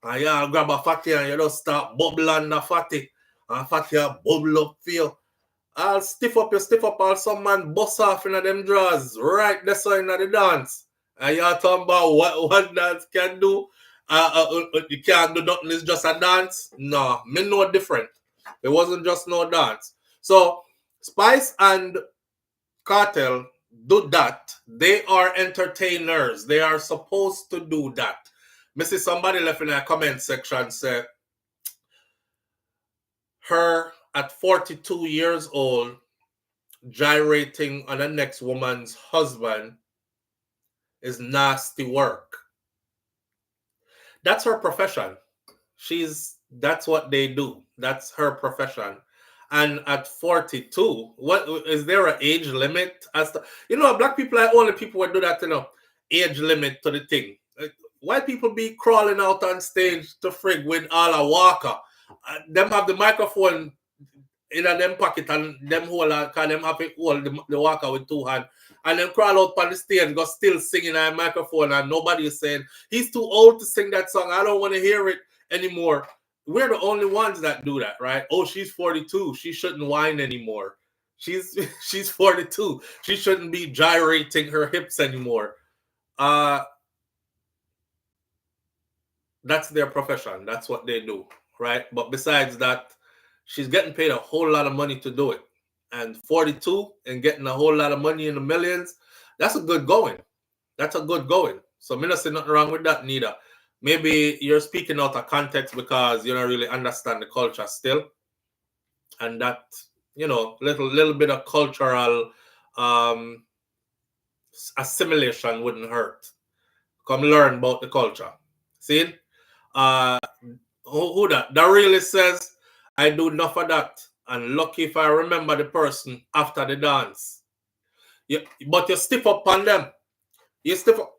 S1: And you grab a fatty and you just start bubbling the fatty. And fatty bubble up for you. I'll stiff up, all some man bust off in them drawers right there so in the dance. And you're talking about what dance can do. You can't do nothing, it's just a dance. No, me know different. It wasn't just no dance. So Spice and Cartel do that. They are entertainers. They are supposed to do that. Me see somebody left in a comment section say her at 42 years old gyrating on the next woman's husband is nasty work. That's her profession. That's what they do. That's her profession. And at 42, what is there an age limit? Black people are only people who do that, age limit to the thing. White people be crawling out on stage to frig with all a walker. Them have the microphone in them pocket and them hold because them have to hold the walker with two hands. And then crawl out on the stage, go still singing on a microphone and nobody is saying, he's too old to sing that song. I don't want to hear it anymore. We're the only ones that do that, right? Oh, she's 42. She shouldn't whine anymore. She's 42. She shouldn't be gyrating her hips anymore. That's their profession. That's what they do, right? But besides that, she's getting paid a whole lot of money to do it. And 42 and getting a whole lot of money in the millions, that's a good going. That's a good going. So me not say nothing wrong with that neither. Maybe you're speaking out of context because you don't really understand the culture still. And that, little bit of cultural assimilation wouldn't hurt. Come learn about the culture. See? Who that? That really says, I do enough of that. And lucky if I remember the person after the dance. But you stiff up on them. You stiff up.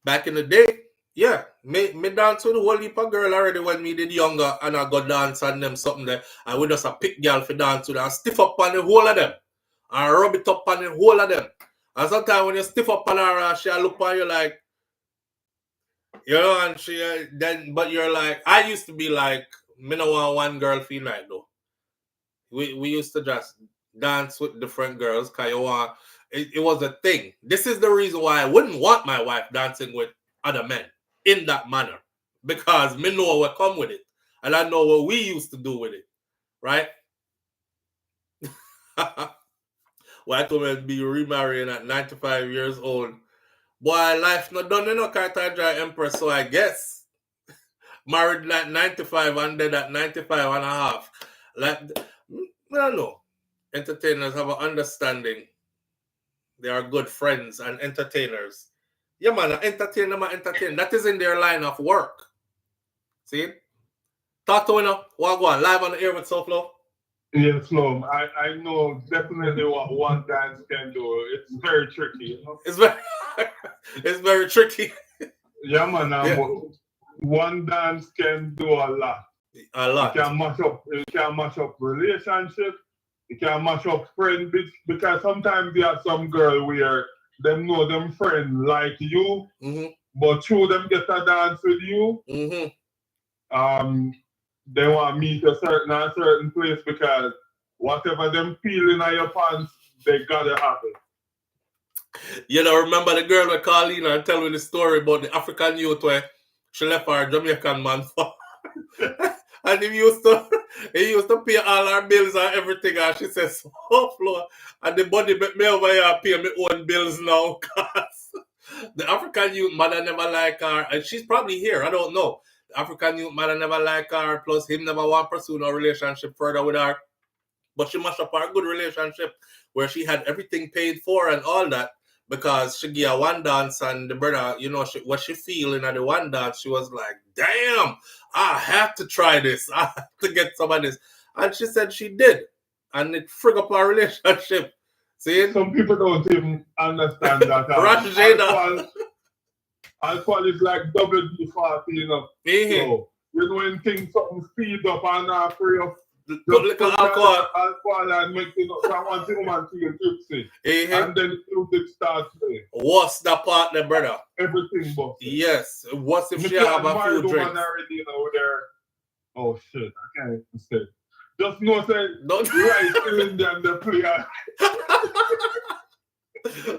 S1: Back in the day, yeah, me dance with a whole heap of girl already when me did younger and I go dance on them something there. I would just a pick girl for dance with her and stiff up on the whole of them. And rub it up on the whole of them. And sometimes when you stiff up on her, she'll look on you like, and she but you're like, I used to be like, me no want one girl feel like though. We used to just dance with different girls because it was a thing. This is the reason why I wouldn't want my wife dancing with other men in that manner. Because me know what come with it. And I know what we used to do with it. Right? White women be remarrying at 95 years old. Boy, life not done in no Cartel Empress, so I guess. Married at 95 and dead at 95 and a half. Like, I don't know. Entertainers have an understanding. They are good friends and entertainers. Yeah, man, entertain them and entertain. That is in their line of work. See? Talk to me now. What go on? Live on the air with SouFLo.
S3: Yes, Slum. I know definitely what one dance can do. It's very tricky.
S1: It's very tricky.
S3: Yeah, man. One dance can do a lot.
S1: A lot.
S3: It can mash up relationships. It can mash up friends because sometimes there are some girl where them know them friend like you, but through them get a dance with you. They want to meet a certain place because whatever them feeling on your pants, they gotta have it.
S1: Remember the girl with Carlina and tell me the story about the African youth where she left her Jamaican man for. And he used to pay all our bills and everything. And she says, SouFLo, and the body make me over here pay my own bills now. Because the African youth mother never like her. And she's probably here, I don't know. The African youth mother never like her. Plus him never want to pursue no relationship further with her. But she mashed up our good relationship where she had everything paid for and all that. Because she gave her one dance and the brother, what she feeling at the one dance, she was like, damn, I have to try this. I have to get some of this. And she said she did. And it frig up our relationship. See?
S3: Some people don't even understand that. Alcohol is like WD-40, you know. So, you know, when things something speed up and not free up,
S1: just put
S3: alcohol and make it up from one thing man feel tipsy. And then the music starts playing.
S1: What's the partner, brother?
S3: Everything but
S1: yes. What's if she have a few drinks?
S3: Already, you know, there. Oh shit, I can't even say. Just know say right in them the player.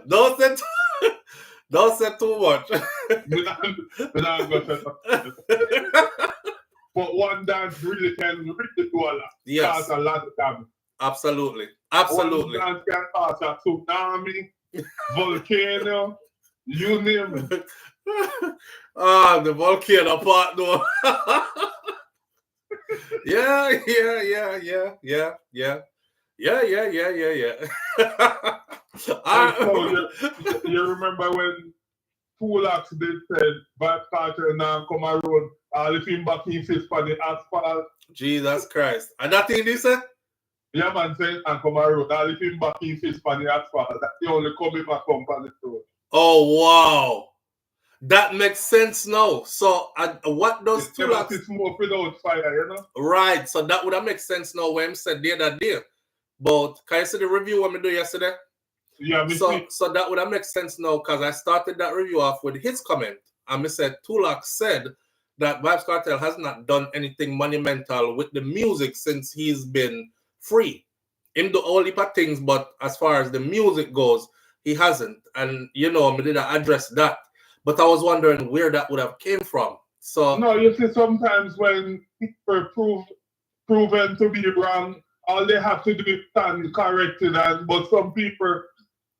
S1: Don't say too much.
S3: But one dance really can really do a lot.
S1: Yes.
S3: Cause a lot of damage.
S1: Absolutely.
S3: One dance can cause a tsunami, volcano, you name it.
S1: The volcano part though. Yeah.
S3: You remember when Pulax did said Vibe Cartel now come around, all if him back in fist for the asphalt.
S1: Jesus Christ. And that thing they said?
S3: Yeah, man said and come around, all if him back in fist for the asphalt. That's the only coming back on the road.
S1: Oh wow. That makes sense now. So what does
S3: Pulax? It's more without fire, you know?
S1: Right. So that would have make sense now when he said the other day. But can you see the review what we do yesterday?
S3: Yeah,
S1: so that would have make sense now because I started that review off with his comment. And I said Tulak said that Vybz Kartel has not done anything monumental with the music since he's been free. Him do all heap of things, but as far as the music goes, he hasn't. And you know, I did address that. But I was wondering where that would have came from. So
S3: no, you see, sometimes when people proven to be wrong, all they have to do is stand corrected. But some people,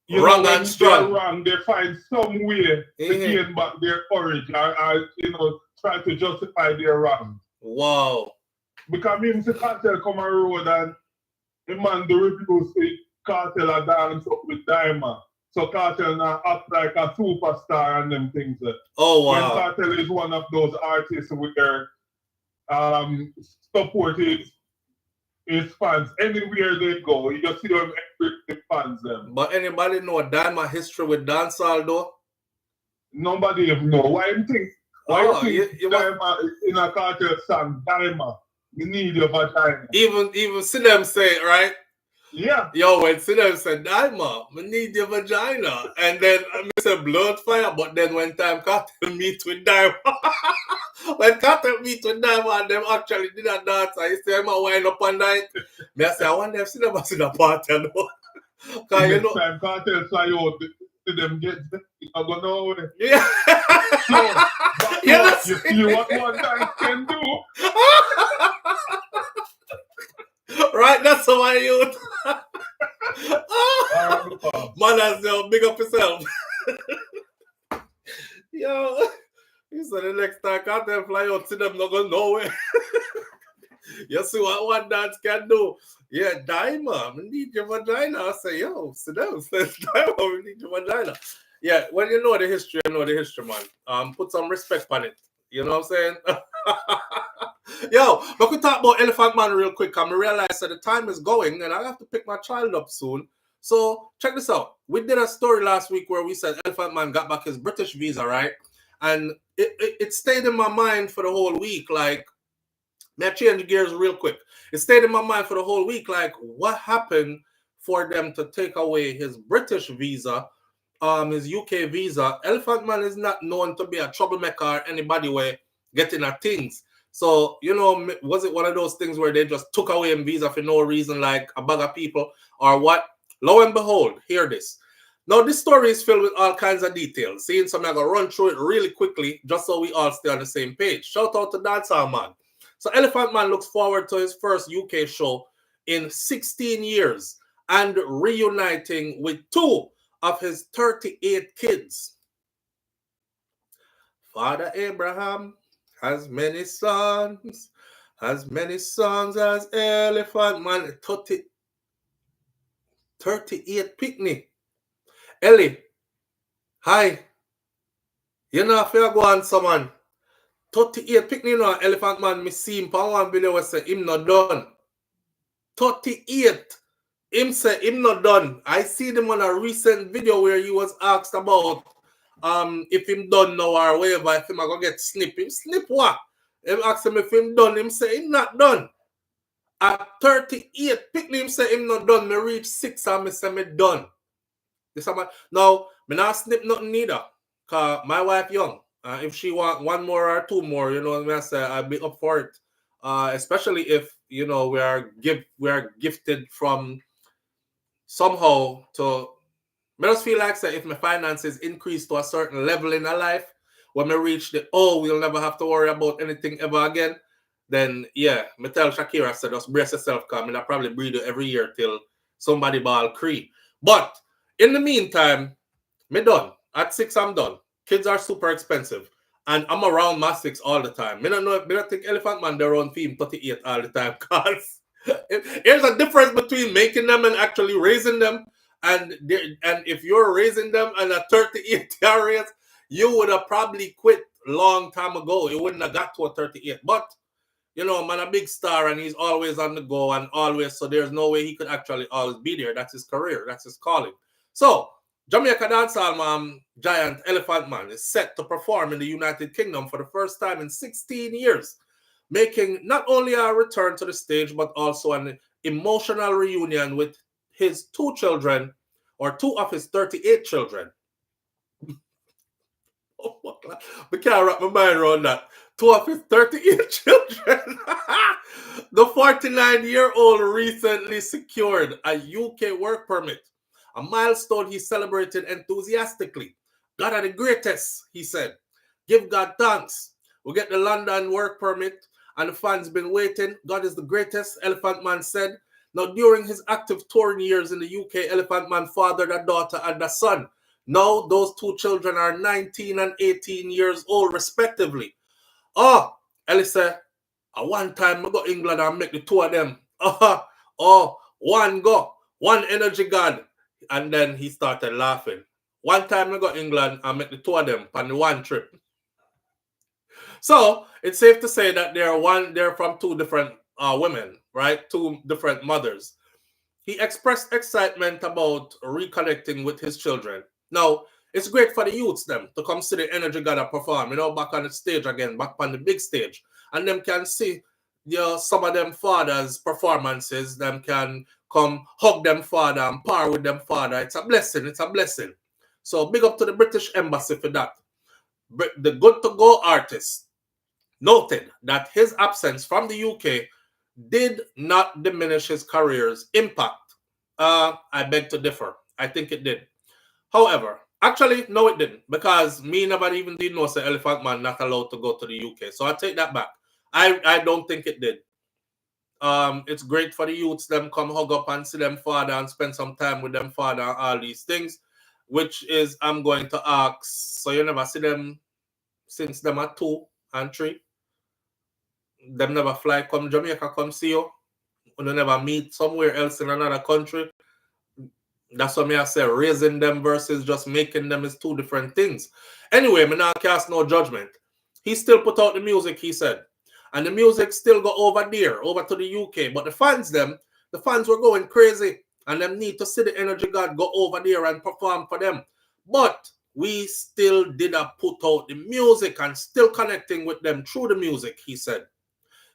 S3: you
S1: wrong
S3: know, when
S1: and strong.
S3: they're wrong, they find some way to gain back their courage or you know, try to justify their wrong.
S1: Wow.
S3: Because me, Mr. Cartel come on road and the man the review say Cartel a dance up with Diamond. So Cartel now act like a superstar and them things.
S1: Oh wow.
S3: When Cartel is one of those artists with their supported his fans anywhere they go. You just see them the fans them.
S1: But anybody know Diamond history with dancehall though?
S3: Nobody even know. Why you think you Diamond in a Cartel song, Diamond, you need your vagina.
S1: Even see them say it, right?
S3: Yeah.
S1: Yo, when see them say Diamond, we need your vagina. And then I say blood fire, but then when time Cartel meet with Diamond. When Cartel meet with Diamond, them actually did a dance. I say I'm a wind up on night. Me I say I wonder if see them see the party though. Cause you know
S3: time Cartel fly out to them get I go nowhere.
S1: Yeah.
S3: So you see what one dance can do.
S1: Right, that's how I youth. Man, as well, big up yourself. Yo, you said the next time Cartel fly out, see them not going nowhere. You see what one dance can do. Yeah, Diamond, we need your vagina. I say, yo, sit down, says Diamond, we need your vagina. Yeah, when you know the history, man. Put some respect on it. You know what I'm saying? Yo, but we talk about Elephant Man real quick. I realize that the time is going and I have to pick my child up soon. So check this out. We did a story last week where we said Elephant Man got back his British visa, right? And it stayed in my mind for the whole week. Like, may I change gears real quick? It stayed in my mind for the whole week. Like, what happened for them to take away his British visa, his UK visa? Elephant Man is not known to be a troublemaker or anybody where getting at things. So, you know, was it one of those things where they just took away him visa for no reason, like a bag of people, or what? Lo and behold, hear this. Now, this story is filled with all kinds of details. Seeing some, I'm going to run through it really quickly, just so we all stay on the same page. Shout out to Dancehall Man. So, Elephant Man looks forward to his first UK show in 16 years and reuniting with 2 of his 38 kids. Father Abraham has many sons as Elephant Man. 38 picnic. Ellie, hi. You know if you go on someone. 38 picnic now, Elephant Man, me see him on one video where say him not done. 38. Him say him not done. I see them on a recent video where he was asked about if him done now or whatever, if him a go get snip, him snip what? Him ask him if him done, him say him not done. At 38, pickly him say him not done. Me reach 6 and me say me done. This now, me not snip nothing neither. Cause my wife young. If she want 1 more or 2 more, you know what I mean, I say I'll be up for it. Especially if, you know, we are gifted from somehow to. I just feel like say if my finances increase to a certain level in our life, when we reach we'll never have to worry about anything ever again, then yeah, me tell Shakira, I said, just brace yourself, come and I probably breed you every year till somebody ball Cree. But in the meantime, me done. At 6, I'm done. Kids are super expensive. And I'm around my 6 all the time. Me don't think Elephant Man they're on theme 38 all the time. Because here's a difference between making them and actually raising them. And if you're raising them and a 38 years, you would have probably quit long time ago. You wouldn't have got to a 38. But, you know, man, a big star and he's always on the go and always, so there's no way he could actually always be there. That's his career. That's his calling. So, Jamaica dancehall giant Elephant Man is set to perform in the United Kingdom for the first time in 16 years, making not only a return to the stage, but also an emotional reunion with his 2 children, or 2 of his 38 children. I can't wrap my mind around that. 2 of his 38 children. The 49-year-old recently secured a UK work permit, a milestone he celebrated enthusiastically. God are the greatest, he said. Give God thanks. We get the London work permit and the fans been waiting. God is the greatest, Elephant Man said. Now, during his active touring years in the UK, Elephant Man fathered a daughter and a son. Now, those 2 children are 19 and 18 years old, respectively. Oh, Ellie said, one time I go England and make the 2 of them. One go. One energy god. And then he started laughing. One time I go England and make the 2 of them on the 1 trip. So, it's safe to say that they're from 2 different women, right? 2 different mothers. He expressed excitement about reconnecting with his children. Now, it's great for the youths them to come see the energy god perform, you know, back on the stage again, back on the big stage. And them can see some of them fathers' performances, them can come hug them father and par with them father. It's a blessing, it's a blessing. So big up to the British Embassy for that. The Good to Go artist noted that his absence from the UK did not diminish his career's impact. I beg to differ. I think it did. However, actually, no, it didn't, because me never even did know say Elephant Man not allowed to go to the UK. So I take that back. I don't think it did. It's great for the youths, them come hug up and see them father and spend some time with them father and all these things, which is I'm going to ask, so you never see them since them are 2 and 3? Them never fly come Jamaica come see you? You never meet somewhere else in another country? That's what I say, raising them versus just making them is 2 different things. Anyway, me not cast no judgment. He still put out the music, he said. And the music still go over there, over to the UK. But the fans were going crazy. And them need to see the energy god go over there and perform for them. But we still did put out the music and still connecting with them through the music, he said.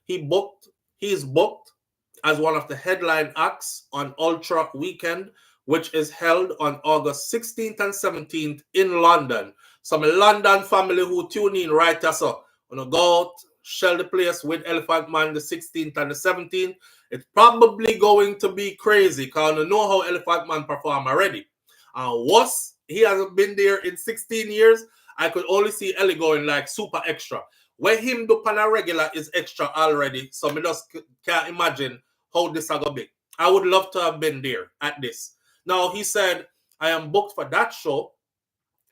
S1: He's booked as one of the headline acts on Ultra Weekend, which is held on August 16th and 17th in London. Some London family who tune in right there, so go out, shell the place with Elephant Man the 16th and the 17th. It's probably going to be crazy because you know how Elephant Man perform already. He hasn't been there in 16 years. I could only see Ellie going like super extra. Where him do pan a regular is extra already, so I just can't imagine how this is going to be. I would love to have been there at this. Now, he said, I am booked for that show.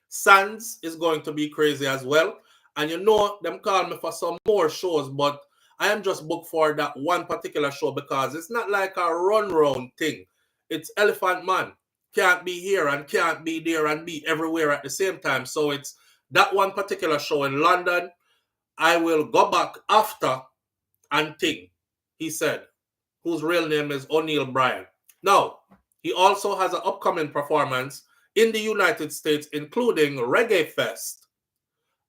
S1: Sands is going to be crazy as well. And you know, them call me for some more shows, but I am just booked for that one particular show because it's not like a run-round thing. It's Elephant Man. Can't be here and can't be there and be everywhere at the same time. So it's that one particular show in London. I will go back after and ting, he said, whose real name is O'Neil Bryan. Now, he also has an upcoming performance in the United States, including Reggae Fest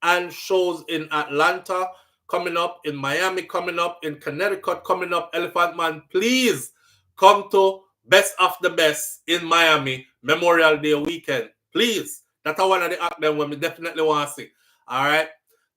S1: and shows in Atlanta coming up, in Miami coming up, in Connecticut coming up. Elephant Man, please come to Best of the Best in Miami Memorial Day weekend. Please. That's one of the act them when we definitely want to see. All right.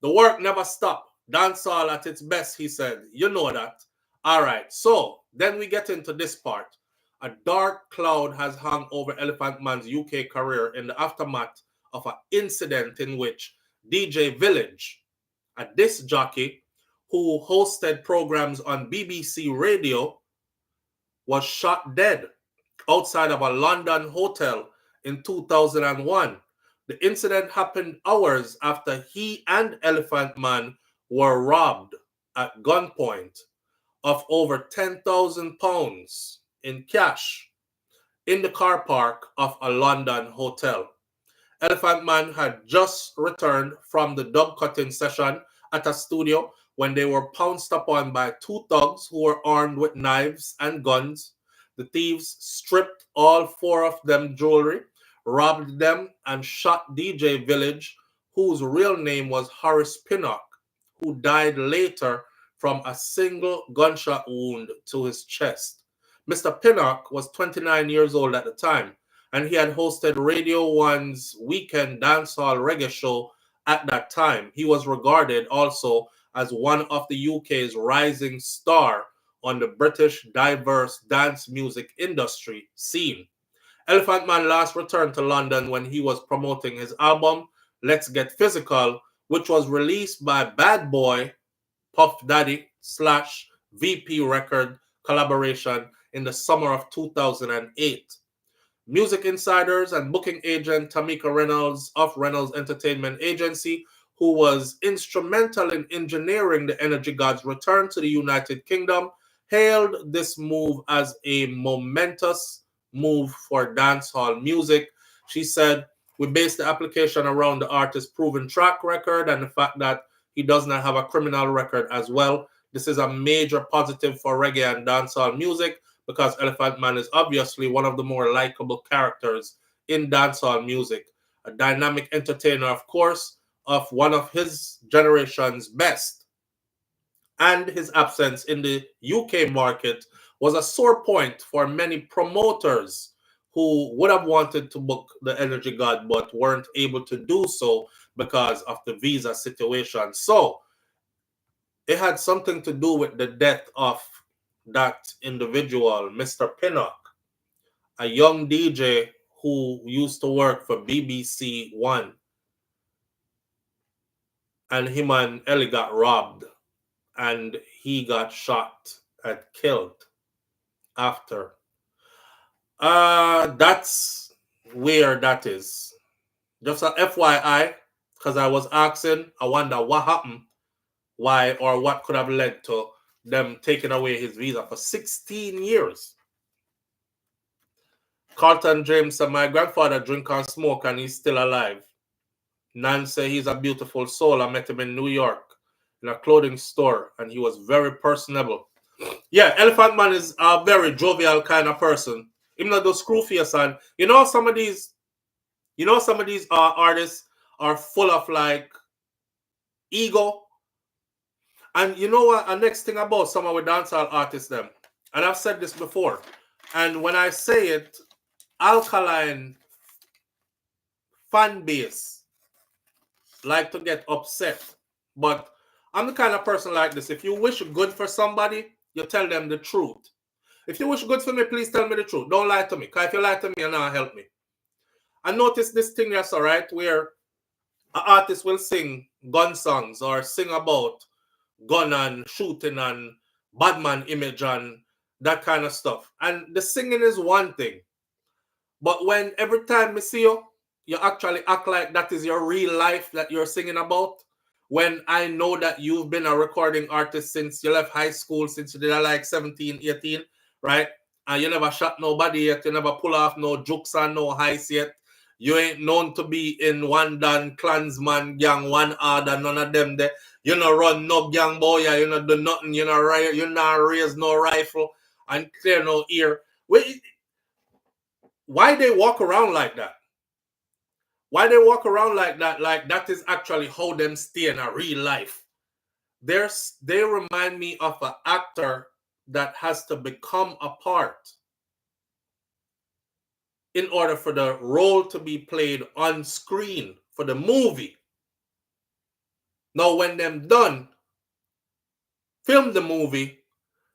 S1: The work never stopped. Dancehall at its best, he said. You know that. All right. So then we get into this part. A dark cloud has hung over Elephant Man's UK career in the aftermath of an incident in which DJ Village, a disc jockey who hosted programs on BBC Radio, was shot dead outside of a London hotel in 2001. The incident happened hours after he and Elephant Man were robbed at gunpoint of over £10,000 in cash in the car park of a London hotel. Elephant Man had just returned from the dub cutting session at a studio when they were pounced upon by two thugs who were armed with knives and guns. The thieves stripped all four of them jewelry, robbed them, and shot DJ Village, whose real name was Horace Pinnock, who died later from a single gunshot wound to his chest. Mr. Pinnock was 29 years old at the time, and he had hosted Radio 1's weekend dancehall reggae show at that time. He was regarded also as one of the UK's rising star on the British diverse dance music industry scene. Elephant Man last returned to London when he was promoting his album, Let's Get Physical, which was released by Bad Boy, Puff Daddy / VP record collaboration in the summer of 2008. Music insiders and booking agent Tamika Reynolds of Reynolds Entertainment Agency, who was instrumental in engineering the Energy God's return to the United Kingdom, hailed this move as a momentous move for dancehall music. She said, "We based the application around the artist's proven track record and the fact that he does not have a criminal record as well. This is a major positive for reggae and dancehall music because Elephant Man is obviously one of the more likable characters in dancehall music. A dynamic entertainer, of course, of one of his generation's best. And his absence in the UK market was a sore point for many promoters who would have wanted to book the Energy God but weren't able to do so because of the visa situation." So it had something to do with the death of that individual, Mr. Pinnock, a young DJ who used to work for BBC One. And him and Ellie got robbed. And he got shot and killed after. That's where that is. Just a FYI, because I was asking, I wonder what happened, why, or what could have led to them taking away his visa for 16 years. Carlton James said, "My grandfather drink and smoke and he's still alive." Nan said, "He's a beautiful soul. I met him in New York in a clothing store, and he was very personable." Yeah, Elephant Man is a very jovial kind of person. Even though those screw face, and some of these artists are full of like ego. And you know what? The next thing about some of the dancehall artists, them, and I've said this before, and when I say it, alkaline fan base like to get upset, but I'm the kind of person like this. If you wish good for somebody, you tell them the truth. If you wish good for me, please tell me the truth. Don't lie to me. Because if you lie to me, you're not help me. I noticed this thing, yes, all right, where an artist will sing gun songs or sing about gun and shooting and badman image and that kind of stuff. And the singing is one thing. But when every time I see you, you actually act like that is your real life that you're singing about, when I know that you've been a recording artist since you left high school, since you did like 17, 18, right? And you never shot nobody yet. You never pull off no jokes and no heist yet. You ain't known to be in one Dan, Klansman gang, one order, none of them there. You not run no gang boy, you not do nothing. You not raise no rifle and clear no ear. Why they walk around like that? Why they walk around like that? Like that is actually how them stay in a real life. They remind me of an actor that has to become a part in order for the role to be played on screen for the movie. Now, when them done, film the movie,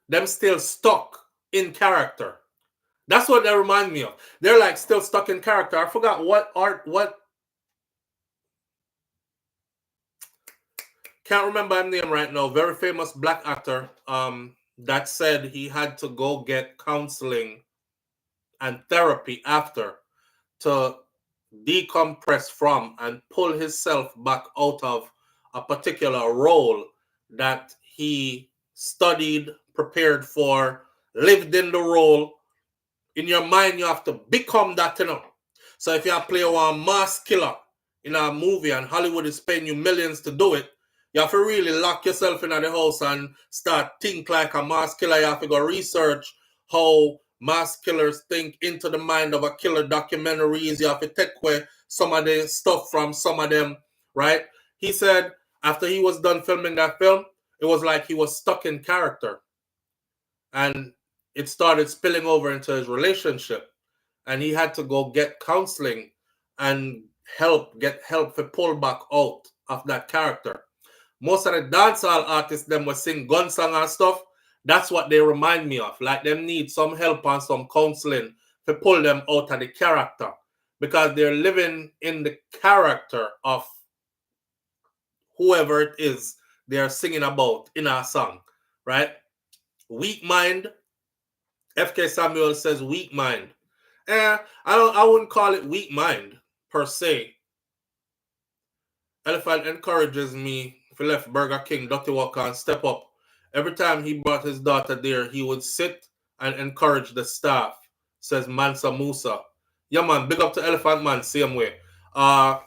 S1: them still stuck in character. That's what they remind me of. They're like still stuck in character. I forgot what can't remember his name right now. Very famous black actor that said he had to go get counseling and therapy after to decompress from and pull himself back out of a particular role that he studied, prepared for, lived in the role. In your mind, you have to become that, you know. So if you play one mass killer in a movie and Hollywood is paying you millions to do it, you have to really lock yourself in the house and start think like a mass killer. You have to go research how mass killers think into the mind of a killer, documentaries. You have to take away some of the stuff from some of them, right? He said after he was done filming that film, it was like he was stuck in character. And it started spilling over into his relationship. And he had to go get counseling and get help to pull back out of that character. Most of the dancehall artists, them will sing gun song and stuff. That's what they remind me of. Like them need some help and some counseling to pull them out of the character. Because they're living in the character of whoever it is they're singing about in our song. Right? Weak mind. FK Samuel says weak mind. I wouldn't call it weak mind per se. Elephant encourages me if he left Burger King, Dr. Walker, and step up. Every time he brought his daughter there, he would sit and encourage the staff, says Mansa Musa. Yeah, man, big up to Elephant Man, same way. I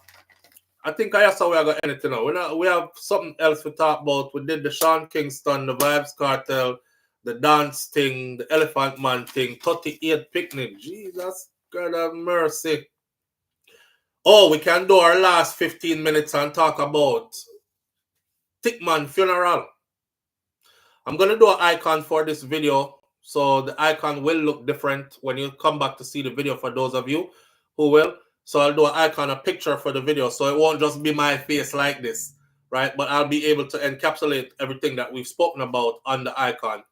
S1: think I saw we are going to end it now. We have something else to talk about. We did the Sean Kingston, the Vibes Cartel, the dance thing, the Elephant Man thing, 38 picnic. Jesus, God have mercy. Oh, we can do our last 15 minutes and talk about Thickman funeral. I'm going to do an icon for this video. So the icon will look different when you come back to see the video for those of you who will. So I'll do an icon, a picture for the video. So it won't just be my face like this, right? But I'll be able to encapsulate everything that we've spoken about on the icon.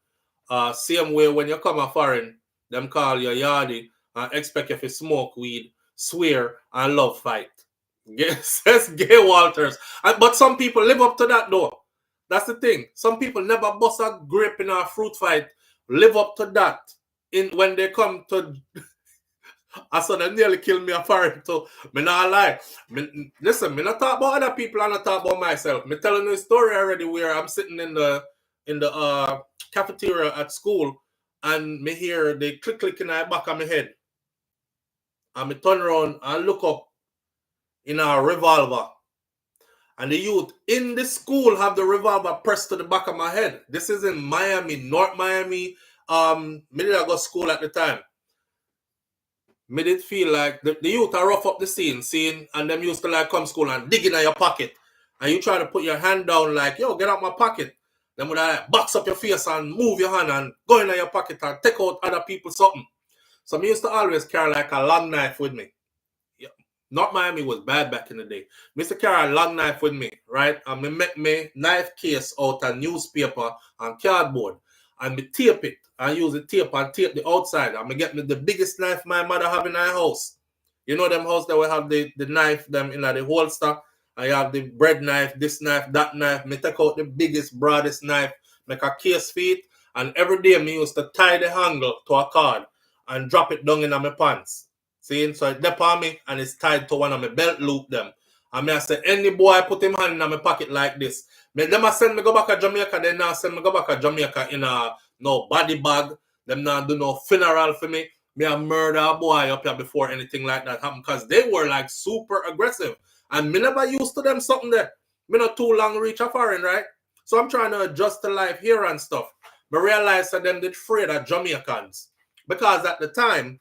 S1: Same way when you come a foreign, them call you yardie and expect if you smoke weed, swear, and love fight. Says Gay Walters. But some people live up to that though. That's the thing. Some people never bust a grape in a fruit fight. Live up to that. When they come to I saw them nearly kill me a foreign too. Me not lie. Listen, me not talk about other people, I not talk about myself. Me telling you a story already where I'm sitting in the cafeteria at school and me hear they click in the back of my head. And me turn around and look up in a revolver. And the youth in the school have the revolver pressed to the back of my head. This is in Miami, North Miami. Me did I go to school at the time. Me did feel like the youth are rough up the scene, and them used to like come school and dig in your pocket. And you try to put your hand down like, yo, get out my pocket. Then would I like box up your face and move your hand and go in your pocket and take out other people's something. So me used to always carry like a long knife with me. Yeah. North Miami was bad back in the day. Me used to carry a long knife with me, right? And me make me knife case out of newspaper and cardboard. And me tape it. I use the tape and tape the outside. I'm going to get me the biggest knife my mother have in her house. You know them house that will have the knife, them in the holster. I have the bread knife, this knife, that knife. Me take out the biggest, broadest knife, make a case feet. And every day me used to tie the handle to a card and drop it down in my pants. See? So it's up on me and it's tied to one of my belt loop them. And I say, any boy put him hand in my pocket like this. Them a send me go back to Jamaica, they now send me go back to Jamaica in a no body bag. Them not do no funeral for me. Me a murder a boy up here before anything like that happened. Because they were like super aggressive. And me never used to them something there. Me not too long reach a foreign, right? So I'm trying to adjust to life here and stuff. But realize that them did afraid of Jamaicans. Because at the time,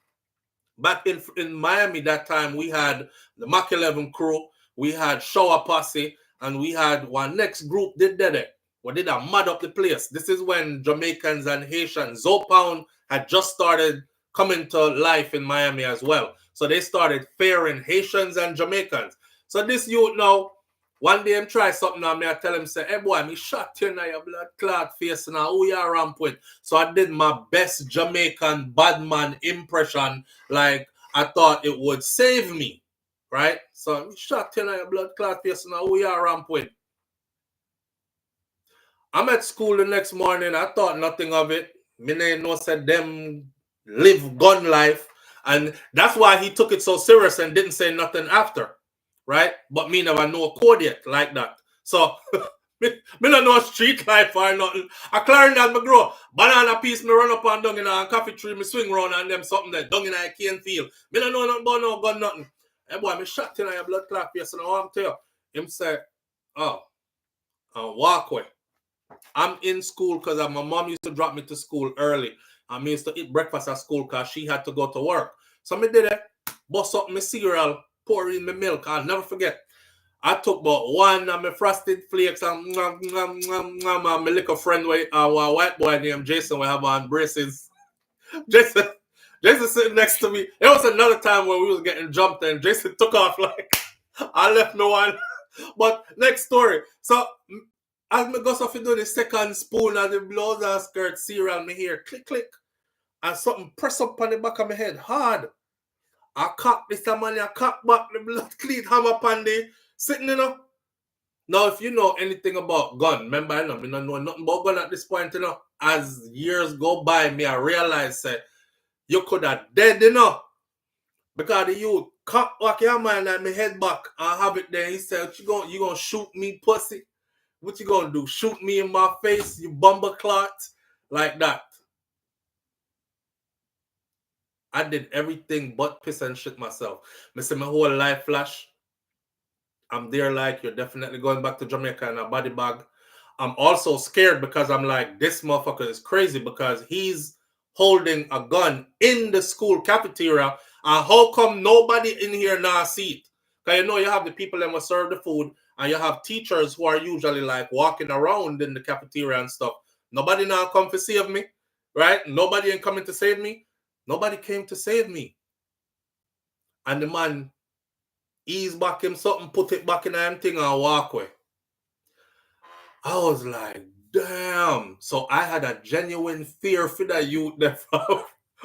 S1: Back in Miami that time, we had the Mach 11 crew, we had Shower Posse, and we had one next group did it. We did a mud up the place. This is when Jamaicans and Haitians, Zopound had just started coming to life in Miami as well. So they started fairing Haitians and Jamaicans. So this youth now, one day him try something on me, I tell him, say, hey boy, me shot you in your blood clot face now, who you ramp with? So I did my best Jamaican badman impression, like I thought it would save me, right? So me shot you in your blood clot face now, who you ramp with? I'm at school the next morning, I thought nothing of it. Me no said them live gun life, and that's why he took it so serious and didn't say nothing after. Right? But me never know code yet like that. So, me don't know street life or nothing. I clearing that me grow. Banana piece me run up and down in a coffee tree, me swing around and them something that down in a cane field. Me don't know nothing about no gun, nothing. Hey boy, me shot in your blood clot face and I want to tell you. Him say, oh, walk away. I'm in school because my mom used to drop me to school early. I used to eat breakfast at school because she had to go to work. So me did it, bust up my cereal, pour in my milk. I'll never forget. I took about one of my frosted flakes and my little friend, a white boy named Jason, we have on braces. Jason sitting next to me. It was another time when we was getting jumped and Jason took off like I left no one. But next story. So as me go off to do the second spoon of the blouse and skirt cereal, me here click click, and something press up on the back of my head hard. I cock this man, I cock back the blood clean hammer upon the sitting, you know. Now, if you know anything about gun, remember, I don't know nothing about gun at this point, you know. As years go by, me I realize that you could have dead, you know. Because the youth cock back your man and my head back and have it there. He said, you gonna shoot me, pussy? What you gonna do? Shoot me in my face, you bumper clot? Like that. I did everything but piss and shit myself. I said my whole life flash. I'm there like, you're definitely going back to Jamaica in a body bag. I'm also scared because I'm like, this motherfucker is crazy because he's holding a gun in the school cafeteria. And how come nobody in here now see it? Because you know you have the people that will serve the food and you have teachers who are usually like walking around in the cafeteria and stuff. Nobody now come to save me, right? Nobody ain't coming to save me. Nobody came to save me. And the man ease back him something, put it back in him thing and walk away. I was like, damn. So I had a genuine fear for that youth there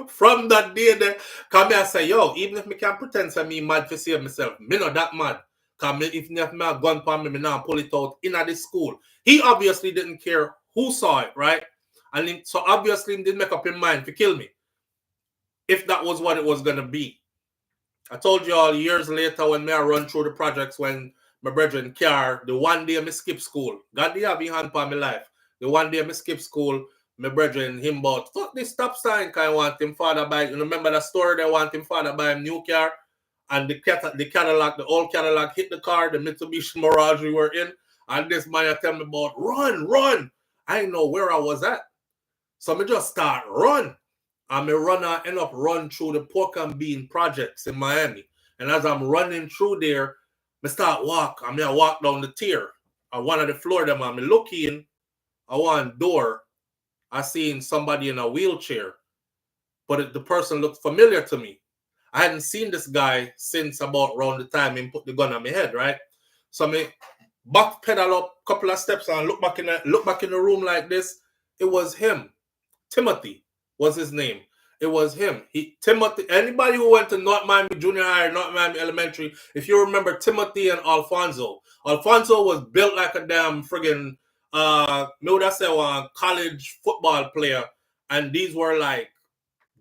S1: from that day there. Because me I say, yo, even if me can pretend to me mad to save myself, me not that mad. Because if me have a gun for me now pull it out in the school. He obviously didn't care who saw it, right? And so obviously he didn't make up his mind to kill me. If that was what it was going to be. I told you all years later when me I run through the projects when my brethren car, the one day me skip school. God they have been hand for my life. The one day me skip school, my brethren him about, fuck this stop sign, because I want him father buy. You remember that story they want him father buy him new car? And the Cadillac, the old Cadillac hit the car, the Mitsubishi Mirage we were in. And this man tell me about, run. I didn't know where I was at. So me just start run. And my runner end up run through the pork and bean projects in Miami. And as I'm running through there, I start walk. I walk down the tier. On one of the floor them, I'm looking at one door. I seen somebody in a wheelchair. But the person looked familiar to me. I hadn't seen this guy since about around the time he put the gun on my head, right? So I back pedal up a couple of steps and look back in the room like this. It was him. Timothy was his name. It was him. Timothy. Anybody who went to North Miami Junior High, North Miami Elementary, if you remember Timothy and Alfonso. Alfonso was built like a damn friggin' college football player, and these were like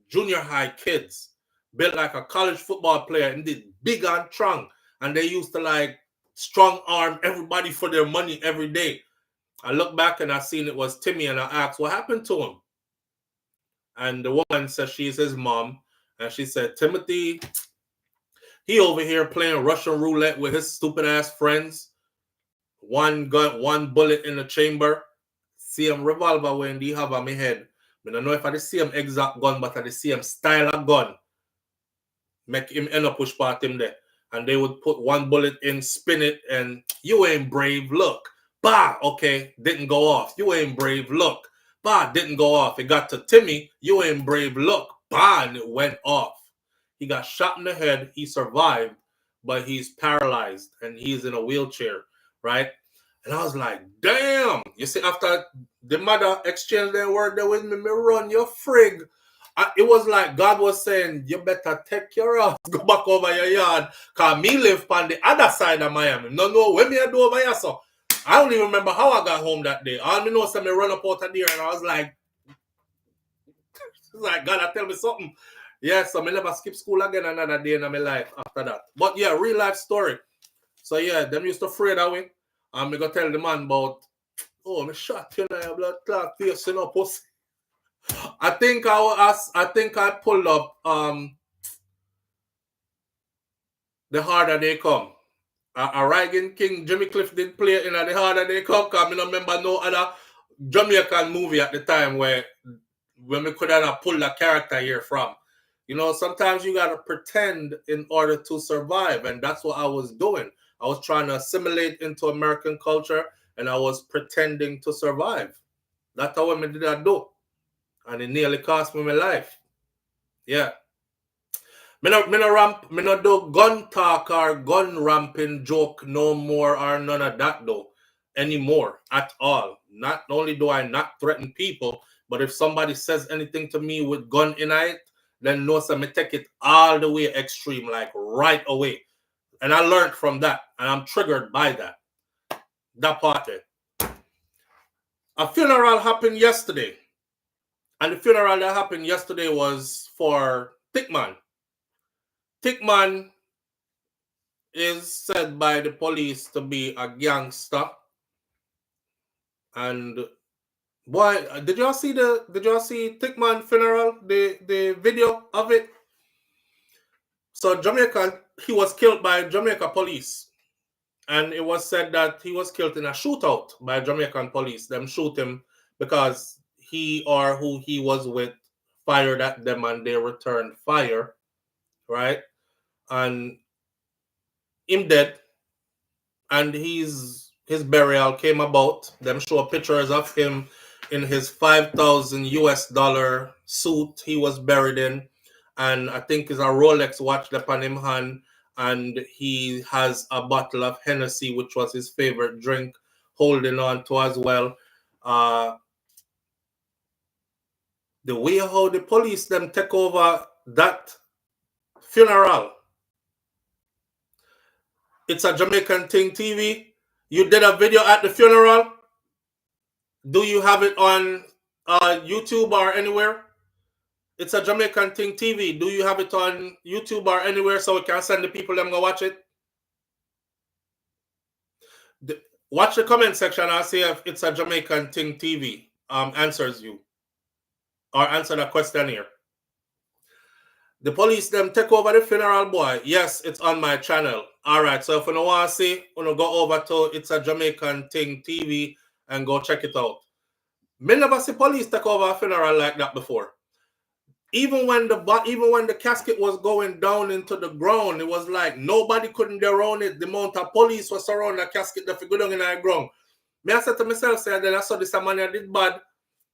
S1: junior high kids built like a college football player and did big and strong, and they used to like strong arm everybody for their money every day. I look back and I seen it was Timmy, and I asked what happened to him. And the woman said she's his mom. And she said, Timothy, he over here playing Russian roulette with his stupid ass friends. One gun, one bullet in the chamber. See him revolver when they have on my head. I don't know if I see him exact gun, but I see him style of gun. make him end up push part him there. And they would put one bullet in, spin it, and you ain't brave, look. Bah, okay, didn't go off. You ain't brave, look. Bah, didn't go off. It got to Timmy, you ain't brave, look. Bah, and it went off. He got shot in the head. He survived, but he's paralyzed and he's in a wheelchair, right? And I was like, damn. You see, after the mother exchanged their word there with me run your frig. It was like God was saying, you better take your ass, go back over your yard, because me live on the other side of Miami. No, what me I do over here, so. I don't even remember how I got home that day. All I know is that I run up out of there and I was like, God, tell me something. Yeah, so I never skip school again another day in my life after that. But yeah, real life story. So yeah, them used to afraid that way. And me go tell the man about, oh, me shot you now, blood clot face, you know, pussy. I think I pulled up The Harder They Come. A Reagan King, Jimmy Cliff did play in The Harder They Come, because I don't remember no other Jamaican movie at the time where we could have pulled a character here from. You know, sometimes you got to pretend in order to survive, and that's what I was doing. I was trying to assimilate into American culture, and I was pretending to survive. That's how I did that do. And it nearly cost me my life. Yeah. Me no do gun talk or gun ramping joke no more or none of that though anymore at all. Not only do I not threaten people, but if somebody says anything to me with gun in it, then no, so me take it all the way extreme, like right away. And I learned from that, and I'm triggered by that. That party. A funeral happened yesterday. And the funeral that happened yesterday was for Thickman. Thickman is said by the police to be a gangster. And boy, did y'all see Thickman funeral? The video of it? So Jamaica, he was killed by Jamaica police. And it was said that he was killed in a shootout by Jamaican police. Them shoot him because he or who he was with fired at them and they returned fire. Right? And him dead, and his burial came about. Them show pictures of him in his $5,000 suit he was buried in, and I think it's a Rolex watch upon him hand, and he has a bottle of Hennessy, which was his favorite drink, holding on to as well. The way how the police them take over that funeral. It's a Jamaican Thing TV. You did a video at the funeral. Do you have it on YouTube or anywhere? It's a Jamaican Thing TV. Do you have it on YouTube or anywhere so we can send the people them go watch it? Watch the comment section and see if it's a Jamaican Thing TV answers you. Or answer the question here. The police them take over the funeral, boy. Yes, it's on my channel. All right, so if you don't want to see, you know, go over to It's a Jamaican Thing TV and go check it out. Me never see police take over a funeral like that before. Even when the casket was going down into the ground, it was like nobody couldn't get around it. The amount of police was surrounding the casket that go down in the ground. Me I said to myself, say, then I saw this man I did bad.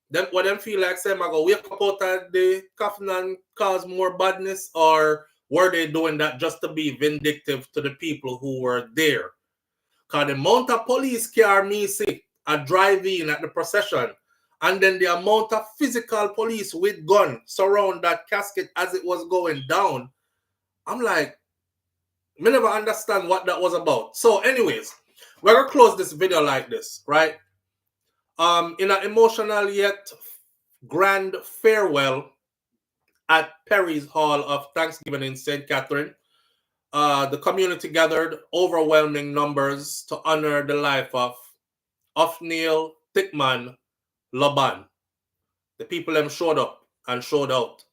S1: Then what them feel like, say, I go wake up out of the coffin and cause more badness, or were they doing that just to be vindictive to the people who were there? Because the amount of police car me see are driving at the procession, and then the amount of physical police with gun surround that casket as it was going down, I'm like, I never understand what that was about. So anyways, we're going to close this video like this, right? In an emotional yet grand farewell at Perry's Hall of Thanksgiving in St. Catherine, the community gathered overwhelming numbers to honor the life of Othniel Thickman Laban. The people them showed up and showed out.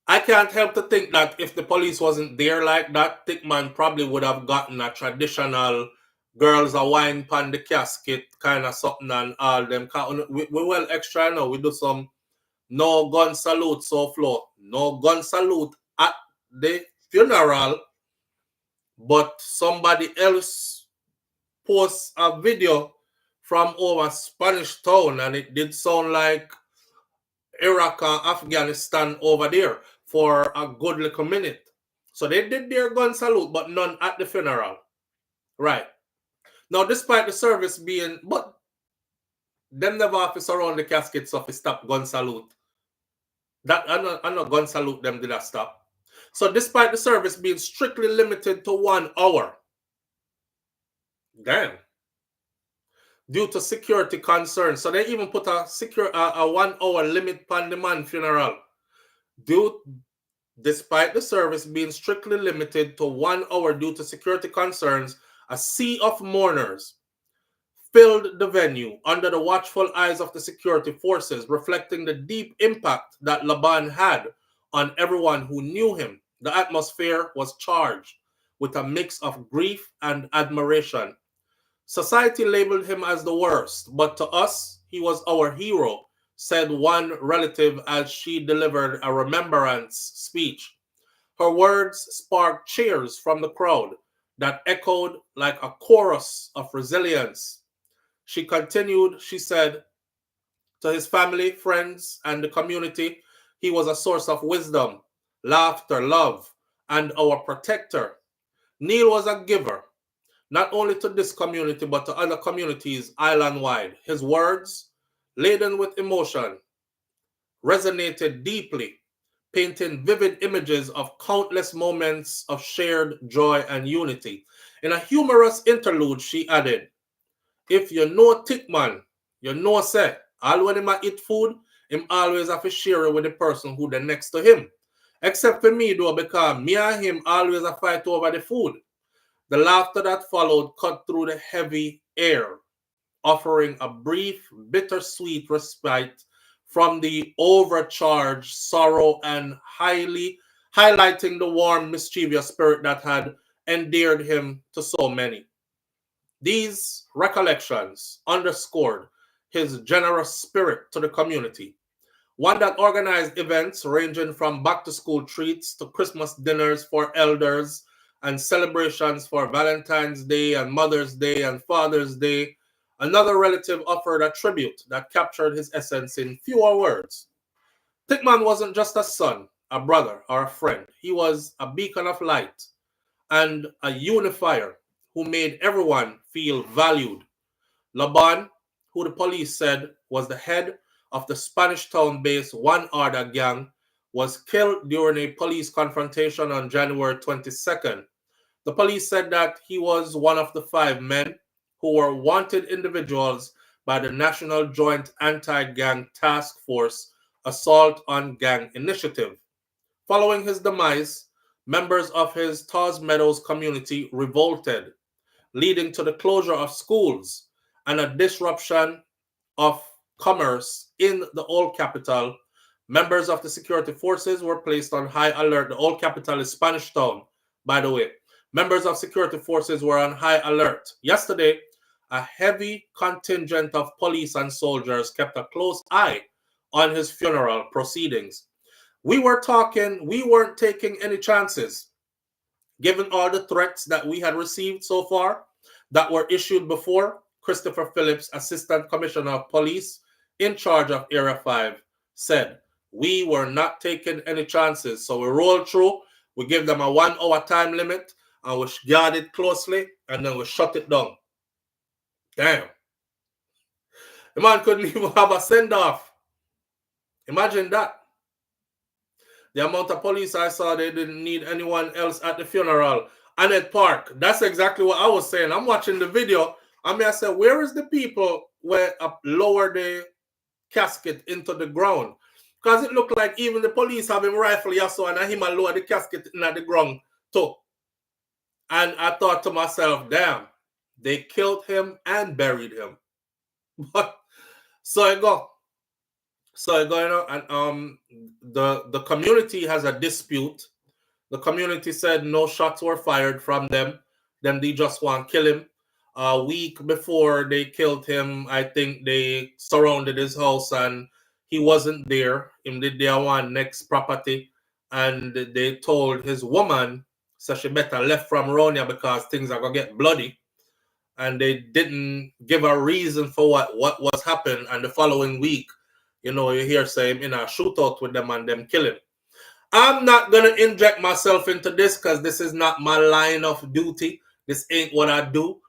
S1: I can't help to think that if the police wasn't there like that, Thickman probably would have gotten a traditional girls a wine pan the casket kind of something and all them. We well extra now. We do some no gun salute, SouFLo. No gun salute at the funeral, but somebody else posts a video from over Spanish Town, and it did sound like Iraq and Afghanistan over there for a good little minute. So they did their gun salute, but none at the funeral. Right. Now, despite the service being, but them never have to surround the casket so if stop gun salute. That I know gun salute them did not stop. So despite the service being strictly limited to 1 hour, damn, due to security concerns. So they even put a 1 hour limit on the man funeral. Despite the service being strictly limited to 1 hour due to security concerns, a sea of mourners filled the venue under the watchful eyes of the security forces, reflecting the deep impact that Laban had on everyone who knew him. The atmosphere was charged with a mix of grief and admiration. Society labeled him as the worst, but to us, he was our hero, said one relative as she delivered a remembrance speech. Her words sparked cheers from the crowd that echoed like a chorus of resilience. She continued, she said, to his family, friends, and the community, he was a source of wisdom, laughter, love, and our protector. Neil was a giver, not only to this community, but to other communities island-wide. His words, laden with emotion, resonated deeply, painting vivid images of countless moments of shared joy and unity. In a humorous interlude, she added, if you know Thickman, you know say, all when him eat food, him always have to share it with the person who the next to him. Except for me though, because me and him always a fight over the food. The laughter that followed cut through the heavy air, offering a brief, bittersweet respite from the overcharged sorrow and highlighting the warm, mischievous spirit that had endeared him to so many. These recollections underscored his generous spirit to the community, one that organized events ranging from back-to-school treats to Christmas dinners for elders and celebrations for Valentine's Day and Mother's Day and Father's Day. Another relative offered a tribute that captured his essence in fewer words. Thickman wasn't just a son, a brother, or a friend. He was a beacon of light and a unifier who made everyone feel valued. Laban, who the police said was the head of the Spanish Town-based One Order gang, was killed during a police confrontation on January 22nd. The police said that he was one of the 5 men who were wanted individuals by the National Joint Anti-Gang Task Force Assault on Gang Initiative. Following his demise, members of his Taws Meadows community revolted, leading to the closure of schools and a disruption of commerce in the old capital. Members of the security forces were placed on high alert. The old capital is Spanish Town, by the way. Members of security forces were on high alert. Yesterday, a heavy contingent of police and soldiers kept a close eye on his funeral proceedings. We weren't taking any chances. Given all the threats that we had received so far that were issued before, Christopher Phillips, Assistant Commissioner of Police in charge of Area 5, said, we were not taking any chances. So we rolled through, we gave them a 1 hour time limit, and we guard it closely, and then we shut it down. Damn. The man couldn't even have a send-off. Imagine that. The amount of police I saw, they didn't need anyone else at the funeral. Annette Park, that's exactly what I was saying. I'm watching the video. I said, where is the people where lower the casket into the ground? Because it looked like even the police have him rifle Yasso and him lower the casket into the ground too. And I thought to myself, damn, they killed him and buried him. But so I go. So and the community has a dispute. The community said no shots were fired from them. Then they just want to kill him. A week before they killed him, I think they surrounded his house and he wasn't there. Him did their one next property. and they told his woman, so she better left from around here because things are gonna get bloody. And they didn't give a reason for what was happening. And the following week, you know, you hear say him in a shootout with them and them kill him. I'm not gonna inject myself into this because this is not my line of duty. This ain't what I do.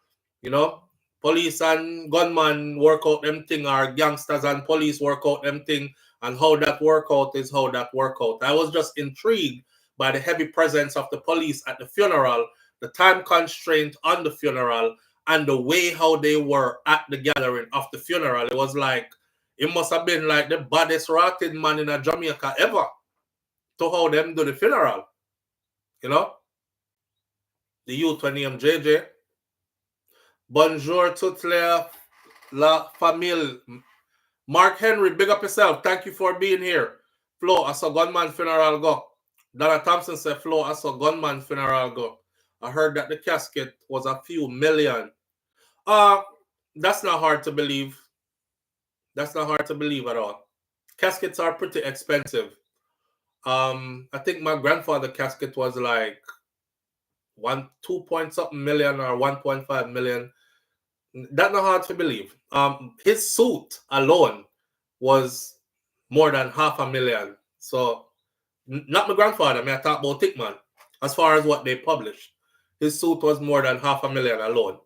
S1: You know, police and gunmen work out them thing, or gangsters and police work out them thing, and how that work out is how that work out. I was just intrigued by the heavy presence of the police at the funeral, the time constraint on the funeral, and the way how they were at the gathering of the funeral. It was like, it must have been like the baddest rotted man in a Jamaica ever to how them do the funeral. You know? The youth when named JJ. Bonjour toute la famille. Mark Henry, big up yourself. Thank you for being here. Flo, I saw gunman funeral go. Donna Thompson said, Flo, I saw gunman funeral go. I heard that the casket was a few million. That's not hard to believe. That's not hard to believe at all. Caskets are pretty expensive. I think my grandfather's casket was like 2 point something million or 1.5 million. That's not hard to believe. His suit alone was more than $500,000. So, not my grandfather. I talk about Thickman. As far as what they published, his suit was more than $500,000 alone.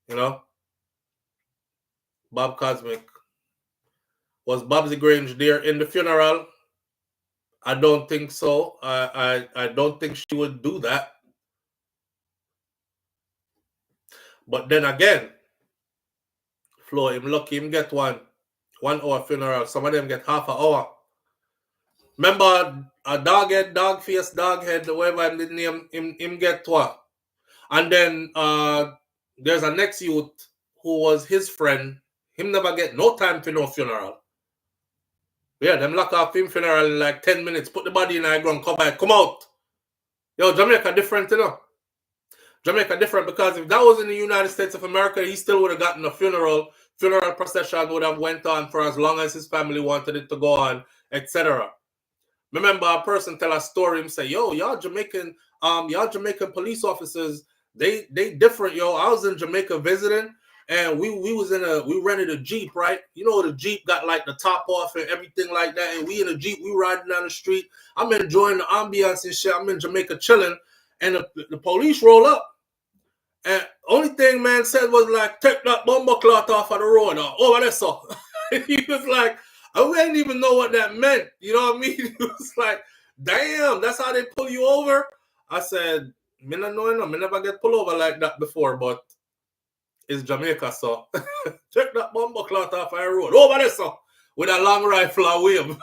S1: You know, Bob Cosmic. Was Babsy Grange there in the funeral? I don't think so. I don't think she would do that. But then again, Flo, him lucky him get 1 hour funeral. Some of them get half an hour. Remember a doghead, dog face, doghead, whatever him did name, him get what? And then there's a next youth who was his friend. Him never get no time for no funeral. Yeah, them lock off him funeral in like 10 minutes. Put the body in the ground, come back, come out. Yo, Jamaica different, you know. Jamaica different because if that was in the United States of America, he still would have gotten a funeral. Funeral procession would have went on for as long as his family wanted it to go on, etc. Remember, a person tell a story and say, yo, y'all Jamaican police officers, they different, yo. I was in Jamaica visiting, and we rented a Jeep, right? You know, the Jeep got like the top off and everything like that, and we in a Jeep, we riding down the street. I'm enjoying the ambiance and shit. I'm in Jamaica chilling, and the police roll up. And only thing man said was like, take that bomber cloth off of the road. Over there, so. He was like, I didn't even know what that meant. You know what I mean? He was like, damn, that's how they pull you over? I said, me not know, me never get pulled over like that before, but it's Jamaica, so. Check that bomber cloth off of the road. Over there, so. With a long rifle and wave.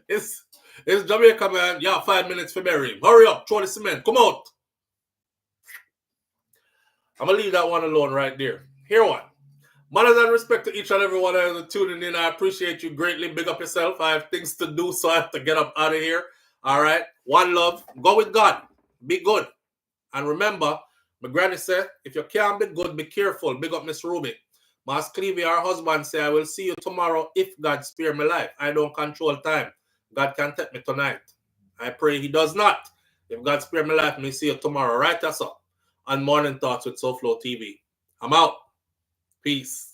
S1: It's Jamaica, man. Yeah, 5 minutes for bury him. Hurry up, throw the cement. Come out. I'm going to leave that one alone right there. Here one. Manners and respect to each and every one of you tuning in. I appreciate you greatly. Big up yourself. I have things to do, so I have to get up out of here. All right. One love. Go with God. Be good. And remember, my granny said, if you can't be good, be careful. Big up Miss Ruby. Mas Clevie, our husband, say, I will see you tomorrow if God spare my life. I don't control time. God can take me tonight. I pray he does not. If God spare my life, me see you tomorrow. Right, that's all. On Morning Thoughts with SouFLoTV. I'm out. Peace.